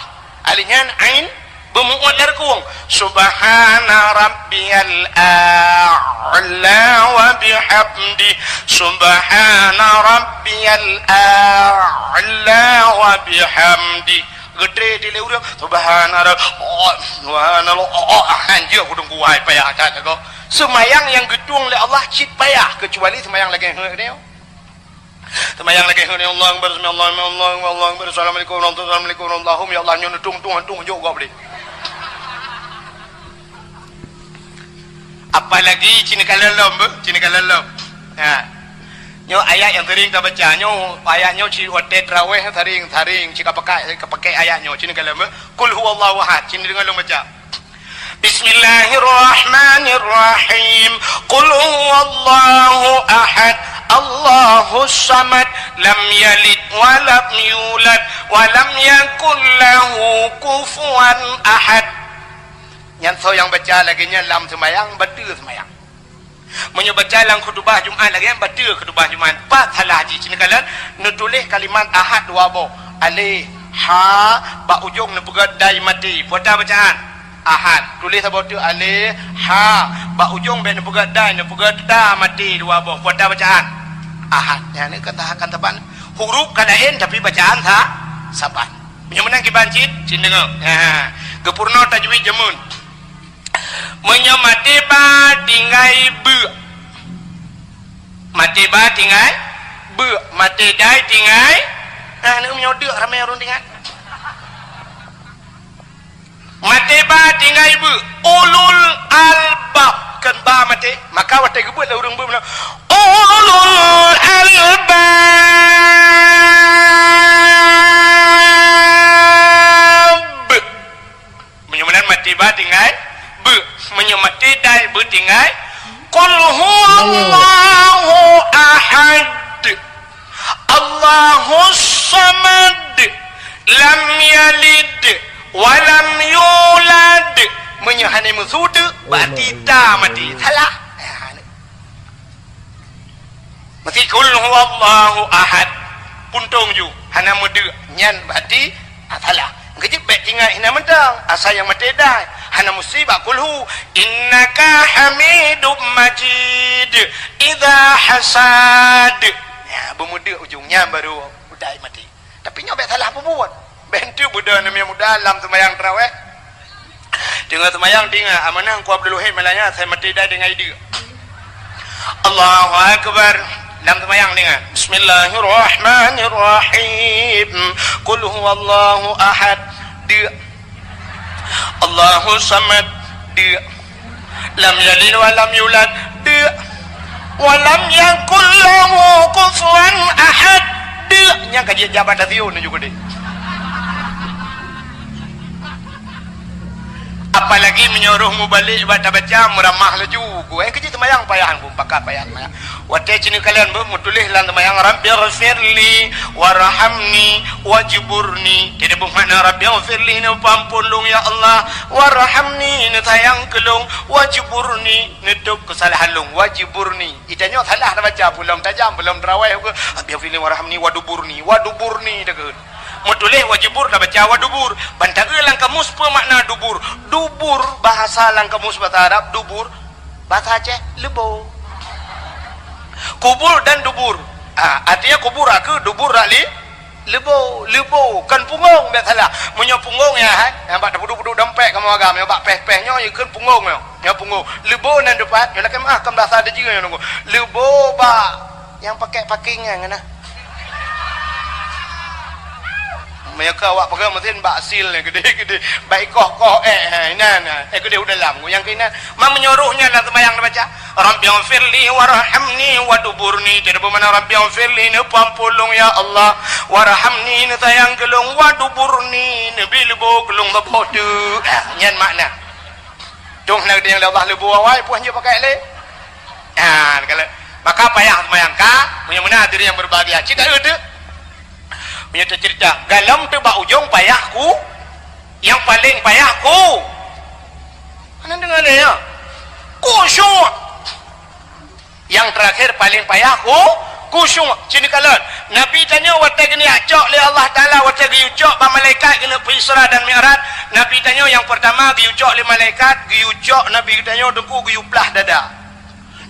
alinyan ain bemuat larkuang subhana rabbiyal a'la wa bihamdi subhana rabbiyal a'la wa bihamdi gede di leurang subhanallah anjir kudung kuai payah tak kau semayang yang gedung oleh Allah cit payah kecuali semayang lagi dia semayang lagi dia Allah assalamualaikum warahmatullahi wabarakatuh ya Allah nyon tung juga boleh apalagi cini kalalom ha nyo ayat yang tering kita baca nyo ayat nyo ci wate tarawih taring cika pakai ayat nyo cini kalau kul huwallahu ahad cini dengan lo baca Bismillahirrahmanirrahim Qul huwallahu ahad Allahus samad lam yalid wa lam yulad wa lam yakul lahu kufuwan ahad. Yang so yang baca lagi nya lam sembayang betul sembayang. Menyo baca lang khutbah Jumaat lagi yang betul khutbah Jumaat. Pak salah haji sini kalian nutulis kalimat ahad dua bo. Alif ha ba ujung nu pegadai mati. Puata bacaan ahad. Tulis apa tu alif ha ba ujung be nu pegadai mati dua bo. Puata bacaan ahad. Ya ni kata ban huruf kadain tapi bacaan saban. Menyo menang ki bancit sini dengar. Ha gepurna tajwid jamun. Menyo mati ba tinggai bu. Mati ba tinggai bu. Mati dai tinggai. Nah ni menyo deuk ramai orang tinggal. Mati ba tinggai bu. Ulul albab kan ba mati. Maka wate gebut lah urang bu. Ulul albab. Menyo mati ba tinggai bu. Menyo mati dai bu tinggai. Qul huwallahu ahad. Allahus samad lam yalid wa lam yulad. Menyahani musud berarti ta mati salah. Mesti qul huwallahu ahad puntung ju hana mudu nyan berarti salah. Ngejip baik tinggal hina mentang asal yang mati dah hana musibah kulhu innaka hamidum majid idza hasad. Ya bermuda ujungnya baru udai mati. Tapi nyobek salah apa buat? Bentu budak namanya muda dalam sembahyang tarawih. Tengah sembahyang tinggal amanah ku Abdul Wahid malanya saya mati dah dengan dia. Allahu akbar. Dalam sembahyang dengar Bismillahirrahmanirrahim Qul huwallahu ahad dia Allahu samad dia lam yalid wa lam yulad dia wa lam yakul lahu kufuwan ahad dia nya kaji jabat tiu juga deh. Apalagi menyuruhmu balik baca meramah laju ku kerja temayang payahan pun pakat payah wate cini kalian bu mutulis lan temayang rabbighfirli warhamni wajburni tidak bermakna rabbighfirli ni pampulung ya Allah warhamni ni sayang kelung wajburni nutup kesalahan lung wajburni itanya salah dah baca belum tajam belum tarawih ke rabbighfirli warhamni waduburni dekat mutulis wajibur dah baca wadubur bantaga lang kamus apa makna dubur dubur bahasa lang kamus bahasa Arab dubur bahasa Aceh lebo kubur dan dubur artinya kubur aku dubur rali lebo kan punggung tak salah munyo punggung ya yang bak duduk dompet kamu agam yang bak peh-pehnya ya kan punggung ya punggung lebo nan depan ya lakem kan bahasa ada juga yang nunggu lebo bak yang pakai pakingan ngana mereka awak pakai mesin baksil ni gede baik koh gede udah dalam yang kena mak menyuruhnya dalam sembahyang baca rabbighfirli warhamni waduburni tidak bermakna rabbighfirli ni pampulung ya Allah warhamni ni sayang gelung waduburni ni bilbo gelung babodu nyan makna dong nak dia yang Allah lebu awai puan je pakai le kalau maka payah sembahyang ka punya mana diri yang berbahagia cita ada punya cerita galam tu bak ujung payahku yang paling payahku mana dengar dia kusyuk yang terakhir paling payahku kusyuk sini kalan Nabi tanya wate gini acok le Allah Ta'ala wate giucok ba malaikat kena Isra dan Mi'raj Nabi tanya yang pertama giucok le malaikat giucok Nabi tanya dengku giuplah dada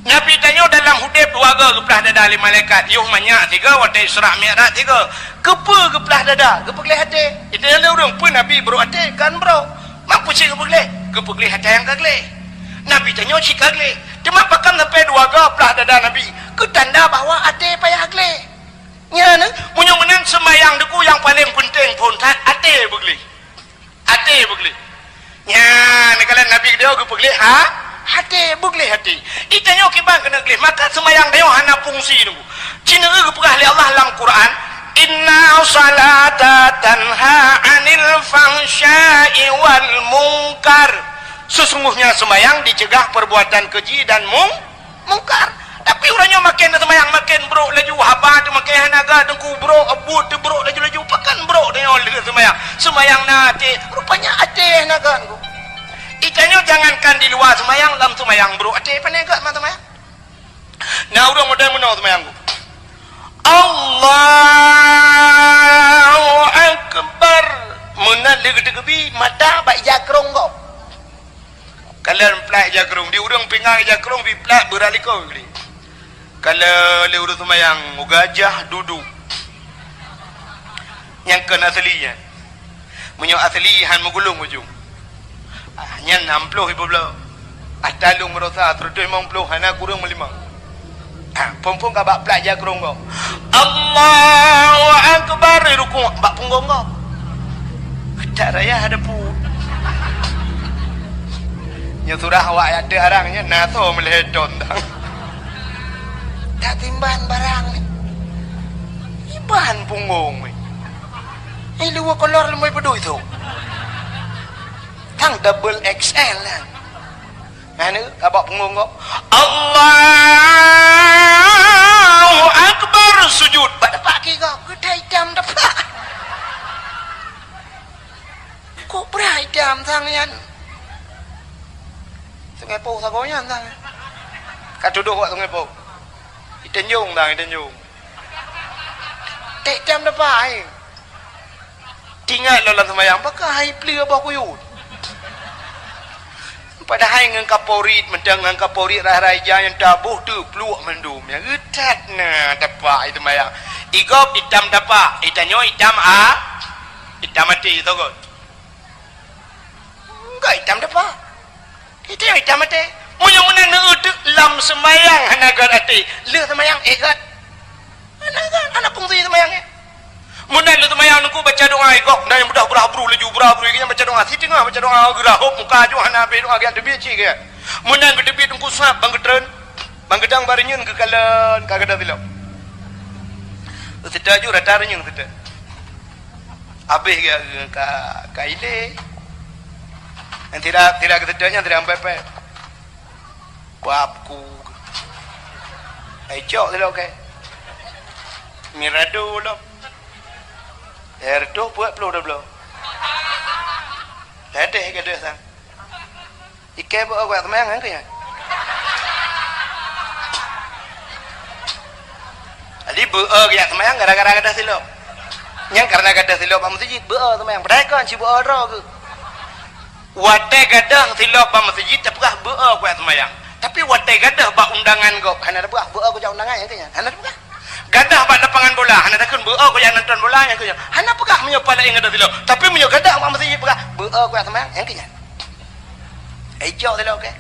Nabi tanya dalam hudib dua geplah dada li malaikat yuh banyak tiga wate Isra Mi'raj tiga kepa geplah dada gepa gelih hati itu yang orang pun Nabi bro hati kan bro mampu sih gepa gelih hati yang kagelih Nabi tanya si kagelih cuma pakan sampai dua geplah dada Nabi ke tanda bahawa hati payah gelih nya ne munyo menang sembayang deku yang paling penting pun hati begelih nya ne kalau Nabi dia gepa gelih hati begleh hati itanyo kibang kena gleh maka semayang dayo hana fungsi nunggu cina pegah li Allah dalam Quran inna salata tanha anil fahsya'i wal munkar sesungguhnya semayang dicegah perbuatan keji dan mungkar tapi orangnya makin semayang makin bro laju haba tu makin hanaga dengku bro abut tu bro laju pakan bro dia semayang nanti rupanya ate naga ikannya jangankan di luar semayang dalam semayang bro ate panega mah semayang nah udah model menau semayang Allahu Akbar munal deg-degebi mata baik jakrong kau kalian pelak jakrong di urang pingang jakrong bi pelak beralikau beli kalau lewat semayang gajah duduk yang kena aslinya menyok aslihan menggulung ujung nyan 60 ibu belah atalung merasa 150 hana kurang melimang pompong kabak pelak jakrong kau Allahu Akbar rukuk bak punggung kau tak raya ada pun nya surah awak ada arangnya naso meledon dah tak timban barang ni iban punggung ni luar kolor lemai pedui tu tang double XL lah mana kabak punggung kau Allahu Akbar sujud pada pagi kau kedai jam dapat kok berai jam tangan sungai po sagonya tangan kat duduk kat sungai po Itenjung dah, itenjung. Tek jam dapat. Tinggal dalam semayang, pakai pelia bakuyut. Padahal dengan kaporit, mendengar kaporit raja yang tabuh tu peluk mendum. Yang getat na dapat itu semayang. Igop hitam dapat, itanyo hitam hitam mati tu kot. Enggak hitam dapat. Itu yang hitam mati. Mula-mula nak lam semayang hanagat hati le semayang egat hanagat anak fungsi semayangnya mula le semayang aku baca doa igok dan yang budak berabru laju berabru yang baca doa si tengah baca doa gerahop muka jo hana be doa gak debi ci ke mula debi tungku sap bang getren bang gedang barinyeun ke kalan kagada tilap sedaju rata renyung sedaj habis ka ile yang tidak kesedanya tidak sampai babku cok tu okey mirado lo erdo buat pelu dah belum ledeh ke dah sang ikai buat buat semayang kan ya ali buat ya semayang gara-gara kada silap yang karena kada silap pak masjid buat semayang pedagang si buat ro ke wate gadah silap pak masjid tapi buat semayang tapi watai gadah bak undangan kau hana buah buah kau undangan yang kenya hana buah gadah bak lapangan bola hana takun buah kau yang nonton bola yang kenya hana pegah menyo pala yang ada tilo tapi menyo gadah bak mesti pegah buah kau semayang yang kenya ejo tilo okey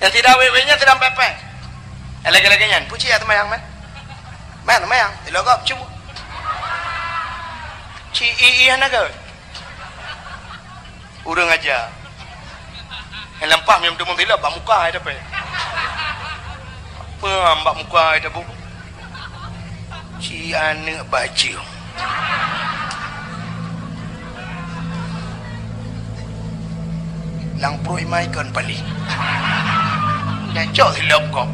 yang tidak wewe-nya tidak pepe lagi-lagi nyan puji ya semayang man semayang tilo kau cuma ci hana kau urang aja yang lempah minum tu mengtilap bak muka ada apa bak muka ada bu si anak baju lang pro imai kan pali dan cok silap kau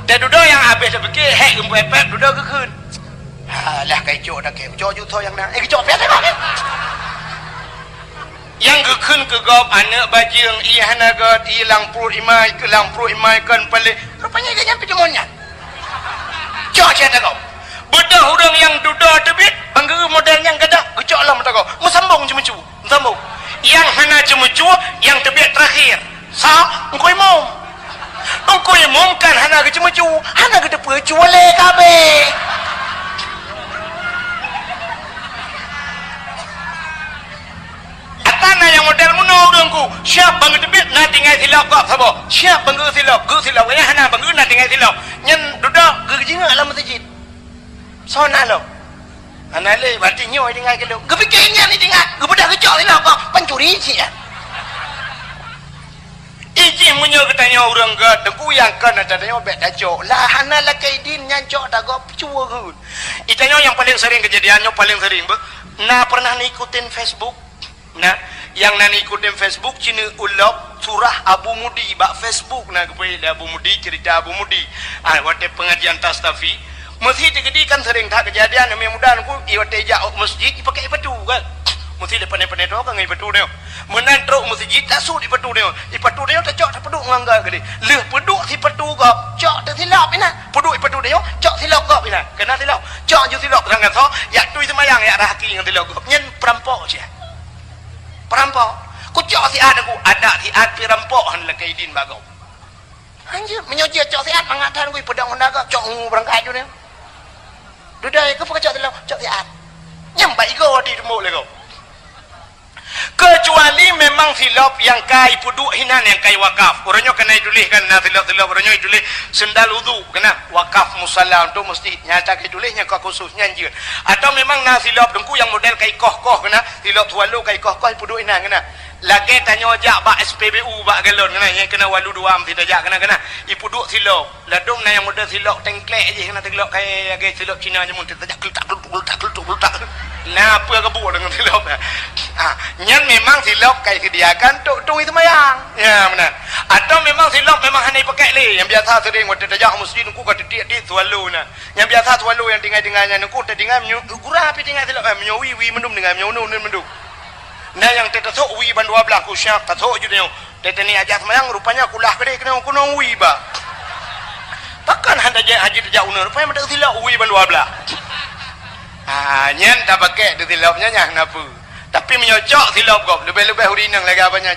dan duduk yang habis sepikir hek gempepet duduk ke kun lah kai cok dah kai cok jutho yang nak cok pet tak yang gekun ke gop anak bajing iya hanagat ilang pru imai ke lang pru imai kan pale rupanya dia nyampe demonnya cok cerita kau bedah orang yang duduk tebit bangga model yang gadah gecok lah mata kau musambung cemucu musambung yang hana cemucu yang tebit terakhir sa engkau imam kan hana ke cemucu hana ke depa cuale kabe tanah yang model muno dengku siap bangga tebit nak tinggal silap kau sabo siap bangga silap ya hana bangga nak tinggal silap nyen duduk gejinga dalam masjid sona lo anale berarti nyoy tinggal kelo gepikirnya ni tinggal gebedah kecok silap kau pencuri sih ya iji menyo ketanya orang ke dengku yang kan ada tanya bet dacok lah hana la kaidin nyancok tak gop cua kun itanya yang paling sering kejadiannya paling sering nah pernah ngikutin Facebook nah yang nani ikutin Facebook cina ulok surah Abu Mudi bak Facebook nah kepada Abu Mudi cerita Abu Mudi waktu pengajian tastafi mesti digedikan sering tak kejadian yang mudah aku iwate jak masjid pakai batu kan mesti depan-depan itu kan ngai batu dia menan truk masjid tak su di batu dia tak cok tak peduk ngangga gede leh peduk si batu gop cok tak silap ina peduk di batu dia cok silap gop ina kena silap cok ju silap sangat so ya tui semayang ya rahaki yang silap gop nyen perampok je perampok ku cok si aku ada si pi rampok han la kaidin bagau anjir menyoji cok si mangatan ku pedang honda gop cok berangkat ju dia dudai ke pakai cok si nyambai go di remuk le go kecuali memang silap yang kai puduk hinan yang kai wakaf orangnya kena tulis kan nah silap orangnya tulis sendal wudu kena wakaf musalla untuk mesti nyata kai tulisnya kau khususnya anjir atau memang nah silap dengku yang model kai koh kena silap walu kai koh puduk hinan kena lagi tanya jak bak SPBU bak galon kena yang kena walu dua tidak jak kena ipuduk silap ladung nah yang model silap tengklek je kena silap kai silap Cina je mun tak nah apa kebuk dengan silap nyan memang silap kai sediakan tung itu mayang ya benar atau memang silap memang hanya pakai le yang biasa sering waktu tajak masjid ku kata dia sualu nah yang biasa sualu yang tinggal-tinggalnya ku tinggal gurah api tinggal silap menyowi mendum dengan mendum nah yang tetasuk wi ban 12 ku syak tasuk je dia tetani ajak semayang rupanya kulah gede kena ku nong wi ba takkan handa haji tajak unar rupanya ada silap wi ban 12 nyan tak pakai tu silapnya nyah kenapa tapi menyocok silap kau lebih-lebih hurinang lagi apanya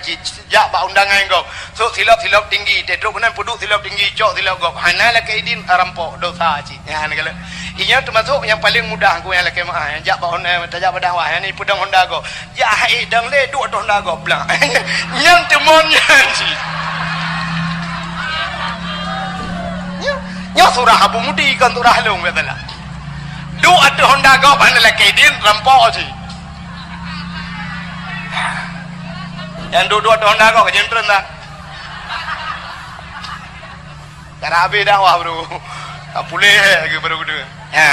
jak bak undangan kau so silap tinggi tetruk kenan puduk silap tinggi cok silap kau hana la kaidin rampok dosa cik ya ni kalau ini termasuk yang paling mudah aku yang laki yang jak bak honda tajak padang wah ni pedang honda kau jak hai dang le duk honda kau belang yang temonnya cik nya surah Abu Mudi kan surah long katalah duk ada honda kau hana la kaidin rampok cik yang dua-dua Honda kau kejentren tak cara habis dakwah bro tak boleh lagi baru kedua ya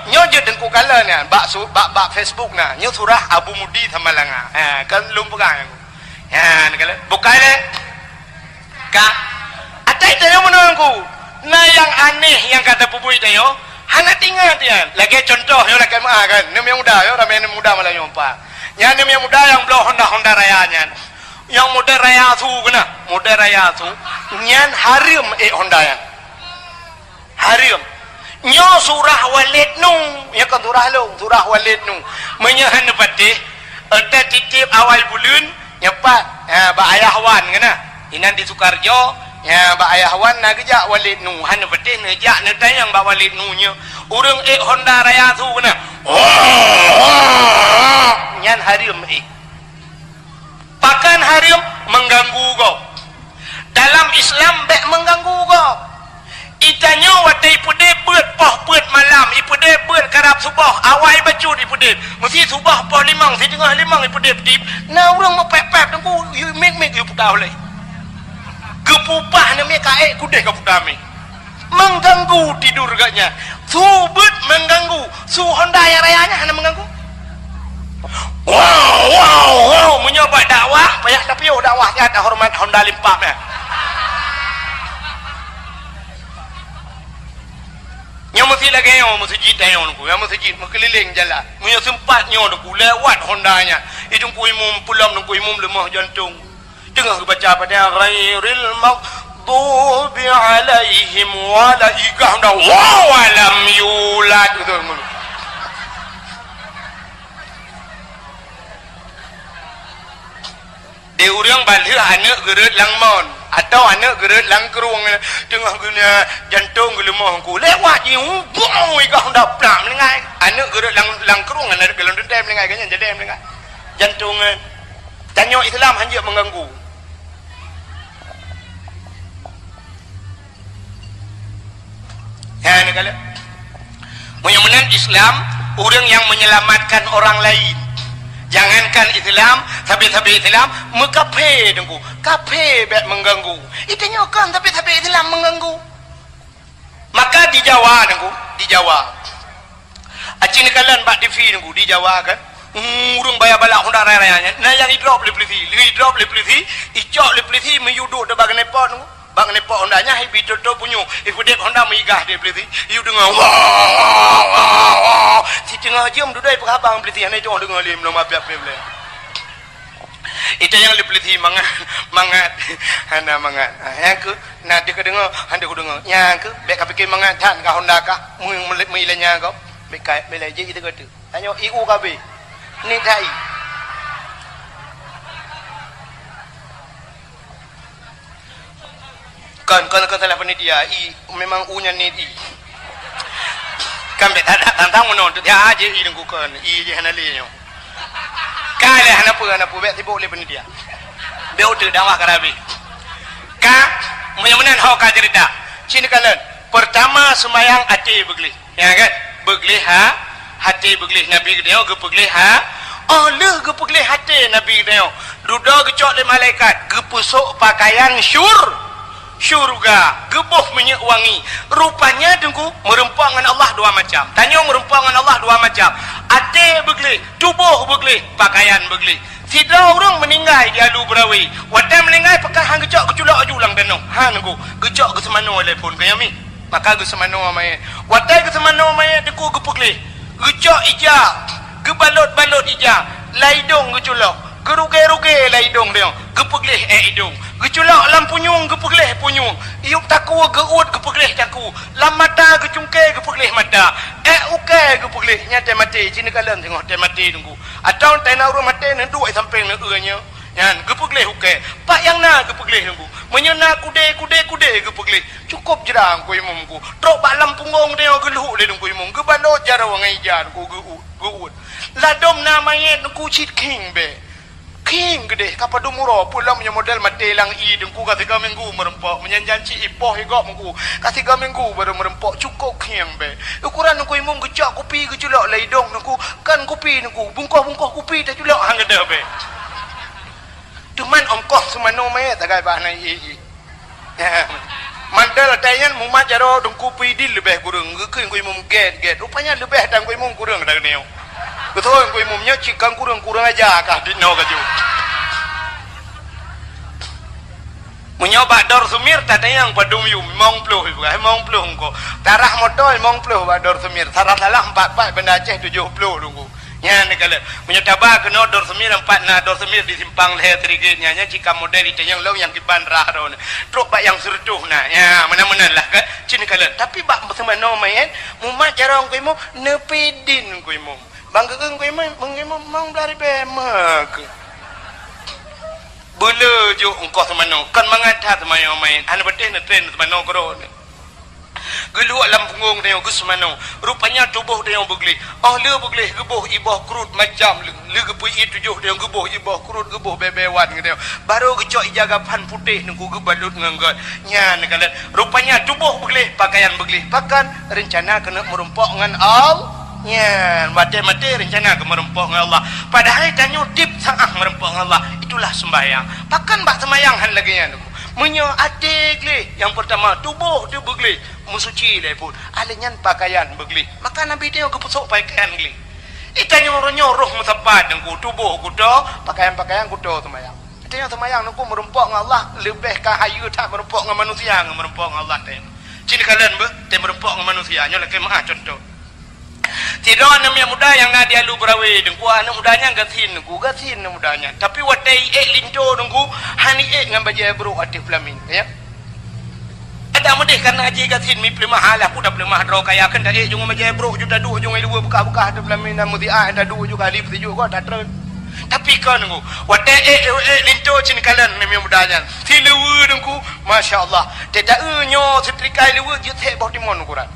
nyo je dengku kala ni bak Facebook nah nyo surah Abu Mudi sama langa kan lum pegang ya ni kala bukai le kak atai tayo menunggu nah yang aneh yang kata pupui tayo hana tinggal dia lagi contoh yo lagi kan ni yang muda yo ramai ni muda malah nyompa yang muda yang belum Honda rayanya yang model raya tu kena model raya tu nyan harim Honda yang harim nyo surah walid nu ya kan surah walid nu menyahan patih ada titip awal bulan nyepat ba ayah wan kena inan di Sukarjo ya ba ayah wan na gejak walid nu han patih nejak ne tayang ba walid nu nya urang Honda raya tu kena nyan harim pakan harim mengganggu kau dalam Islam bek mengganggu kau itanya watai pude beut poh beut malam ipude beut karab subah awal baju ipude mesti subah poh limang si tengah limang ipude tip nah urang mau pep-pep tengku mik you putau leh kepupah namanya kaek kudeh kaputame mengganggu tidur gaknya subut mengganggu su Honda yang rayanya hanya mengganggu wow menyoba dakwah banyak tapi dakwah ya ada hormat Honda limpah ya yang mesti lagi yang mesti jita yang aku yang mesti jita keliling jalan punya sempatnya aku lewat Hondanya itu ku imum pulang ku imum lemah jantung tengah baca pada ghairil maghdubi alaihim walaikah walam yulad itu dia orang balik anak geret langmon atau anak geret langkerung tengah guna jantung gelemah ku lewat je bong ikah dah plak melengai anak geret langkerung anak gelon dendam melengai kan jadi melengai jantung tanya Islam hanya mengganggu ya ni kala mudah-mudahan Islam orang yang menyelamatkan orang lain Jangankan Islam, tapi Islam mekafe dengku. Kafe bet mengganggu. Itanya kan tapi Islam mengganggu. Maka di Jawa dengku, di Jawa. Acin kalian bak TV dengku di Jawa kan. Urung bayar balak Honda raya-rayanya. Nah yang drop le polisi, icok le polisi meyuduk de bag nepot dengku. Bang nepot Hondanya hibi toto punyu. Iku dek Honda meigah de polisi. You dengar wah. Si tengah jam duduk apa abang polisi ane jong dengar lim lo mapiap boleh. Itu yang le polisi mangat. Hana mangat. Yang ke nak dia dengar, hande ku dengar. Yang ke bek kapikir mangat tan ka Honda ka. Mu meilanya kau. Bek kai belaje itu kata. Tanya iu kabe. Ni tai. Kan salah penitia memang unya ni kan bet ada tantang menon tu dia aje i dengku kan je hanali nyo kale hanapu bet tibo le penitia be otu dawa karabi ka menan ho ka cerita sini kalian pertama sembahyang hati begli ya kan begli hati begli nabi dia ge begli oh le ge begli hati nabi dia duda gecok le malaikat ge pusuk pakaian syurga gebuh minyak wangi rupanya dengku merempang dengan Allah dua macam tanya merempang dengan Allah dua macam ate begli tubuh begli pakaian begli sidra orang meninggal di alu berawi wadah meninggal pakai hang gecok keculak julang danau nengku gecok ke semano telefon kaya mi maka ke semano amai wadah ke semano amai dengku gepegli gecok ija gebalot ija laidong geculak geruge laidong dia gepegleh idong geculak lam punyung gepegleh punyung iuk taku geut gepegleh taku lam mata gecungke gepegleh mata uke gepegleh nyate mati cini kalian tengok te mati tunggu atau tena urang mati nendu sampai ne nya yan gepegleh uke pak yang na gepegleh tunggu menyena kude gepegleh cukup jerang ku imumku trok bak lam punggung dia geluh le tunggu imum gebalot jara wangai jar ku geut ladom namanya ku chit king be king gede kapadu muro pula punya model mati lang dengku katiga minggu merempok menyanjanci ipoh higop minggu katiga minggu baru merempok cukup king be ukuran nengku imum gecak kopi geculak laidong nengku kan kopi nengku bungkoh kopi tak culak hang gede be tuman ongkoh semano me tagai bahna mandal tayan mumat jaro dengku pidil lebih kurang gekeun ku imum get rupanya lebih dan ku imum kurang dak neo betul ku imumnya cikang kurang aja kah dino kaju menyoba dor sumir tatayang padum yu mong pluh engko tarah modal mong pluh ba dor sumir salah 4 benda Aceh 70 tunggu nya ne kala menyotaba kena dor sumir 4 na dor sumir di simpang leher trigenya nya jika model itayang long yang kiban rah ron truk bak yang serduh na ya mana-mana lah kan cini kala tapi bak semano main mumat jarang ku imum nepidin ku imum bangga ku imum mong dari bemak bela jo engkau semano kan mengatat semano main ana betih na train semano kro geluak lam punggung dia gus semano rupanya tubuh dia begli le begli gebuh ibah krut macam le gebui 7 dia gebuh ibah krut gebuh bebewan dia baru gecok ijagapan putih nunggu gebalut nganggot nya nekalan rupanya tubuh begli pakaian begli pakan rencana kena merumpok dengan nya mati rencana ke merempok dengan Allah padahal tanya tip sangah merempok dengan Allah itulah sembahyang pakan bak sembahyang han lagi nya menyo atik le yang pertama tubuh dia begli musuci le pun alenyan pakaian begli maka nabi dia ke pusuk pakaian gli itanya nyoroh musapat dengku tubuh kudo pakaian kudo sembahyang itanya sembahyang nungku merempok dengan Allah lebih kahayu tak merempok dengan manusia merempok dengan Allah teh cini kalian be teh merempok dengan manusia nya lagi mah contoh tidak anak muda yang nak dia lu berawi dengku anak mudanya gatin mudanya tapi watai lindo dengku hani dengan baju bro atif flamin ya ada mudih karena aji gatin mi prima halah pun dah prima dro kaya kan dah jung baju bro juta du jung lu buka atif flamin namu dia dah du juga alif tuju ko dah tren tapi kan dengku watai lindo cin kalan ni mudanya tilu dengku masyaallah tidak nyo setrikai lu je teh bau timon ukuran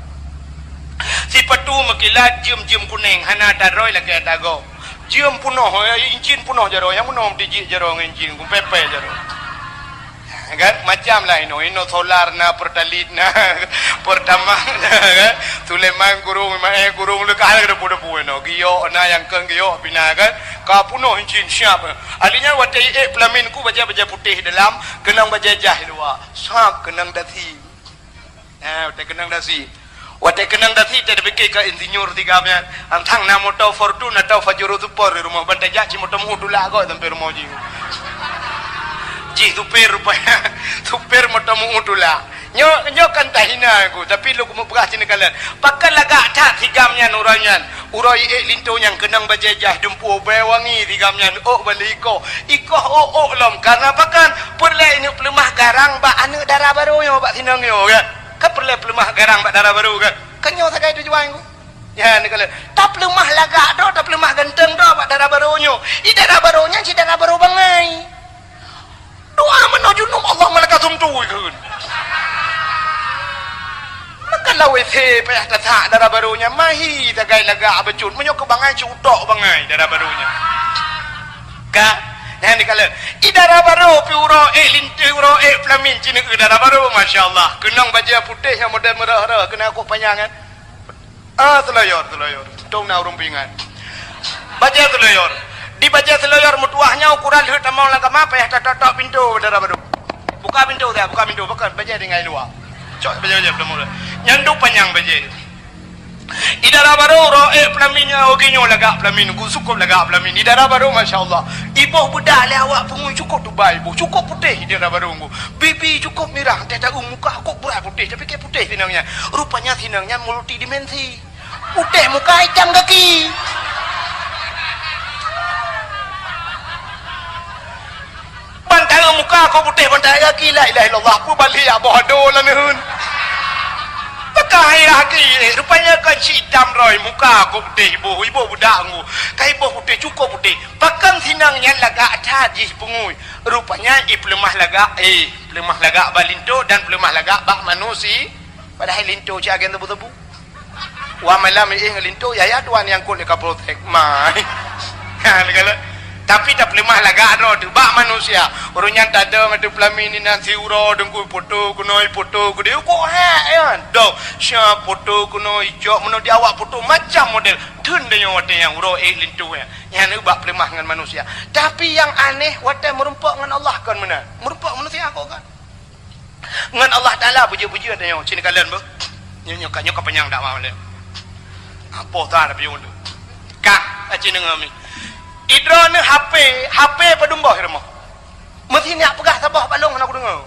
si patu makilat jum kuning hana daroi lagi dago jum punoh incin punoh jaro yang menom diji jaro incin ku pepe jaro kan macam lah ino solar na pertalit na pertama kan Sulaiman kurung mae kurung le kala de podo ino giyo na yang keng giyo bina kan ka puno hincin siap alinya wate pelamin ku baja putih dalam kenang baja jah dua sak kenang dasi wate kenang dasi wate kenang dasi te debeke ka insinyur tiga nya antang na moto fortuna atau fajuru super rumah bantai jaci moto muhudula go sampai rumah ji ji supir rupanya supir motor mengutula nyo kan tahina aku tapi lu kumu beras sini kalian pakai lagak tak tigamnya nuranyan urai linto yang kenang bajajah dempu bewangi tigamnya baliko iko lom karena pakan perle ini pelemah garang ba anu darah baru yo bak sinang yo kan perle pelemah garang bak darah baru kan nyo sagai tujuan aku ya ni kalian tak pelemah lagak do tak pelemah ganteng do bak darah baru nyo i darah barunya si darah baru bangai doa menuju nom Allah malaikat tumtu ikun maka lawet payah tatak darah barunya mahi tagai laga abecun menyok ke bangai cutok bangai darah barunya kak yang dikala i darah baru pi uro linti uro pelamin cini ke darah baru masya-Allah kenang baju putih yang model merah-merah kena aku panjangan seloyor tong na rumpingan baju seloyor di baca seloyor mutuahnya ukuran lihat among langkah apa ya tak pintu darah baru buka pintu bukan baca dengan luar cok baca belum mulai nyandu panjang baca di darah baru roe pelaminnya oginyo laga pelamin ku cukup laga pelamin di darah baru masya-Allah ibu budak le awak pungui cukup dubai bu cukup putih di darah baru ku bibi cukup merah teta muka kok berat putih tapi kayak putih sinangnya rupanya sinangnya multidimensi putih muka hitam kaki bantai muka kau putih bantai kaki la ilaha illallah ku balik ya bodoh lah nihun pakai lagi rupanya kan si hitam roy muka kau putih ibu budak ngu kai ibu putih cukup putih bahkan sinangnya laga tajih pengui rupanya pelemah laga balinto dan pelemah laga bak manusi padahal linto si agen tebu-tebu wa malam linto ya tuan yang kau leka protek mai tapi tak pelemah laga ro tu bak manusia urunya tak ada ngadu pelamin ni nanti uro dengku foto kunoi foto ku dia ko ha do sya foto kunoi jok meno dia awak foto macam model tun dia wate yang uro lintu yang ni bak pelemah dengan manusia tapi yang aneh wate merumpak dengan Allah kan mana merumpak manusia kau kan dengan Allah Taala puji-puji ada yang sini kalian bu nyo panjang dak mau le apa ta ada piun kak aci ngami idrone HP padumbah rumah mesti ni pegah sabah balong aku dengar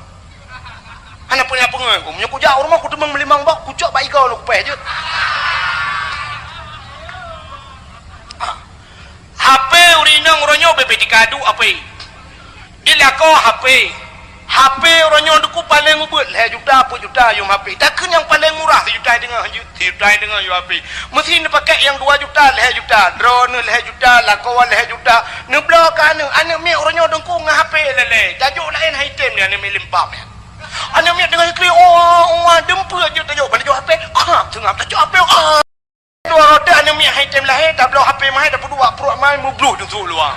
ana punya pengen aku menyo ku jauh rumah ku demang melimang bak ku cok baik kau lu pe je HP urinang ronyo bebe dikadu apa dia ko HP ronyo duku paling ubut le juta apa juta yung HP takkan yang paling murah sejuta dengan yo HP mesti ni pakai yang 2 juta le juta drone le juta lakawan le juta ni blok kan ane mi ronyo dengku ngah HP lele tajuk lain item ni ane mi limpam ya ane mi dengan kli dempu je tajuk balik HP tengah tajuk HP dua roda ane mi item lain tak blok HP mai dah dua pro mai mu blue dengsu luar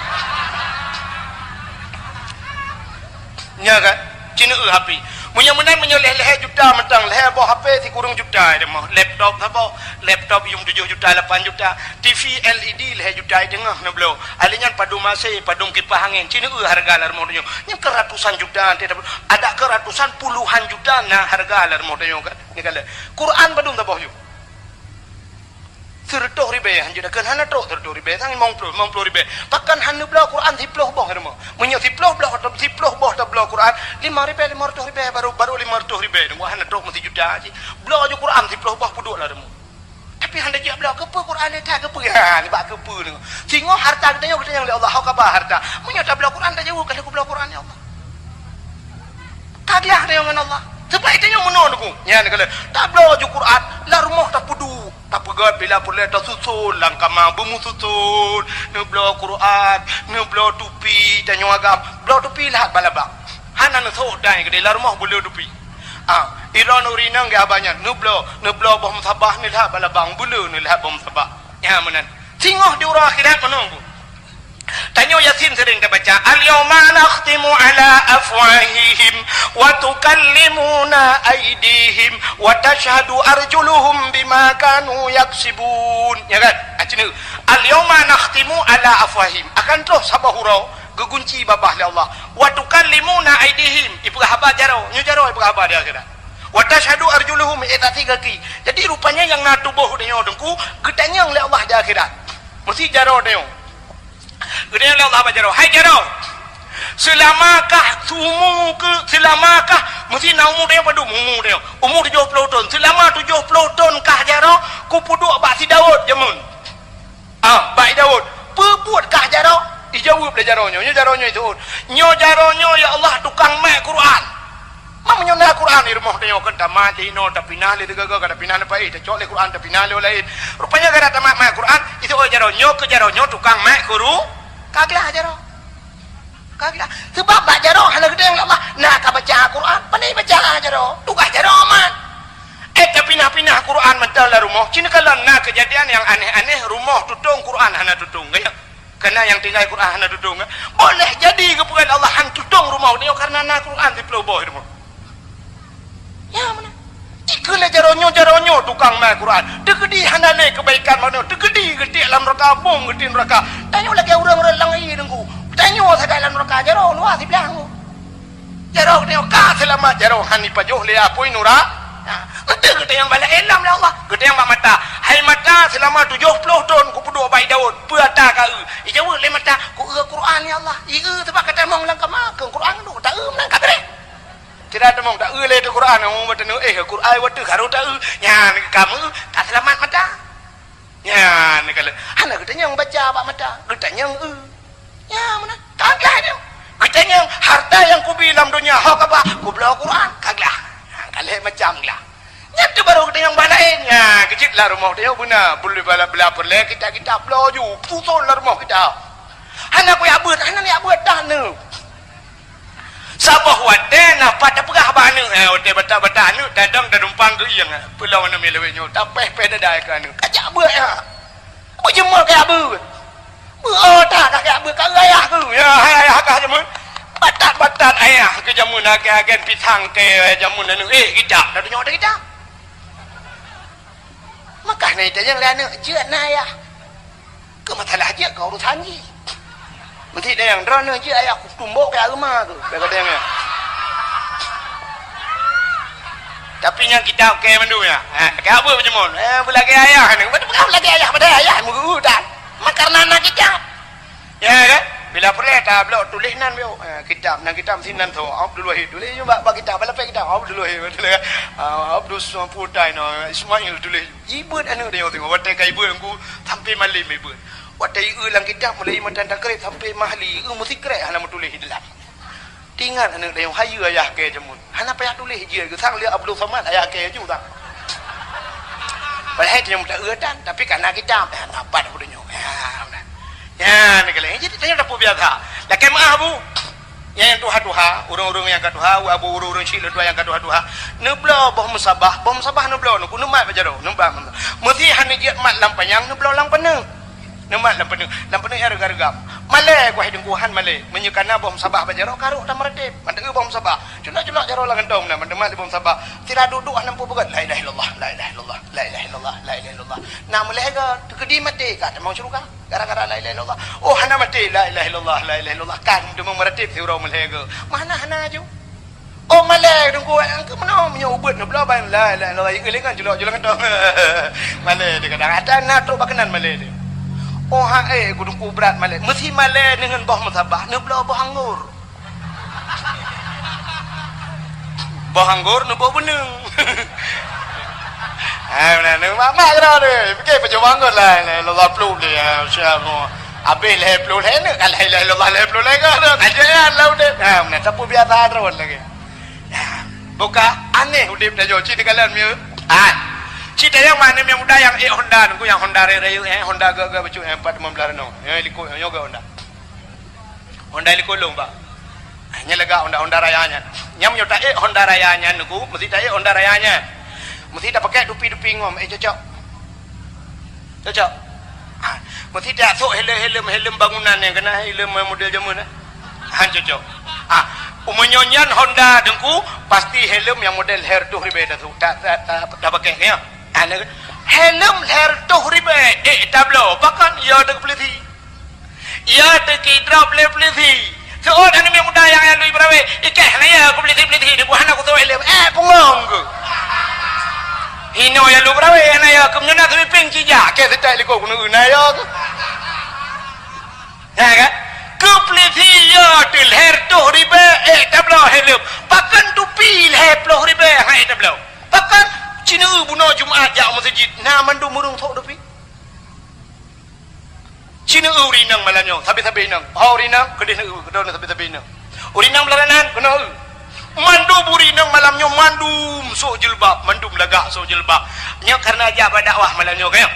nya kan cina HP munya-munya menyoleh-leh juta mentang leh bawa HP si kurang juta dia mah laptop apa laptop yung 7 juta 8 juta TV LED leh juta tengah na belo alinya padu masih padung kipas angin cina harga lar modnya nya ke ratusan juta ada ke ratusan puluhan juta nah harga lar modnya kan ni kala Quran padung ta boh yo sertoh ribe hanjur kan hana tok sertoh ribe sang mong ribe pakan hanu bela Quran diploh boh remo menyo diploh boh ta bela Quran 5 ribe baru 500 ribe ngwa hana tok mesti juta ji bela ju Quran diploh boh puduk lah remo tapi handa je bela ke pe Quran ni tak ke pe ha ni bak ke pe ni singo harta kita yang oleh Allah ka ba harta menyo ta bela Quran ta jauh kalau ku bela Quran ya Allah kagiah dengan Allah sebab itu yang menon aku nya ni kala tak bela ju Quran la rumah tak pudu tak pegat bila pula tak susul langkama bemu susul ne bela Quran ne bela tupi dan nyagam bela tupi lah balabak hana ne so dai ke dalam rumah bela tupi iran urinang ga banyak ne bela bom sabah ni lah balabang bela ni lah bom sabah ya menan singoh di urang akhirat menunggu Tanya Yasin sering kita baca. Al-yawma nakhtimu ala afwahihim wa tukallimuna aydihim wa tashhadu arjuluhum bima kanu yaksibun. Ya kan? Acina. Al-yawma nakhtimu ala afwahihim. Akan terus sabahurau gegunci babah li Allah. Wa tukallimuna aydihim. Ibu habar jaro. Nyu jaro ibu habar dia kira. Wa tashhadu arjuluhum eta tiga ki. Jadi rupanya yang na tubuh dia dengku gedanyang li Allah di akhirat. Mesti jaro dia. Gedanyang li Allah jaro. Hai jaro. Selamakah sumu ke selamakah mesti na umur dia padu umur dia. Umur 70 tahun. Selama 70 tahun kah jaro ku puduk bak si Daud jamun. Bak Daud. Pebuat kah jaro? Dijawab dah jaronyo. Nyo jaronyo itu. Nyo jaronyo ya Allah tukang mek Quran. Mamanya na Quran di rumah dia kan tamat ino tapi nali degaga kada pinah apa itu cok le Quran tapi nali lain. Rupanya kada tamat mek Quran itu jaronyo ke jaronyo tukang mek guru. Kaglah jaro. Kaglah. Sebab bak jaro hana gede yang Allah. Nah ka baca Quran, pandai baca jaro. Tugas jaro man. Pinah-pinah Quran mental la rumah. Cina kalau na kejadian yang aneh-aneh rumah tutung Quran hana tutung gaya. Karena yang tinggal Quran hana tutung. Boleh jadi kepukan Allah han tutung rumah dia karena na Quran di pulau bawah rumah. Ya mana? Ikalah jaronyo tukang main Quran. Tegedi handale kebaikan mana? Tegedi gede dalam neraka bom gede neraka. Tanya lagi orang-orang langai dengku. Tanya saya dalam neraka jaro luar di belakang. Jaro dia ka selamat jaro hani pajoh le apoi nura. Gede yang bala elam lah Allah. Gede yang mata. Hai mata selama 70 tahun ku puduk baik Daud. Puata ka Ijawa le mata ku Quran ya Allah. Sebab kata mong lang kama ke Quran tu tak menang kata. Tidak ada mong tak le tu Quran mong mata Quran watu karo tak nya kamu tak selamat mata. Ya ni kalau hana katanya yang baca pak mata. Katanya ya mana? Kaglah dia. Katanya harta yang ku bilam dunia hak apa? Ku bela Quran kaglah. Kalau macam lah. Nyata baru kita yang balain. Ya, kecil lah rumah dia guna. Boleh bala perle kita bela ju. Susah lah rumah kita. Hana ku abut, hana ni abut dah ni. Sabah wadena pada pegah banu. Ote bata anu dadang dadumpang ke yang pulau mana melewenyo. Tapeh pedadai ke anu. Kajak abut ya. Apa jemur ke abut? Tak ke abut ke ayah ke. Ya, ayah ke jemur. Batat ayah ke jamun agen pisang ke jamun anu kita dah tunjuk kita makah ni dia yang lain je na ayah ke masalah je kau urusan je mesti dia yang drone je ayah aku tumbuk ke rumah tu dia kata yang tapi yang kita okey mendu ya ke apa jamun pula ke ayah ni betul lagi ayah pada ayah mu dah makarna nak kita ya kan. Bila perih tak blok tulis nan bio kitab nang kitab sinan tu Abdul Wahid tulis juga bab kitab bala kitab Abdul Wahid betul Abdul Putai no Ismail tulis ibu anu dia tengok watai kai ibu aku sampai malam ibu watai ulang kitab mulai matan takret sampai mahli mesti krek hana tulis dalam tinggal anu dia hayu ayah ke jamun hana payah tulis je ke sang dia Abdul Samad ayah ke ju tak padahal dia mudah dan tapi karena kitab apa dah punya ya ni kalau jadi tanya dapat biasa lah kemah bu yang tuha urung-urung yang katuha abu urung-urung cilik dua yang katuha neblo boh musabah neblo nu mat bajaro nembang mesti hanijiat mat lampanyang neblo lampaneng nemat lampaneng harga-harga malai ku hidung kuhan malai menyukana boh musabah bajaro karuk dan meredip mandeng boh musabah celak-celak jaro lang entong na mendemat boh musabah tira duduk nampu begat la ilaha illallah la ilaha illallah la ilaha illallah la ilaha illallah na mulai ga tegedi mati kat mau suruka gara-gara la ilaha illallah oh hana mati la ilaha illallah la ilaha illallah kan demang meredip surau mulai ga mana hana ju oh malai dengku ke mana punya ubet na bela ban la ilaha illallah ingin kan celak-celak entong malai dia kadang-kadang na tu bakanan malai dia oh kudungku berat malai mesti malai dengan boh musabah ne bela boh anggur boh anggur ne boh beneng mana mak kena dia fikir macam anggur lah Allah peluk dia syabno habis leh peluk leh ne kalau Allah leh peluk leh kan ajaran lah udah mana sapu biasa terus lagi buka aneh udip dah jauh cerita kalian miu cerita yang mana yang muda yang Honda nunggu yang Honda rayu Honda ga baju 415 no liko yoga Honda liko lomba hanya lega Honda rayanya nyam nyota Honda rayanya nunggu mesti tak Honda rayanya mesti tak pakai dupi ngom cocok Mesti tak sok helm bangunan yang kena helm model zaman nah. Cocok. Umonyan Honda dengku pasti helm yang model hair 2000 dah tu. Tak pakai ya. Helm hair 2000 tablo pakan ya dek peliti. Ya dek drop peliti. So anu yang muda yang lui brawe ikeh na ya aku peliti dengku hana aku tu helm pungong ke. Hino ya lu brawe na ya kumnyana tu ping cija ke setai liko kunu na ya. Ya kan? Kepeliti ya til her 2000 tablo helm pakan tupi her 2000 tablo pakan cina buno Jumaat jak masjid na mandu murung thok tupi cina urinang malanyo sabi nang urinang kedih na kedon sabi nang urinang belaranan kena mandu burinang malamnyo mandum sok jilbab mandum lagak sok jilbab nya karena jak dakwah malanyo kayo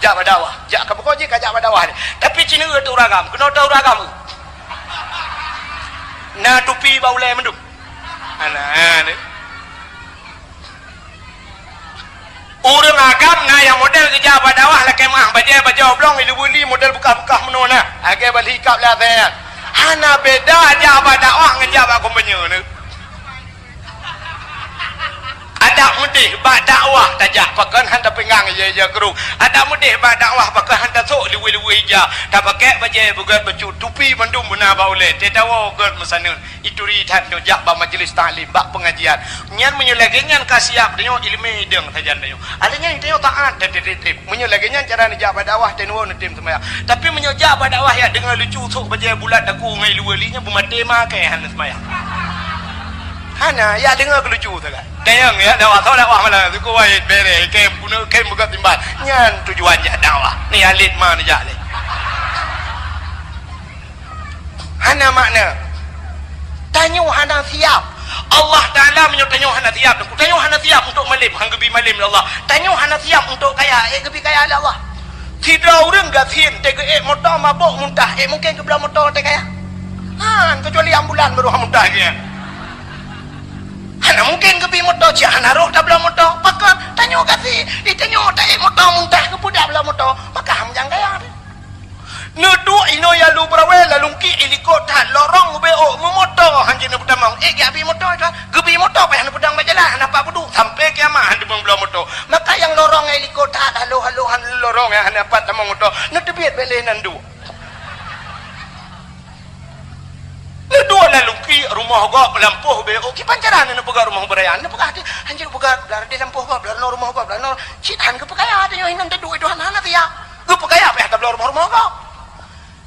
jak dakwah jak ka pokok je ka jak dakwah tapi cina tu ragam kena tahu ragam na tupi baulai mendum ana urang agam na yang model kerja badawah la kemah baja oblong ilu buli model buka-buka menona age bali kap la teh hana beda aja badawah ngejab aku menye ada mudih badakwah tajak pakan handa pengang ya gerung ada mudih badakwah pakan handa sok liwi-liwi hija tak pakai baju bukan baju tupi mendum bena baule tedawa god masanun itu rihat no jak ba majlis taklim ba pengajian nyan menyulagenyan kasiap denyo ilmu deng tajan denyo alanya denyo taat tetep menyulagenyan cara ni jak badakwah tenwo netim semaya tapi menyojak badakwah ya dengan lucu sok baju bulat aku ngai luwelinya bumate makai han semaya hana ya dengar kelucu tu kan kayang ya dakwah mana tu kau wajib bere kem buka timbal nyan tujuan jak dakwah ni alit mana jak ni hana makna tanyo hana siap Allah Ta'ala tanyo hana siap tanyo hana siap untuk malim hang gebi malim Allah tanyo hana siap untuk kaya gebi kaya Allah tidak orang gatin tege motor mabuk muntah mungkin ke belah motor tege kaya kecuali ambulan baru muntah dia hana mungkin kebi motor cik hana roh tak belah motor maka tanyo kasi ditanyo tak motor muntah ke budak belah motor maka ham jang kaya nudu ino ya lu brawe lalungki iliko tan lorong beo motor hanjina budamang gabi motor gebi motor pa hana budang majalah hana pa budu sampai kiamat hana belah motor maka yang lorong iliko tan halo han lorong ya hana pat tamang motor nudu biat bele nandu dua lalungki rumah gua lampuh beo ki pancaran na pegar rumah berayan na pegar anjir pegar belar di lampuh gua belar rumah gua belar cit han ke pekaya ada yo hinan dedu itu hana ya ge pekaya pa belar rumah gua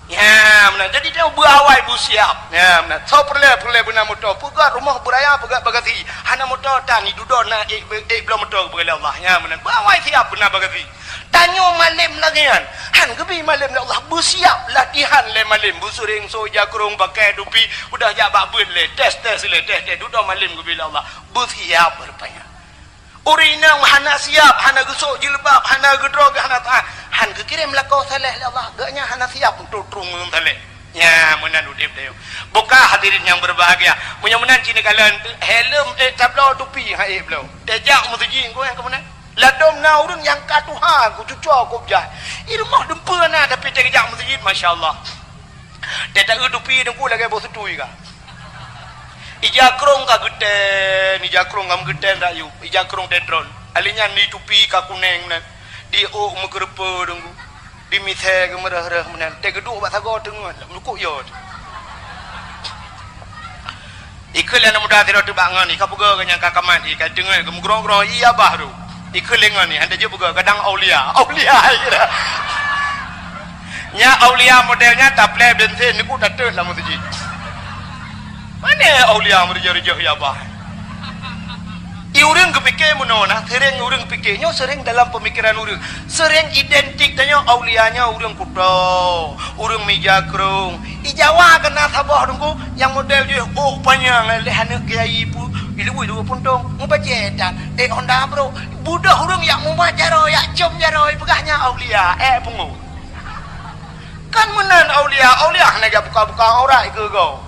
ya mana jadi dia berawai bu siap ya mana so perle bena motor pegar rumah beraya pegar bagasi hana motor tani dudona belah motor begal Allah ya mana berawai siap bena bagasi tanyo malim lagi han gebi malim Allah bersiap latihan le malim busuring soja kurung pakai dupi udah jabak bun le tes le tes duduk malim gebi Allah bersiap berpaya urinang hana siap hana gesok jilbab hana gedrog hana tahan han kekirim lakau saleh Allah gaknya hana siap untuk trung saleh ya menan udip dayo buka hadirin yang berbahagia mudah-mudahan cini kalian helm tablo tupi blo tejak musjid ko yang kemudian ladom na urang yang katuhan ku cucu aku jah irmah dempa na tapi tejak masjid masyaallah tetak tupi dengku lagi bos setui ka ijakrong ka geden ijakrong ngam geden rayu ijakrong tetron alinya ni tupi ka kuneng na di o mengrepe dengku di mithe gemerah-rah menan te geduk bak sago tengon lukuk yo ikul yang muda tidak tu bangan ni kapuga kenyang kakaman ni ka dengar gemgrong-grong iya bahru ikelengan ni anda je buka kadang aulia kira nya aulia modelnya taple bensin niku tatet lah masjid mana aulia merja-reja ya bah urang kepikir menona sering urang pikirnya sering dalam pemikiran urang sering identik tanya aulianya urang kudo urang meja kerung ijawa kena sabah dengku yang model dia panjang lehana kiai pu ilu pun dong mubajetan Honda bro budak urang yang mubajaro ya com jaro pegahnya aulia pungu kan menan aulia hanya buka-buka aurat ke kau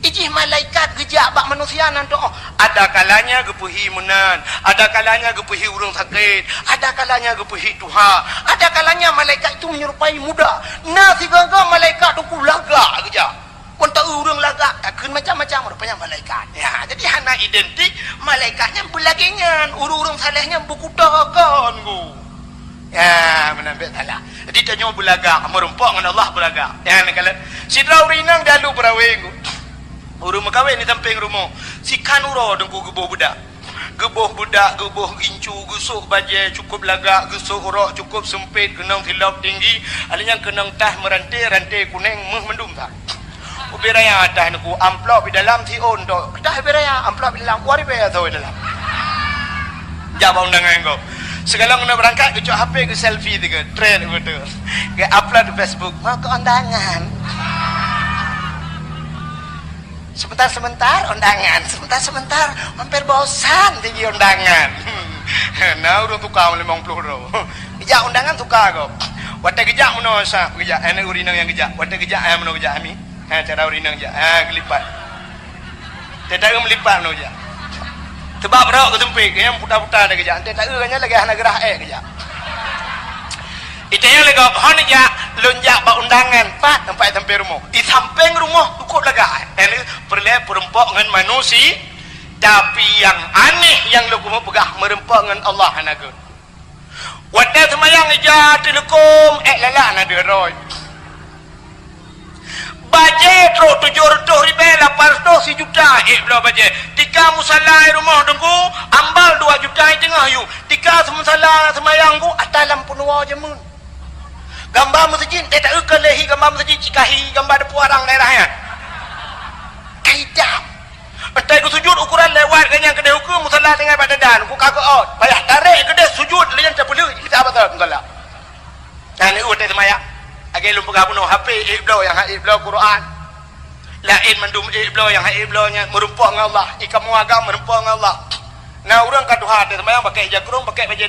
Ijih malaikat gejak bak manusia nan doa. Ada kalanya gepuhi menan, ada kalanya gepuhi urang sakit, ada kalanya gepuhi tuha, ada kalanya malaikat itu menyerupai muda. Nah tiga-tiga malaikat tu lagak gejak. Untuk urang lagak takkan macam-macam rupanya malaikat. Ya, jadi hana identik malaikatnya belagingan, urang salehnya berkutakan ku. Ya, menambil salah. Jadi tanya belagak, merempok dengan Allah belagak. Ya, kalau sidra urinang dalu berawing ku. Urung makawin ni samping rumah. Si kanuro dengku gebuh budak. Gebuh budak, gebuh gincu, gusuk bajai cukup lagak, gusuk urok cukup sempit, kenang tilap tinggi, alanya kenang tah merantai kuning mendum tak. Ubiraya tah nuku amplop di dalam ti on do. Tah ubiraya amplop di dalam wari be atau di dalam. Jawab undangan kau. Segala kena berangkat ke cok HP ke selfie tiga, trend betul. Ke upload di Facebook, mau ke undangan. Sebentar undangan, sebentar hampir bosan tinggi undangan. Nah udah tukar 50 euro. Gejak undangan tukar kau. Wata gejak mana sah gejak, ane urinang yang gejak. Wata gejak ayam mana gejak ami. Cara urinang gejak, gelipat. Tidak melipat mana gejak. Tebak berok ke tempik, yang putar-putar ada gejak. Tidak kanya lagi hana gerah gejak. Itu yang lagi hana gejak. Lonjak bak undangan pak tempat rumah di samping rumah cukup lega ini perleh perempok dengan manusia tapi yang aneh yang lu mau pegah merempok dengan Allah anaga wadah semayang ija telekom lala nada roy bajet ro 700 ribu 800 juta belah bajet tika musalla rumah dengku ambal 2 juta tengah yu tika musalla semayang ku atalam punua je mun gambar masjid tak ukan lehi gambar masjid cikahi gambar depu orang daerahnya kaidah entai ku sujud ukuran lewat kanya kedai hukum musalla dengan badadan ku kagak out payah tarik kedai sujud layan tak boleh kita apa tahu musalla dan ni utai semaya agak lupa kamu no HP iblo yang iblo Quran lain mendum iblo yang iblo nya merumpok dengan Allah ikam agama merumpok dengan Allah nah orang kadu hati semaya pakai jagrung pakai baju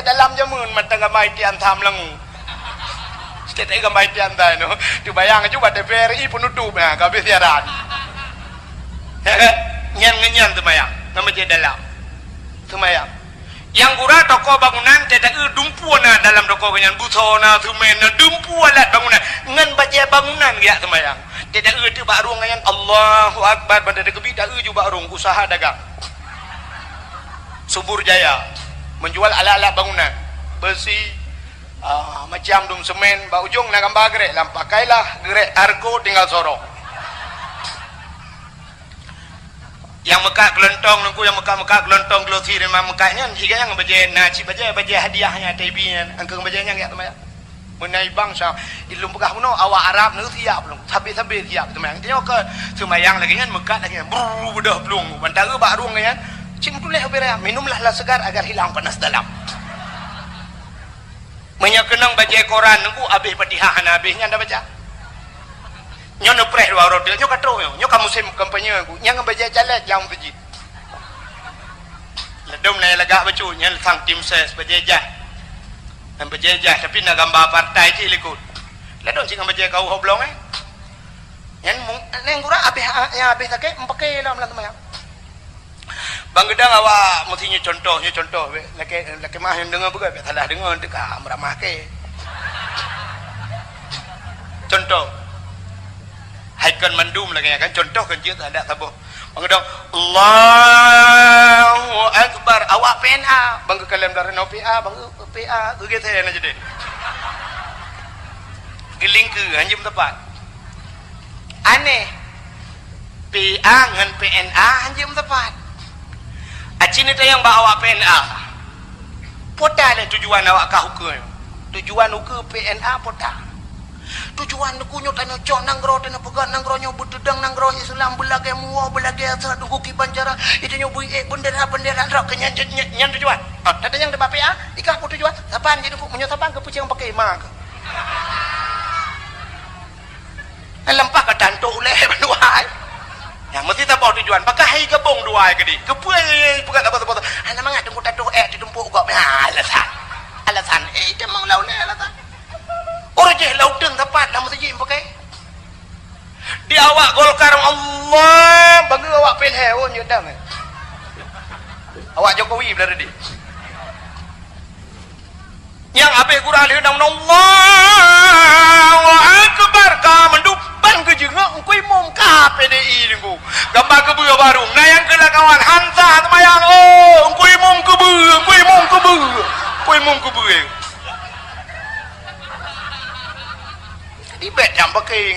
dalam jamun mata gamai ti antam lengu kita gambar tiantai no. Tu bayang juga TVRI penutup ya, habis siaran. Nyan tu bayang, nama je dalam. Tu bayang. Yang gura toko bangunan tidak dumpu na dalam toko kenyan busona semen dumpu alat bangunan. Ngan baca bangunan ya tu bayang. Tidak tu barung kenyan Allahu Akbar pada dekebi dak ju barung usaha dagang. Subur Jaya menjual alat-alat bangunan. Besi macam dum semen ba ujung nak gambar gerek lam pakailah gerek argo tinggal sorok yang Mekah gelontong nunggu yang Mekah gelontong glosi memang Mekahnya jika yang baje naci baje hadiahnya TB-nya angkang bajenya ya teman menai bangsa ilmu Mekah kuno awak Arab nu siap belum sabi siap teman dia ke semayang lagi kan Mekah lagi budah belum bantara baru kan cing tuleh bera minumlah la segar agar hilang panas dalam menyakenang baca Quran nunggu habis Fatihah habisnya anda baca nyo no preh dua orang nyo katro nyo kamu musim kampanye aku nyang baca caleg yang masjid ledom na lagak baca nyang sang tim ses bajajah dan bajajah tapi nak gambar partai je likut ledom sing baca kau hoblong yang neng kurang habis tak pakai dalam teman Bang Gedang awak mestinya contoh laki mah yang dengar bukan salah dengar dekat meramah ke contoh haikon mandum lagi kan contoh kan dia tak ada sabuh Bang Gedang Allahu Akbar awak PNA bang kalian dari no PA bang PA gitu saya aja deh giling ke anjum tepat aneh PA dengan PNA anjum tepat acini tayang bawa PNA pota le tujuan awak ka hukum tujuan hukum PNA pota tujuan kunyo tanya cok nanggro tanya pegang nanggro nyo betedang nanggro Islam belage muo belage asa duku ki banjara itu nyo bui bendera rok kenyan nyan tujuan tata yang de PA ikah ku tujuan sapan jadi ku menyo sapan ke pucing pakai mak lempah ka tantuk le banduai yang mesti tak bawa tujuan pakai hai gebong dua ke di kepuai pegat apa ana mangat tunggu tato ditumpuk kok alasan dia mau lawan alasan orang je lauteng tepat lah mesti pakai Di awak Golkar Allah bangga awak pen hewan nyedam. Awak Jokowi benar di. Yang apa kurang dia nama Allah Akbar ka mendupan ke jengak ngkui mum ka PDI ningku gambar ke beu baru nah yang kena kawan Hansa temayang oh ngkui mum ke beu ngkui mum ke beu ngkui mum ke beu di bet jam pakai